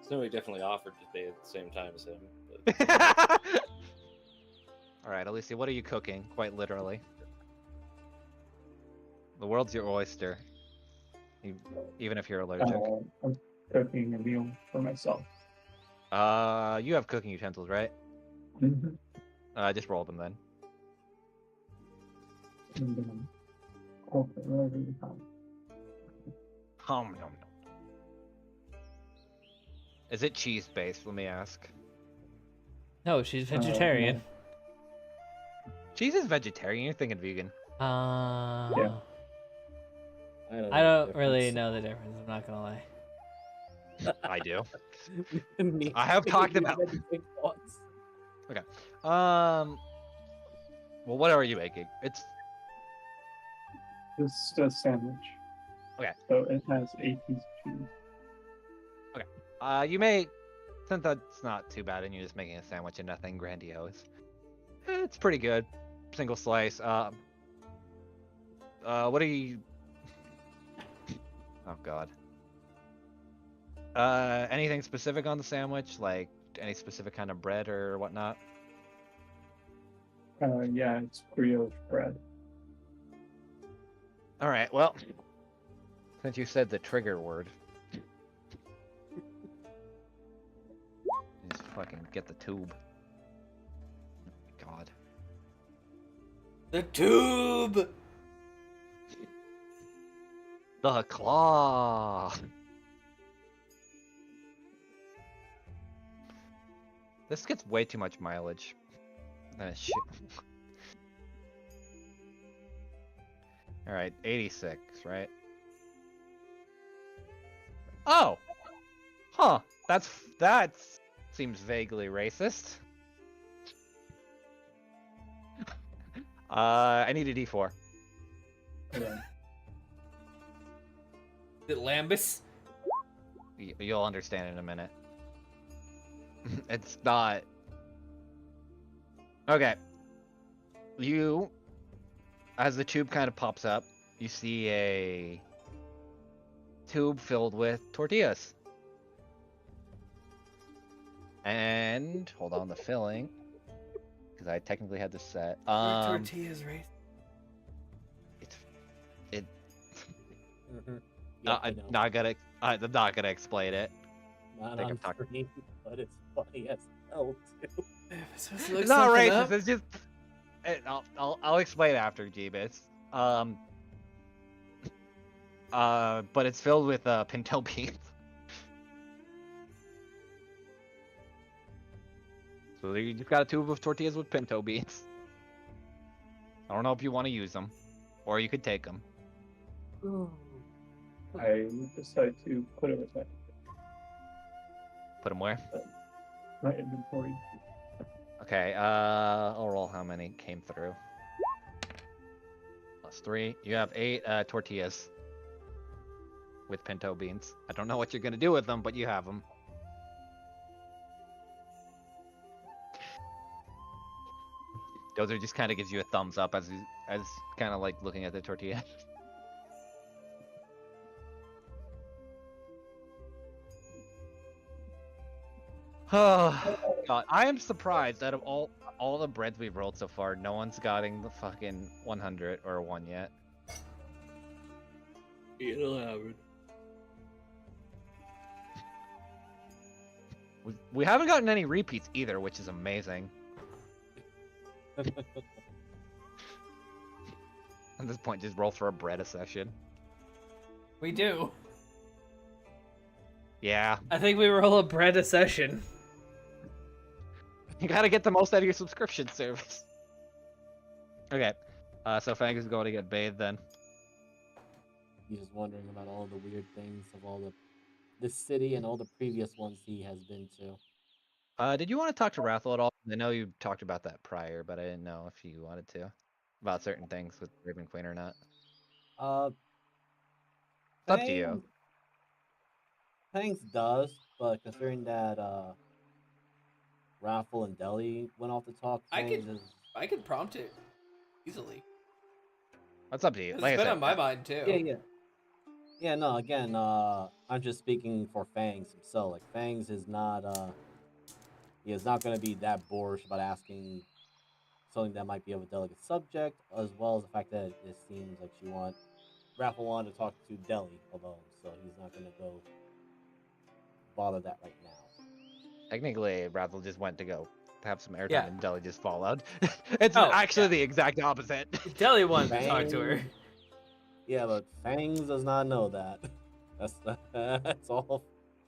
Snowy definitely offered to stay at the same time as him. Alright, Alicia, what are you cooking? Quite literally. The world's your oyster. Even if you're allergic. I'm cooking a meal for myself. You have cooking utensils, right? Mm-hmm. Just roll them then. Okay, whatever you found. Nom. Is it cheese based? Let me ask. No, she's vegetarian. Cheese is vegetarian. You're thinking vegan. Yeah. I don't really know the difference. I'm not gonna lie. I do. Me I have too, talked we about- had the same thoughts. Well, what are you making? It's It's a sandwich. Okay. So it has 8 pieces of cheese. you make, since that's not too bad, and you're just making a sandwich and nothing grandiose. It's pretty good. Single slice. What are you? Oh God. Anything specific on the sandwich? Like any specific kind of bread or whatnot? Yeah, it's brioche bread. All right. Well, since you said the trigger word, just fucking get the tube. God. The tube. The claw. This gets way too much mileage. Shit. All right, 86, right? Oh, huh. That seems vaguely racist. I need a D4. Yeah. Is it Lambus? You'll understand in a minute. It's not. Okay. You, as the tube kind of pops up, you see a tube filled with tortillas. And hold on, the filling, because I technically had this set. Tortillas, right? Mhm. Yep, I I'm know. I'm not gonna explain it. Not think on I'm talking- screen, but it's funny as hell too. It's not racist. It's just. I'll explain after, Jeebus. But it's filled with pinto beans. So you just got a tube of tortillas with pinto beans. I don't know if you want to use them, or you could take them. I decided to put it with Put them where? my inventory. Okay. I'll roll how many came through. +3. You have 8 tortillas with pinto beans. I don't know what you're gonna do with them, but you have them. Dozer just kind of gives you a thumbs up as kind of like looking at the tortilla. Oh God, I am surprised out of all the breads we've rolled so far, no one's gotten the fucking 100 or 1 yet. It'll happen. We haven't gotten any repeats either, which is amazing. At this point, just roll for a bread a session. We do. Yeah, I think we roll a bread a session. you gotta get the most out of your subscription service. Okay, so Fang is going to get bathed then. He's just wondering about all the weird things of all this city and all the previous ones he has been to. Did you want to talk to Rathel at all? I know you talked about that prior, but I didn't know if you wanted to. About certain things with Raven Queen or not. Uh, It's up to you. Thanks does, but considering that Raffle and Deli went off to talk, I Fangs could- is I can prompt it easily. That's up to you. It's Like I been said, on my mind too. yeah. No, again, I'm just speaking for Fangs himself. Like Fangs is not he is not gonna be that boorish about asking something that might be of a delicate subject, as well as the fact that it seems like Raffle wanted to talk to Deli alone, so he's not gonna go bother that right now. technically, Rathel just went to go have some airtime, Yeah. and Deli just followed. It's Oh, actually yeah. the exact opposite. Deli wanted to talk to her. Fangs- Yeah, but Fangs does not know that. That's all.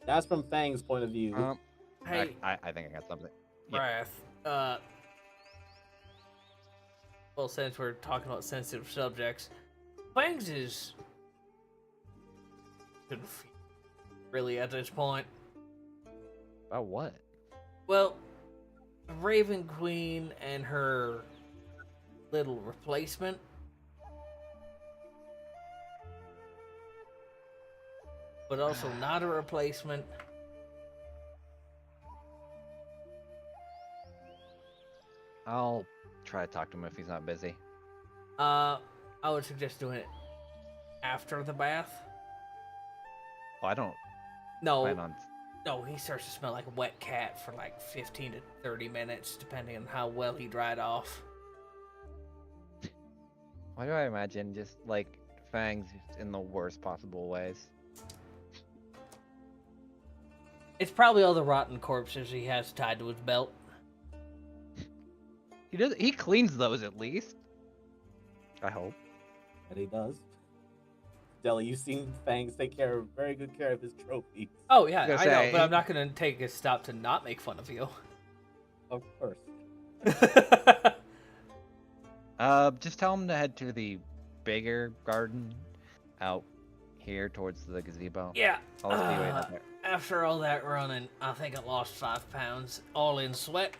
That's from Fang's point of view. Hey, I think I got something. Yeah. Wrath. well, since we're talking about sensitive subjects, Fangs is confused, really, at this point. About what? Well, Raven Queen and her little replacement. But also not a replacement. I'll try to talk to him if he's not busy. I would suggest doing it after the bath. Well, I don't No, plan on. no, he starts to smell like a wet cat for like 15 to 30 minutes, depending on how well he dried off. Why do I imagine just like Fangs in the worst possible ways? It's probably all the rotten corpses he has tied to his belt. He does. He cleans those at least. I hope. That he does. Deli, you've seen Fangs take very good care of his trophies. Oh yeah, gonna I know, say- but I'm not gonna take a stop to not make fun of you. Of course. Just tell him to head to the bigger garden out here towards the gazebo. Yeah. I'll just be waiting out there. After all that running, I think I lost 5 pounds, all in sweat.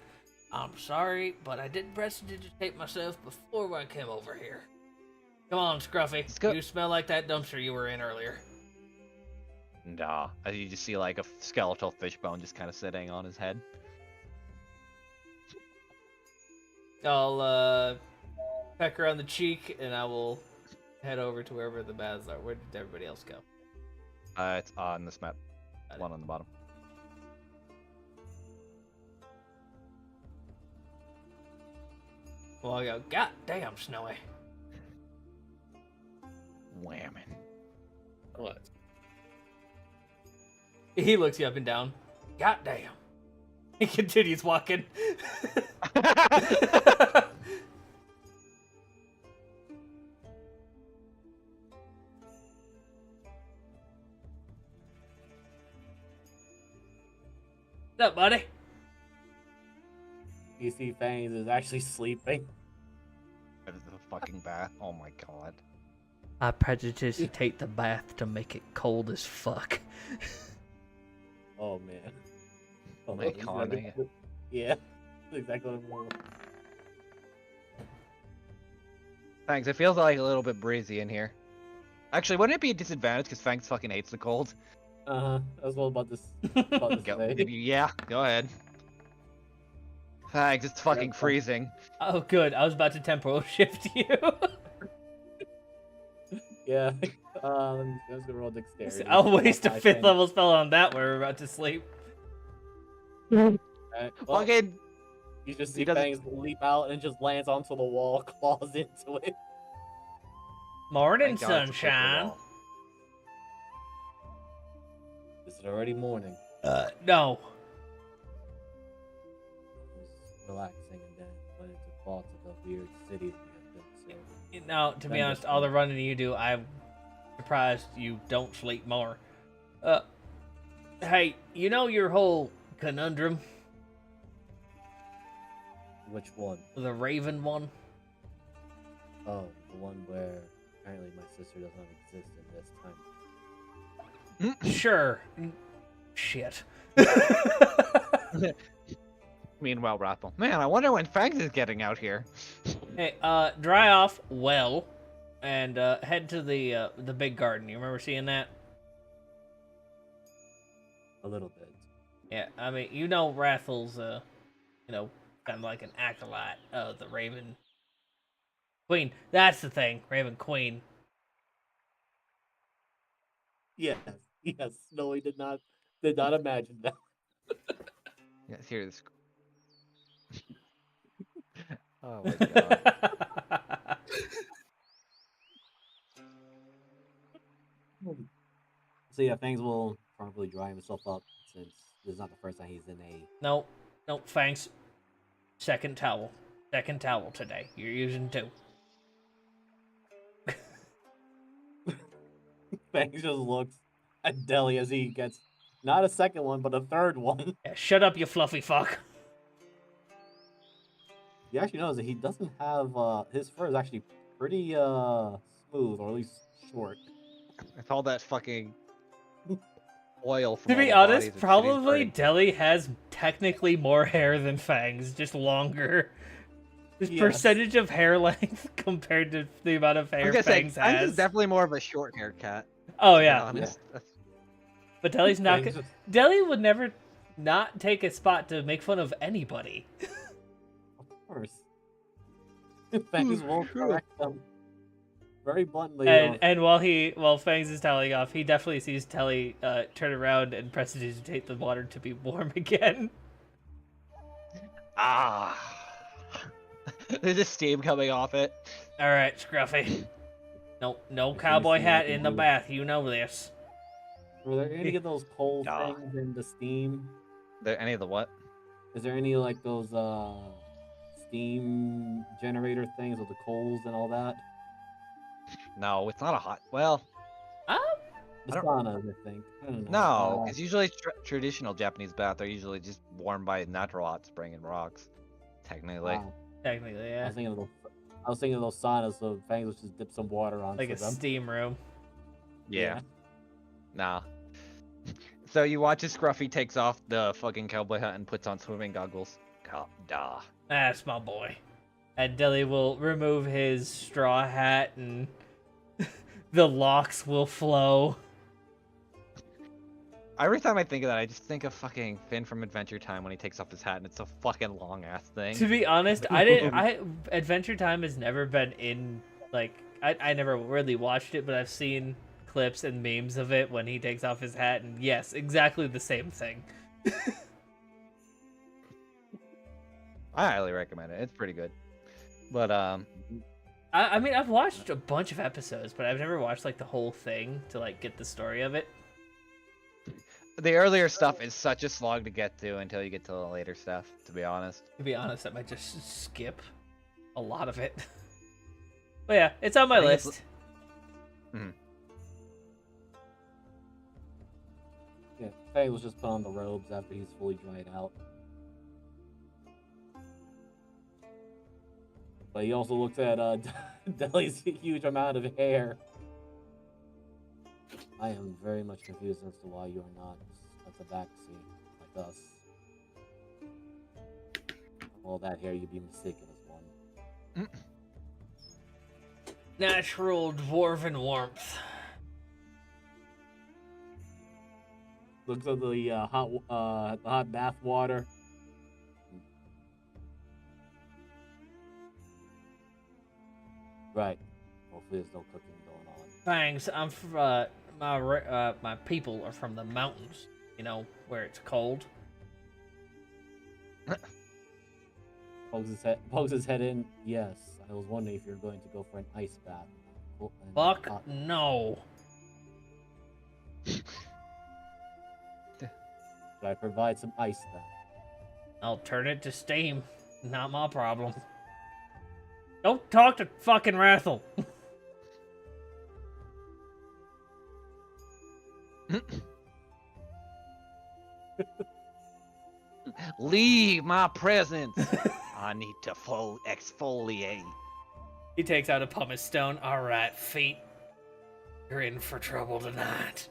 I'm sorry, but I did prestidigitate myself before I came over here. Come on, Scruffy. Let's go. You smell like that dumpster you were in earlier. Nah, you just see like a skeletal fish bone just kind of sitting on his head. I'll peck her on the cheek, and I will head over to wherever the baths are. Where did everybody else go? It's on this map. One on the bottom. Well, I go, God damn, Snowy. Whamming. What? He looks you up and down. God damn. He continues walking. What's up, buddy? You see Fangs is actually sleeping. That is the fucking bath. Oh my god. I prestidigitate the bath to make it cold as fuck. Oh man. Oh, My god. Yeah. That's exactly what I'm doing. Thanks. It feels like a little bit breezy in here. Actually, wouldn't it be a disadvantage because Fangs fucking hates the cold? I was all about this. Go, yeah, go ahead. Thanks, it's fucking freezing. Oh, good. I was about to temporal shift you. Yeah. Let's go roll dexterity. I'll waste a 5th 10. level spell on that when we're about to sleep. Alright, well, Fucking. you just he see doesn't- Fangs leap out and just lands onto the wall, claws into it. Morning, Thank God it's a paper sunshine. wall. Is it already morning? No. I was relaxing and then went into thoughts of the weird city we have been. So No, to be Then honest, just- all the running you do, I'm surprised you don't sleep more. Hey, you know your whole conundrum? which one? The Raven one? Oh, the one where apparently my sister does not exist in this time. Sure. Shit. Meanwhile, Rathel. Man, I wonder when Fangs is getting out here. Hey, dry off well, and head to the big garden. You remember seeing that? A little bit. Yeah, I mean, you know Rathel's, kind of like an acolyte of the Raven Queen. That's the thing, Raven Queen. Yes, yes. No, he did not imagine that. Yes, here this. Oh my god. So yeah, Fangs will probably dry himself up since this is not the first time he's in a. Nope, thanks. Second towel today. You're using 2. Fangs just looks at Deli as he gets not a second one, but a third one. Yeah, shut up, you fluffy fuck. he actually knows that he doesn't have his fur is actually pretty smooth, or at least short. It's all that fucking oil from To all be the honest, bodies and shit he's probably burning. Deli has technically more hair than Fangs, just longer. His Yes. percentage of hair length compared to the amount of I hair was gonna say, Fangs Fangs is has. definitely more of a short hair cat. Oh To be yeah, honest. but Deli's not. Fangs just- Deli would never not take a spot to make fun of anybody. Of course. Fangs will correct them very bluntly. And while Fangs is toweling off, he definitely sees Telly turn around and prestidigitate the water to be warm again. Ah. There's just steam coming off it. All right, Scruffy. No If you cowboy see hat anything in the blue. bath. You know this. Were there any of those coal Nah. things in the steam? Any of the what? Is there any like those steam generator things with the coals and all that? No, it's not a hot. Well, The I don't- saunas, I think. I don't know. no, because usually traditional Japanese bath are usually just warmed by natural hot spring and rocks. Technically. Technically, I yeah. was thinking of those saunas, so Fangs would just dip some water onto Like a them. steam room. Yeah. Nah. So you watch as Scruffy takes off the fucking cowboy hat and puts on swimming goggles. Duh. That's my boy. And Deli will remove his straw hat and the locks will flow. Every time I think of that, I just think of fucking Finn from Adventure Time when he takes off his hat and it's a fucking long ass thing. To be honest, Adventure Time has never been in, like, I never really watched it, but I've seen clips and memes of it when he takes off his hat, and yes, exactly the same thing. I highly recommend it. It's pretty good. But I mean, I've watched a bunch of episodes, but I've never watched like the whole thing to like get the story of it. the earlier stuff is such a slog to get to until you get to the later stuff, to be honest. To be honest, I might just skip a lot of it. But yeah, it's on my I think it's- list. Yeah, Fangs will just put on the robes after he's fully dried out. But he also looks at Deli's huge amount of hair. I am very much confused as to why you are not at the backseat like us. All that hair, you'd be mistaken as one. Natural dwarven warmth. Looks at the hot bath water. Right. Hopefully, there's no cooking going on. Thanks. I'm my people are from the mountains. You know where it's cold. Pokes his head in. Yes, I was wondering if you're going to go for an ice bath. Fuck no. Should I provide some ice then? I'll turn it to steam. Not my problem. Don't talk to fucking Rathel. Leave my presence. I need to exfoliate. He takes out a pumice stone. All right, feet. You're in for trouble tonight.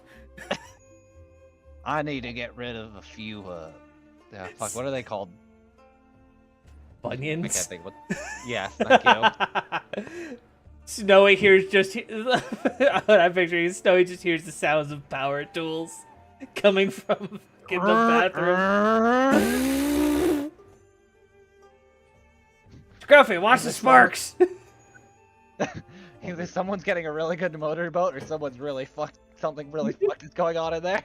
I need to get rid of a few. Fuck. What are they called? I can't Bunions. think. What? Yes, thank you. Snowy hears just. When I picture you, Snowy just hears the sounds of power tools coming from in the bathroom. Scruffy, watch the sparks. Either someone's getting a really good motorboat, or someone's really fucked. Something really fucked is going on in there.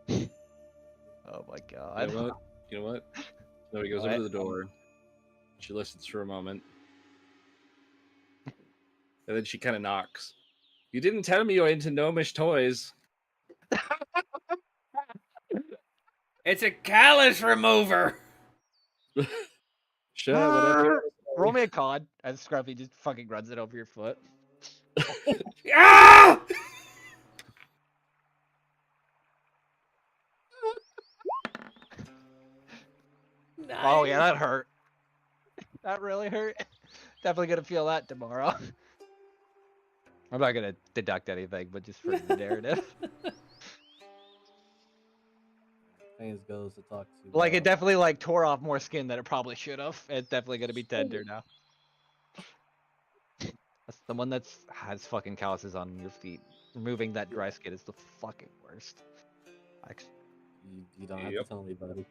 Oh my god. You know what? You know what? So he goes over to the door. She listens for a moment. And then she kind of knocks. You didn't tell me you're into gnomish toys. It's a callus remover. Sure, whatever. Roll me a con, and Scruffy just fucking runs it over your foot. Ah! Oh yeah, that hurt. That really hurt. Definitely gonna feel that tomorrow. I'm not gonna deduct anything, but just for the narrative. Fangs goes to talk to. Like it definitely like tore off more skin than it probably should have. It's definitely gonna be tender now. That's the one that's has fucking calluses on your feet. Removing that dry skin is the fucking worst. Actually, You don't have to Yep. tell me, buddy.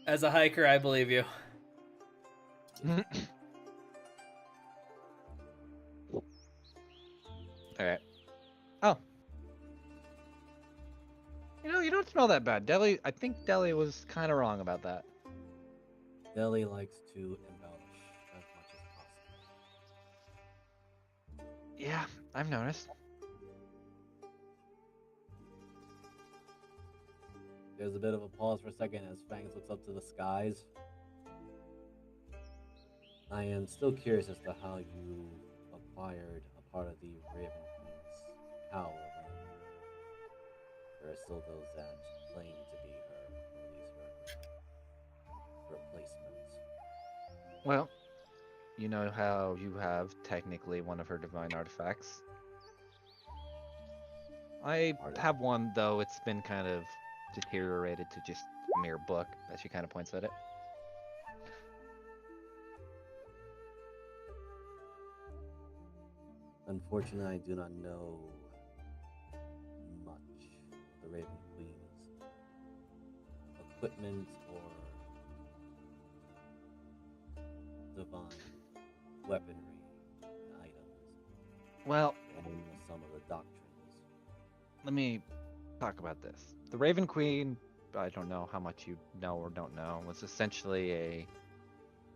As a hiker, I believe you. Alright. Oh. You don't smell that bad. I think Deli was kind of wrong about that. Deli likes to embellish as much as possible. Yeah, I've noticed. There's a bit of a pause for a second as Fangs looks up to the skies. I am still curious as to how you acquired a part of the Raven Queen's power when there are still those that claim to be her, or at least her replacements. Well, you know how you have technically one of her divine artifacts? I have one, though it's been kind of deteriorated to just a mere book, as she kind of points at it. Unfortunately, I do not know much of the Raven Queen's equipment or divine weaponry and items, Well, and some of the doctrines. let me talk about this. The Raven Queen, I don't know how much you know or don't know, was essentially a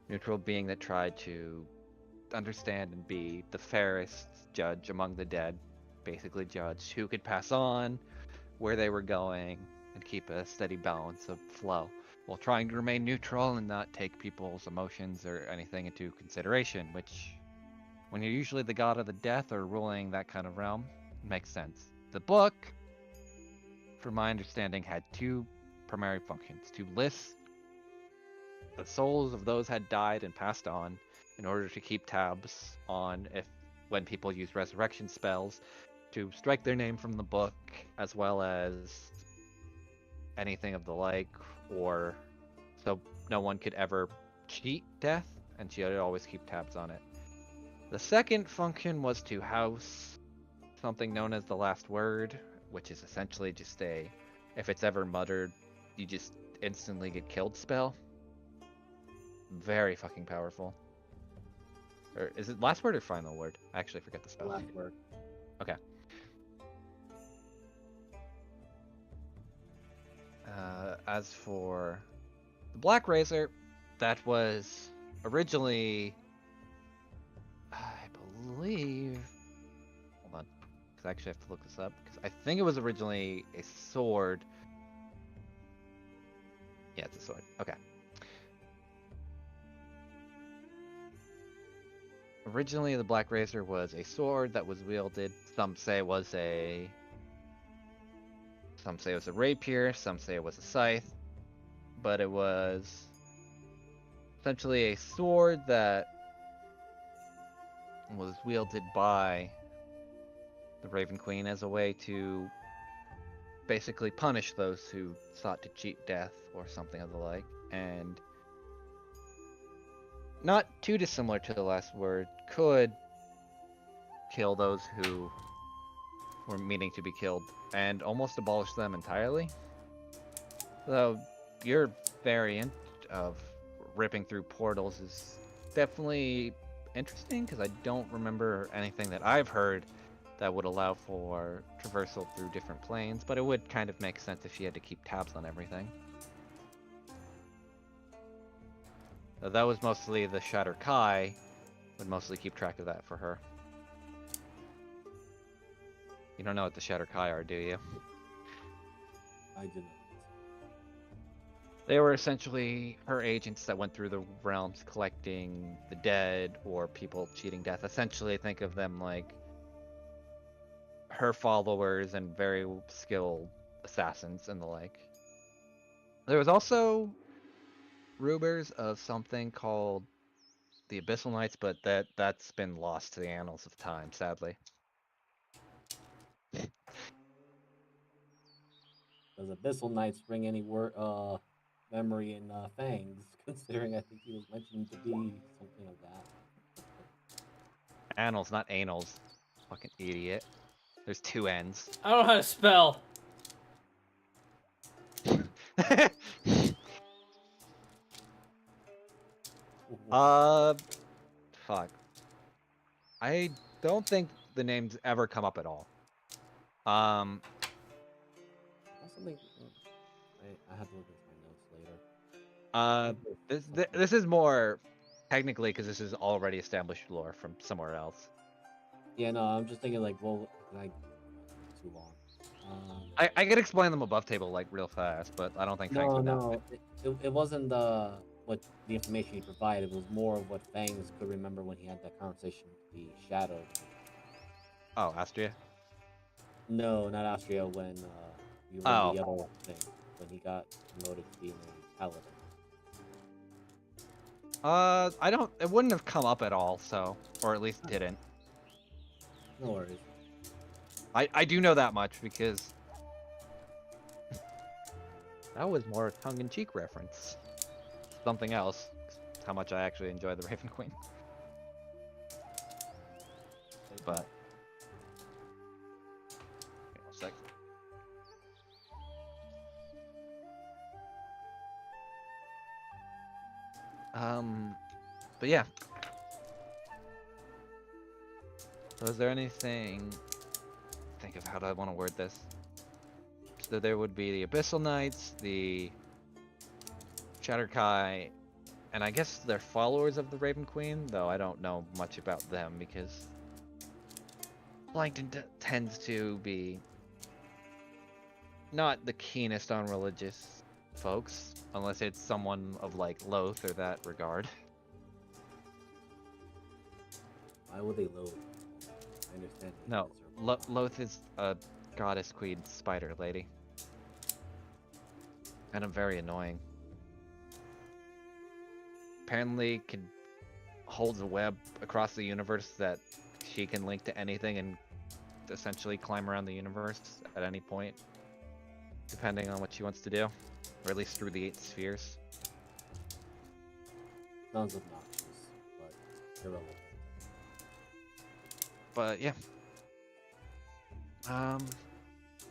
neutral being that tried to understand and be the fairest judge among the dead, basically judge who could pass on, where they were going, and keep a steady balance of flow, while trying to remain neutral and not take people's emotions or anything into consideration, which, when you're usually the god of the death or ruling that kind of realm, makes sense. The book, from my understanding, had two primary functions: to list the souls of those had died and passed on, in order to keep tabs on if when people use resurrection spells, to strike their name from the book, as well as anything of the like, or so no one could ever cheat death, and she would always keep tabs on it. The second function was to house something known as the last word, which is essentially just a, if it's ever muttered, you just instantly get killed spell. Very fucking powerful. Or is it last word or final word? I actually forget the spell. Last word. Okay. As for the Black Razor, that was originally, I believe. Hold on, because I actually have to look this up. Because I think it was originally a sword. Yeah, it's a sword. Okay. Originally, the Black Razor was a sword that was wielded. Some say it was a rapier, some say it was a scythe, but it was essentially a sword that was wielded by the Raven Queen as a way to basically punish those who sought to cheat death or something of the like, and not too dissimilar to the last word, could kill those who were meaning to be killed and almost abolish them entirely. So your variant of ripping through portals is definitely interesting, because I don't remember anything that I've heard that would allow for traversal through different planes, but it would kind of make sense if she had to keep tabs on everything. That was mostly the Shatter Kai would mostly keep track of that for her. You don't know what the Shatter Kai are, do you? I do not. They were essentially her agents that went through the realms collecting the dead or people cheating death. Essentially, think of them like her followers and very skilled assassins and the like. There was also rumors of something called the Abyssal Knights, but that's been lost to the annals of time, sadly. Does Abyssal Knights bring any memory in Fangs? Considering I think he was mentioned to be something of that. Annals, not anals. Fucking idiot. There's two N's. I don't know how to spell. Fuck. I don't think the names ever come up at all. That's something. I have to look into my notes later. This is more technically because this is already established lore from somewhere else. Yeah, no, I'm just thinking like, well, like, too long. I could explain them above table like real fast, but I don't think Fangs No, would know. no, it wasn't what the information he provided. It was more of what Fangs could remember when he had that conversation with the Shadow. Oh, Astria? No, not Austria. When you were Oh. the other thing, when he got promoted to being a paladin. I don't. It wouldn't have come up at all, so, or at least didn't. No worries. I do know that much because that was more a tongue-in-cheek reference. Something else. How much I actually enjoy the Raven Queen. But hang on a sec. But yeah. So is there anything? Think of how do I want to word this? So there would be the Abyssal Knights, the Shatterkai, and I guess they're followers of the Raven Queen, though I don't know much about them because Plankton tends to be not the keenest on religious folks, unless it's someone of like Loth or that regard. Why would they load? I understand. No, Loth is a goddess queen spider lady. And I'm very annoying. Apparently can holds a web across the universe that she can link to anything and essentially climb around the universe at any point, depending on what she wants to do, or at least through the 8 spheres. Sounds obnoxious, but irrelevant. But yeah.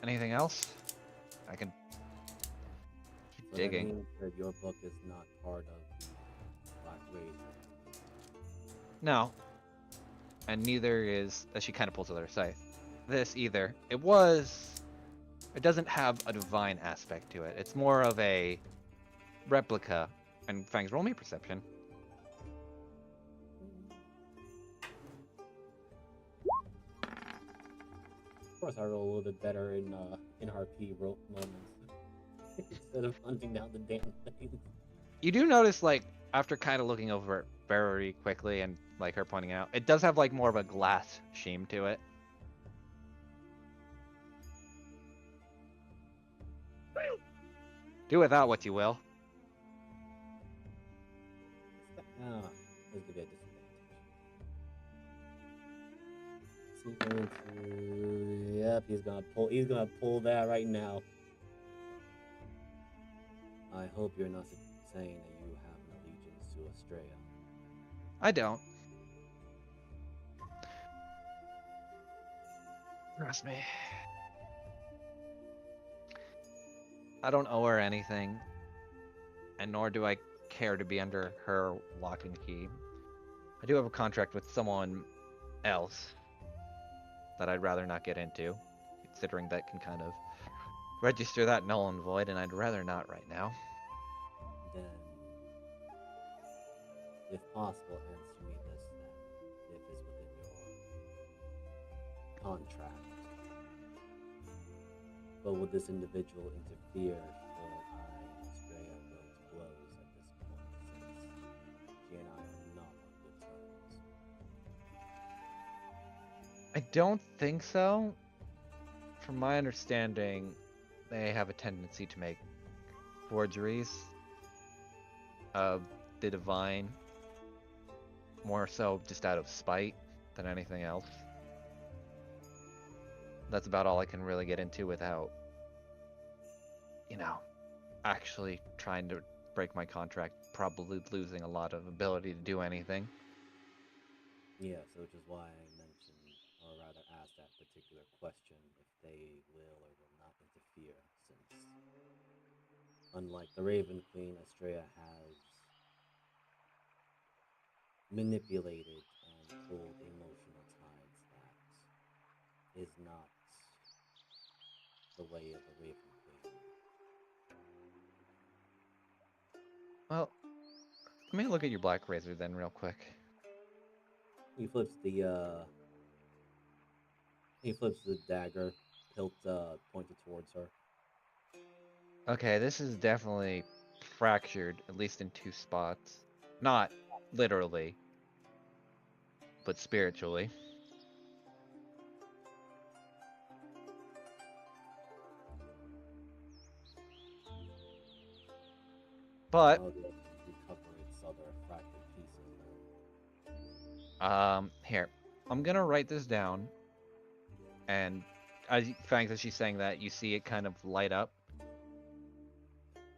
Anything else? I can keep So digging. That means that your book is not part of the Black Race. No. And neither is, as she kind of pulls out her scythe, this either. It doesn't have a divine aspect to it. It's more of a replica. And Fangs, roll me perception. Of course, I roll a little bit better in RP moments instead of hunting down the damn thing. You do notice, like, after kind of looking over it very quickly and, like, her pointing out, it does have, like, more of a glass sheen to it. Do without what you will. Ah, there's gonna be a disadvantage. Yep, he's gonna pull that right now. I hope you're not saying that you have an allegiance to Australia. I don't. Trust me. I don't owe her anything, and nor do I care to be under her lock and key. I do have a contract with someone else that I'd rather not get into, considering that can kind of register that null and void, and I'd rather not right now. Then, if possible, answer me this then, if it's within your contract. But would this individual interfere should Australia go to blows at this point, since she and I are not on good terms? I don't think so. From my understanding, they have a tendency to make forgeries. of the divine, more so just out of spite than anything else. That's about all I can really get into without, actually trying to break my contract, probably losing a lot of ability to do anything. Yeah, so which is why I mentioned, or rather asked that particular question, if they will or will not interfere, since unlike the Raven Queen, Estrella has manipulated and pulled emotional tides that is not the way of a Raven Queen. Well, let me look at your Black Razor then real quick. He flips the dagger, hilt pointed towards her. Okay, this is definitely fractured, at least in 2 spots. Not literally, but spiritually. But, While they recover its other fractured pieces. here. I'm gonna write this down, and thanks as she's saying that, you see it kind of light up.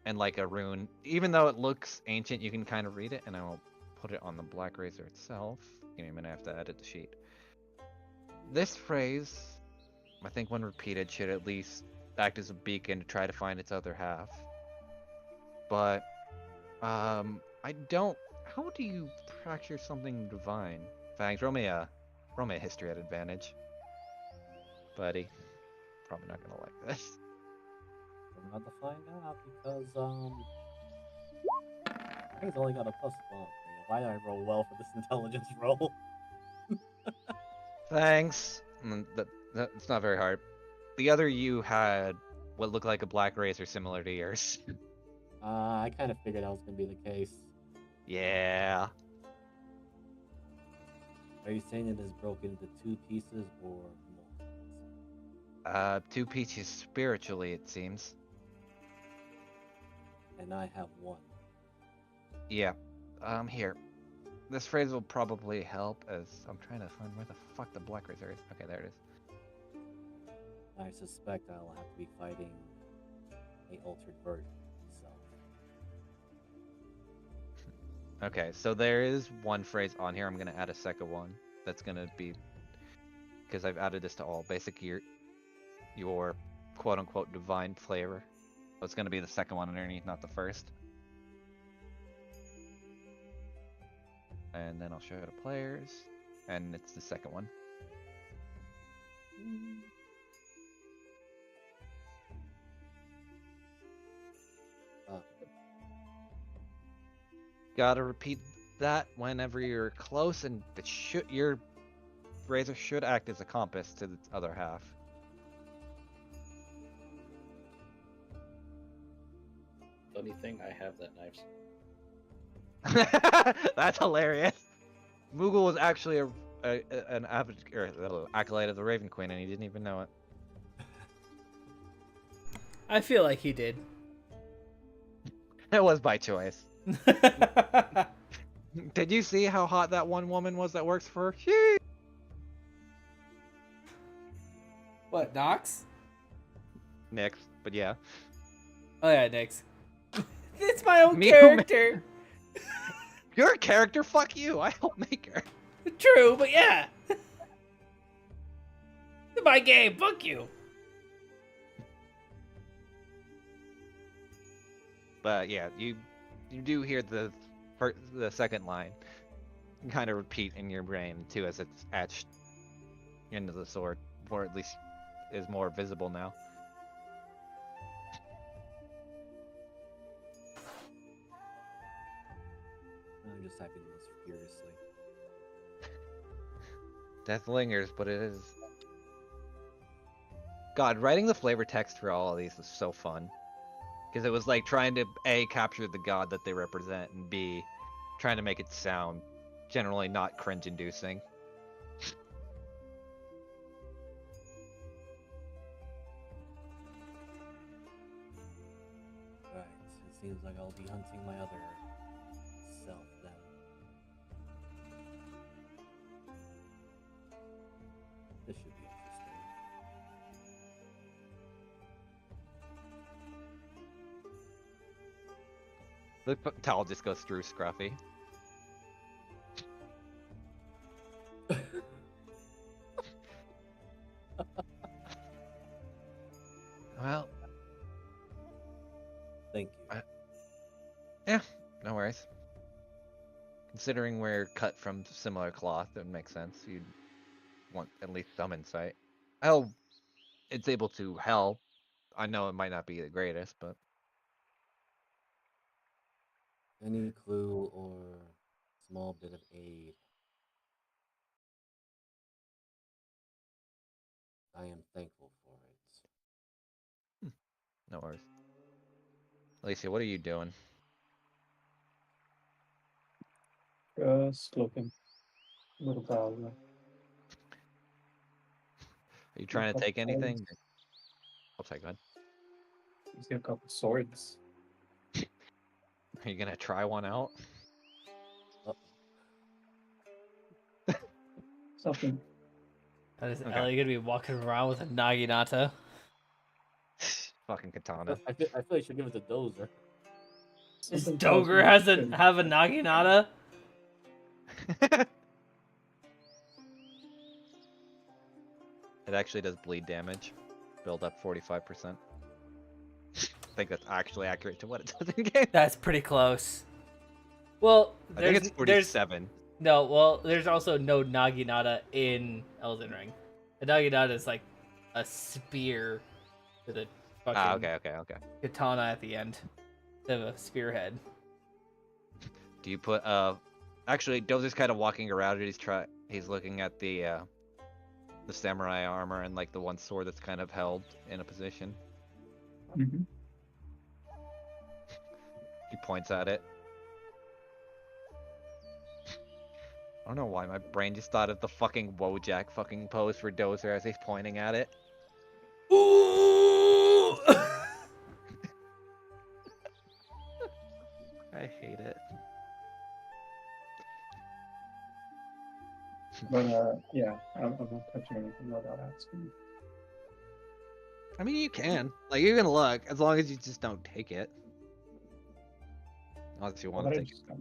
And like a rune, even though it looks ancient, you can kind of read it, and I will put it on the Black Razor itself. Give me a minute, I have to edit the sheet. This phrase, I think when repeated, should at least act as a beacon to try to find its other half. But, I don't... How do you fracture something divine? Fangs, roll me a history at advantage. Buddy. Probably not gonna like this. We're about to find out because he's only got a plus one. Why did I roll well for this intelligence roll? Thanks. That's not very hard. The other you had what looked like a Black Razor similar to yours. I kind of figured that was gonna be the case. Yeah. Are you saying it is broken into 2 pieces or more? 2 pieces spiritually, it seems. And I have 1. Yeah. Here. This phrase will probably help as I'm trying to find where the fuck the Black Razor is. Okay, there it is. I suspect I'll have to be fighting a altered version of myself. Okay, so there is one phrase on here. I'm gonna add a second one. That's gonna be because I've added this to all basic your quote unquote divine flavor. So it's gonna be the second one underneath, not the first. And then I'll show it to players, and it's the second one. Gotta repeat that whenever you're close, and your razor should act as a compass to the other half. Funny thing, I have that knife. That's hilarious. Moogle was actually an acolyte of the Raven Queen, and he didn't even know it. I feel like he did. It was by choice. Did you see how hot that one woman was that works for her? What, Nox? Nyx, but yeah. Oh yeah, Nyx. It's my own Me, character. Your character? Fuck you. I helped make her. True, but yeah. It's my game. Fuck you. But yeah, you do hear the second line kind of repeat in your brain too as it's etched into the sword, or at least is more visible now. I'm just typing this furiously. Death lingers, but it is... God, writing the flavor text for all of these was so fun. Because it was like trying to A, capture the god that they represent, and B, trying to make it sound generally not cringe-inducing. Right, it seems like I'll be hunting my other The towel just goes through Scruffy. Well, Thank you. yeah, no worries. Considering we're cut from similar cloth, it makes sense. You'd want at least some insight. Oh, it's able to help. I know it might not be the greatest, but Any clue or small bit of aid, I am thankful for it. no worries. Alicia, what are you doing? Just looking. Little Bowser. Are you trying to take anything? Oh, sorry, go ahead. He's got a couple swords. Are you gonna try one out? Something. Is Okay. Ellie gonna be walking around with a naginata? Fucking katana. I feel like I should give it to Dozer. This Something tells me Doger it's hasn't good. have a naginata? It actually does bleed damage. Build up 45%. I think that's actually accurate to what it does in game. That's pretty close. Well, I think it's there's 47. no. Well, there's also no naginata in Elden Ring. The naginata is like a spear with a fucking Okay. katana at the end instead of a spearhead. Do you put actually Dozer's kind of walking around and he's looking at the samurai armor and like the one sword that's kind of held in a position. Mhm. He points at it. I don't know why my brain just thought of the fucking Wojak fucking pose for Dozer as he's pointing at it. Ooh! I hate it. But yeah, I'm not touching anything without asking. I mean, you can. Like, you can look, as long as you just don't take it. Unless you Well, want that to I take it. just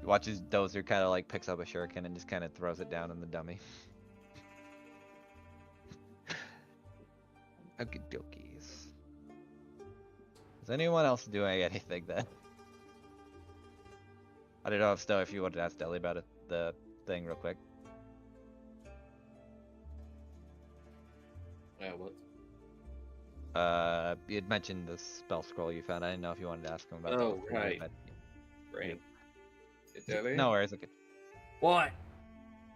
You watch as Dozer kind of like picks up a shuriken and just kind of throws it down on the dummy. Okie dokies. Is anyone else doing anything then? I don't know if you wanted to ask Deli about it, the thing real quick. What? You had mentioned the spell scroll you found. I didn't know if you wanted to ask him about that. Oh, before, right. but- Right. No worries, okay. What?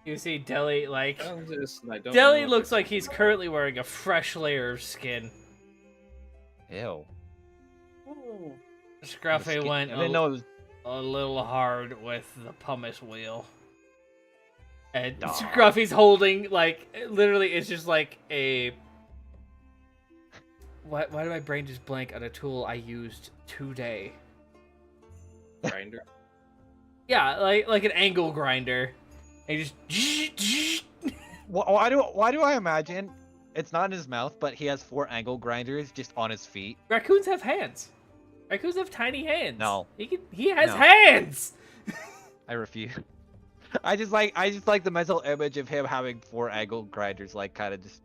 You see Deli like Found this, and I don't Deli know if looks it's like he's currently wearing a fresh layer of skin. Ew. Oh, Scruffy went I didn't know it was. a little hard with the pumice wheel. And Dog. Scruffy's holding, like, literally, it's just like a... Why did my brain just blank on a tool I used today? grinder. Yeah, like an angle grinder. And you just... Why do I imagine it's not in his mouth, but he has 4 angle grinders just on his feet? Raccoons have hands. Raccoons have tiny hands. No. He has No. hands! I refuse. I just like the mental image of him having 4 angle grinders, like kind of just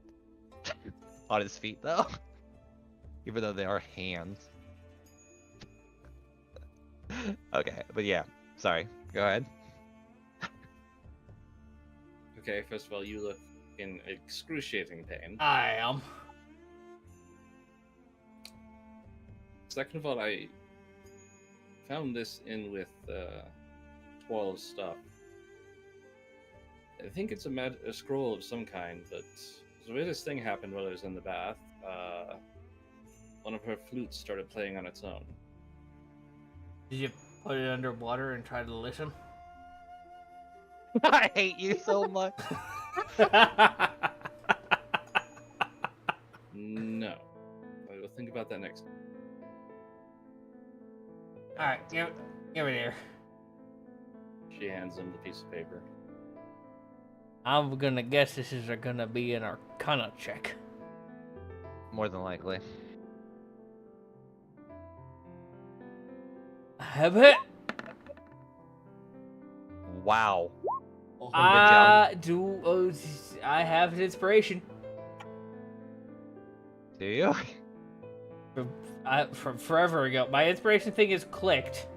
on his feet, though. Even though they are hands. Okay, but yeah. Sorry. Go ahead. Okay, first of all, you look in excruciating pain. I am. Second of all, I found this in with 12 stuff. I think it's a scroll of some kind, but the weirdest thing happened while I was in the bath. One of her flutes started playing on its own. Did you put it underwater and try to listen? I hate you so much. No. I will think about that next time. Alright, give it here. She hands him the piece of paper. I'm gonna guess this is gonna be an Arcana check. More than likely. I have it. Wow. Oh, I have an inspiration Do you? from forever ago. My inspiration thing is clicked.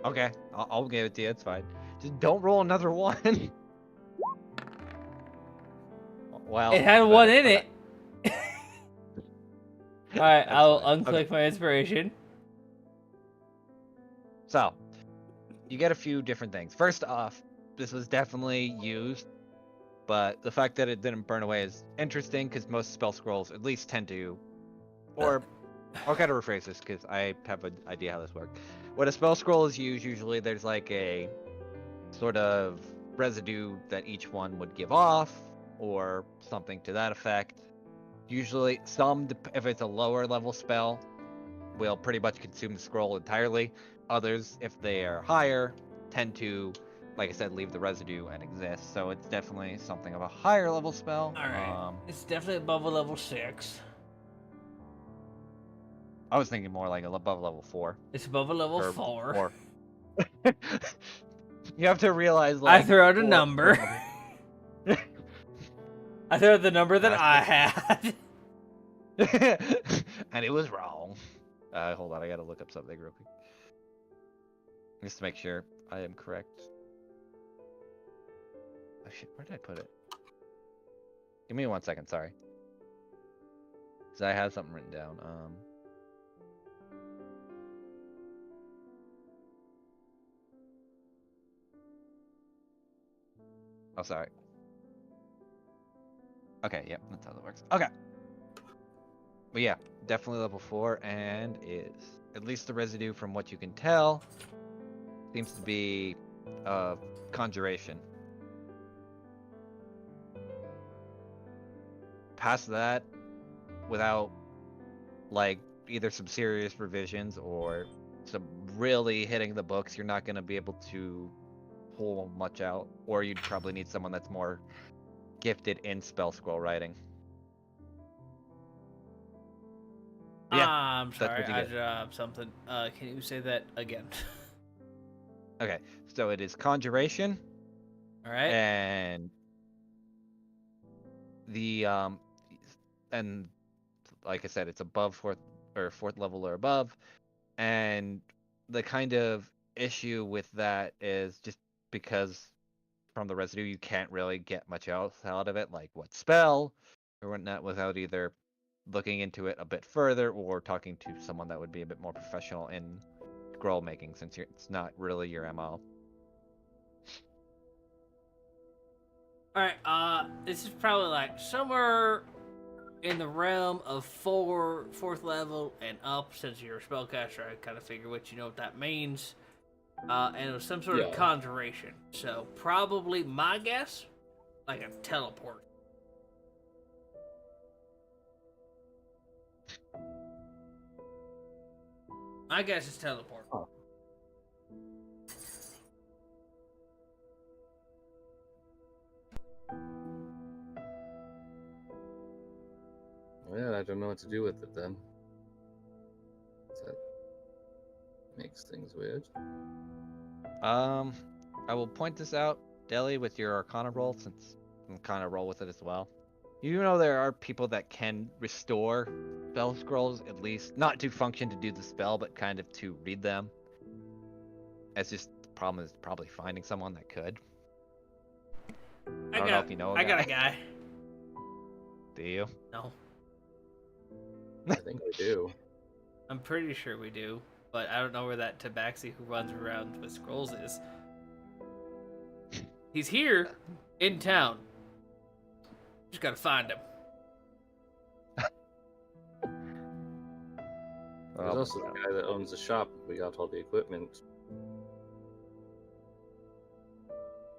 Okay, I'll give it to you. It's fine. Just don't roll another one. Well, It had one in okay. it. All right, That's I'll fine. unclick Okay. my inspiration. So, you get a few different things. First off, this was definitely used, but the fact that it didn't burn away is interesting because most spell scrolls at least tend to, or I'll kind of rephrase this because I have an idea how this works. When a spell scroll is used, usually there's like a sort of residue that each one would give off, or something to that effect. Usually, if it's a lower level spell, will pretty much consume the scroll entirely. Others, if they are higher, tend to, like I said, leave the residue and exist. So it's definitely something of a higher level spell. All right, it's definitely above a level 6. I was thinking more like above level 4. It's above a level Or 4. You have to realize, like, I threw out a 4 number. I threw out the number that I had. and it was wrong. Hold on, I gotta look up something real quick. Just to make sure I am correct. Oh shit, where did I put it? Give me 1 second, sorry. Because I have something written down. Oh, sorry. Okay, yep, that's how that works. Okay. But yeah, definitely level 4, and is, at least the residue from what you can tell, seems to be conjuration. Past that, without like either some serious revisions or some really hitting the books, you're not going to be able to pull much out, or you'd probably need someone that's more gifted in spell scroll writing. Yeah, I'm that's sorry, what you I get. dropped something. Can you say that again? Okay, so it is conjuration, All right. and the and like I said, it's above fourth level or above, and the kind of issue with that is just because from the residue you can't really get much else out of it, like what spell or whatnot, without either looking into it a bit further or talking to someone that would be a bit more professional in scroll making, since it's not really your MO. All right. This is probably like somewhere in the realm of fourth level and up. Since you're a spellcaster, I kind of figure what you know what that means. And it was some sort of conjuration. So probably my guess, like a teleport. My guess is teleport. Oh. Well, I don't know what to do with it then. That makes things weird. I will point this out, Deli, with your Arcana roll, since I'm kind of roll with it as well. You know there are people that can restore spell scrolls, at least not to function to do the spell, but kind of to read them. It's just the problem is probably finding someone that could. I don't know if you know I got a guy. Do you? No, I think I do. I'm pretty sure we do, but I don't know where that Tabaxi who runs around with scrolls is. He's here in town. Just gotta find him. There's also the guy that owns the shop. We got all the equipment.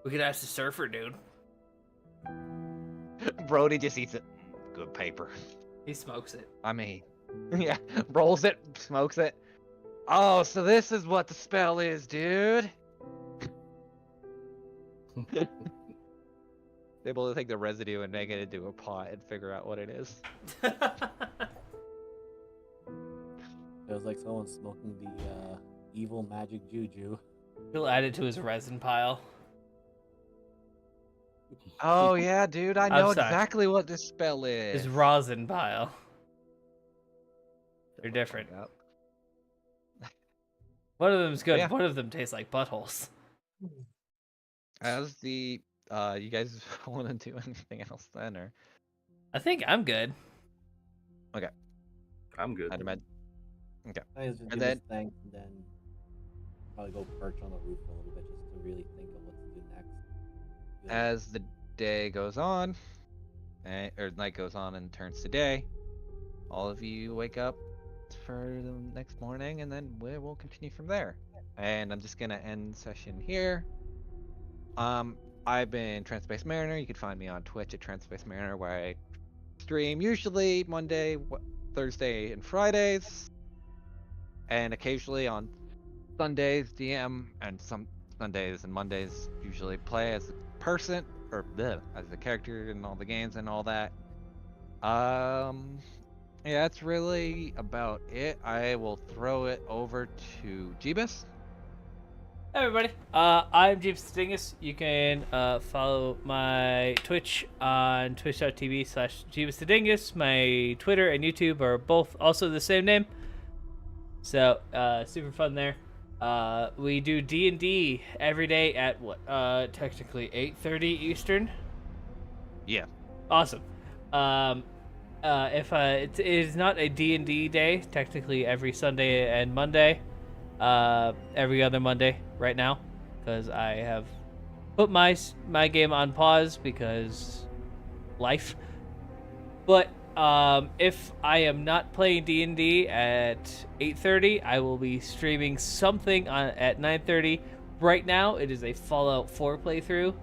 We could ask the surfer dude. Brody just eats it. Good paper. He smokes it. I mean, yeah, rolls it, smokes it. Oh, so this is what the spell is, dude. able to take the residue and make it into a pot and figure out what it is. Feels like someone smoking the evil magic juju. He'll add it to his resin pile. Oh yeah, dude, I I'm know sorry. exactly what this spell is. His rosin pile. They're different. Yep. One of them's good. Yeah. One of them tastes like buttholes. As the you guys want to do anything else then, or I think I'm good. I'm good. I'd imagine. Okay. I just And give then- his thanks and then probably go perch on the roof a little bit just to really think of what to do next. As the day goes on, or night goes on and turns to day, all of you wake up for the next morning, and then we'll continue from there. And I'm just gonna end session here. I've been Transspace Mariner. You can find me on Twitch at Transspace Mariner, where I stream usually Monday, Thursday, and Fridays, and occasionally on Sundays DM, and some Sundays and Mondays usually play as a person or as a character in all the games and all that. Yeah, that's really about it. I will throw it over to Jeebus. Hey everybody, I'm James Stingus. You can follow my Twitch on twitch.tv/JeebusTheDingus. My Twitter and YouTube are both also the same name. So, super fun there. We do D&D every day at what? Technically 8:30 Eastern. Yeah. Awesome. If it is not a D&D day, technically every Sunday and Monday. Every other Monday right now, because I have put my game on pause because life. But if I am not playing D&D at 8:30, I will be streaming something at 9:30. Right now, it is a Fallout 4 playthrough.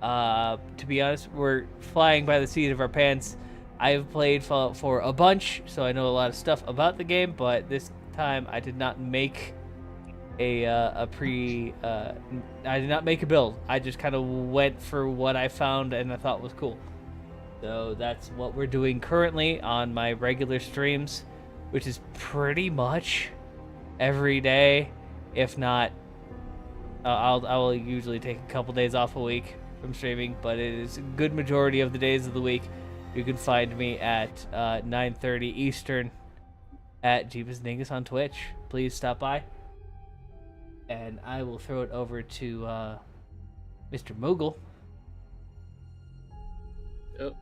To be honest, we're flying by the seat of our pants. I've played Fallout 4 a bunch, so I know a lot of stuff about the game, but this time I did not make I did not make a build. I just kind of went for what I found and I thought was cool. So that's what we're doing currently on my regular streams, which is pretty much every day. If not, I will usually take a couple days off a week from streaming, but it is a good majority of the days of the week. You can find me at 9:30 Eastern at Jeebus Dingus on Twitch. Please stop by. And I will throw it over to Mr. Mogul. Yep.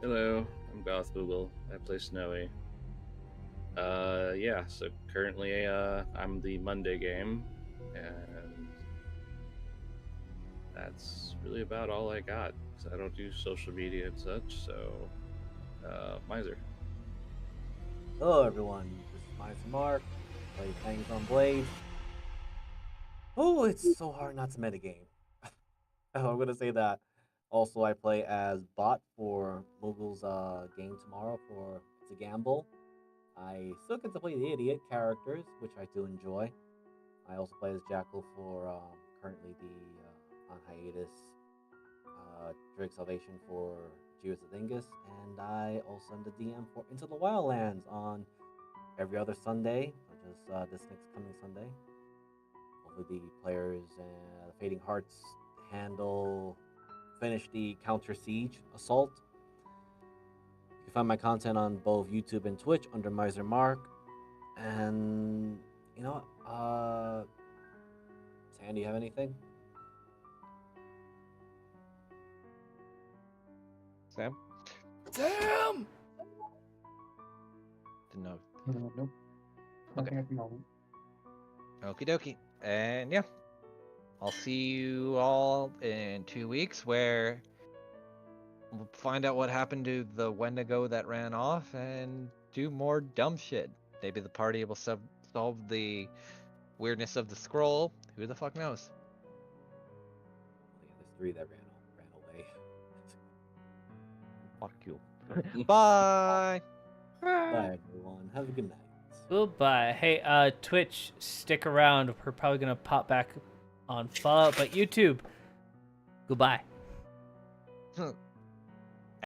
Hello, I'm Goth Google. I play Snowy. Yeah, so currently I'm the Monday game, and that's really about all I got. 'Cause I don't do social media and such, so Miser. Hello everyone, this is Miser Mark. Play Things on Blade. Oh, it's so hard not to metagame. I'm gonna say that. Also, I play as bot for Mogul's game tomorrow for It's a Gamble. I still get to play the idiot characters, which I do enjoy. I also play as Jackal for currently the on hiatus Drake Salvation for Jeebus the Dingus, and I also am the DM for Into the Wildlands on every other Sunday, which is this next coming Sunday. Hopefully the players and the Fading Hearts finish the Counter Siege Assault. You can find my content on both YouTube and Twitch under Miser Mark. And you know what? Sandy, you have anything? Sam? Sam! Didn't know. Nope. Nothing at the moment. Okie dokie. And yeah, I'll see you all in 2 weeks, where we'll find out what happened to the Wendigo that ran off and do more dumb shit. Maybe the party will solve the weirdness of the scroll. Who the fuck knows? Yeah, there's 3 that ran away. Fuck you. Bye! Bye everyone. Have a good night. Goodbye. Hey, Twitch, stick around. We're probably gonna pop back on Fallout, but YouTube, goodbye. Huh.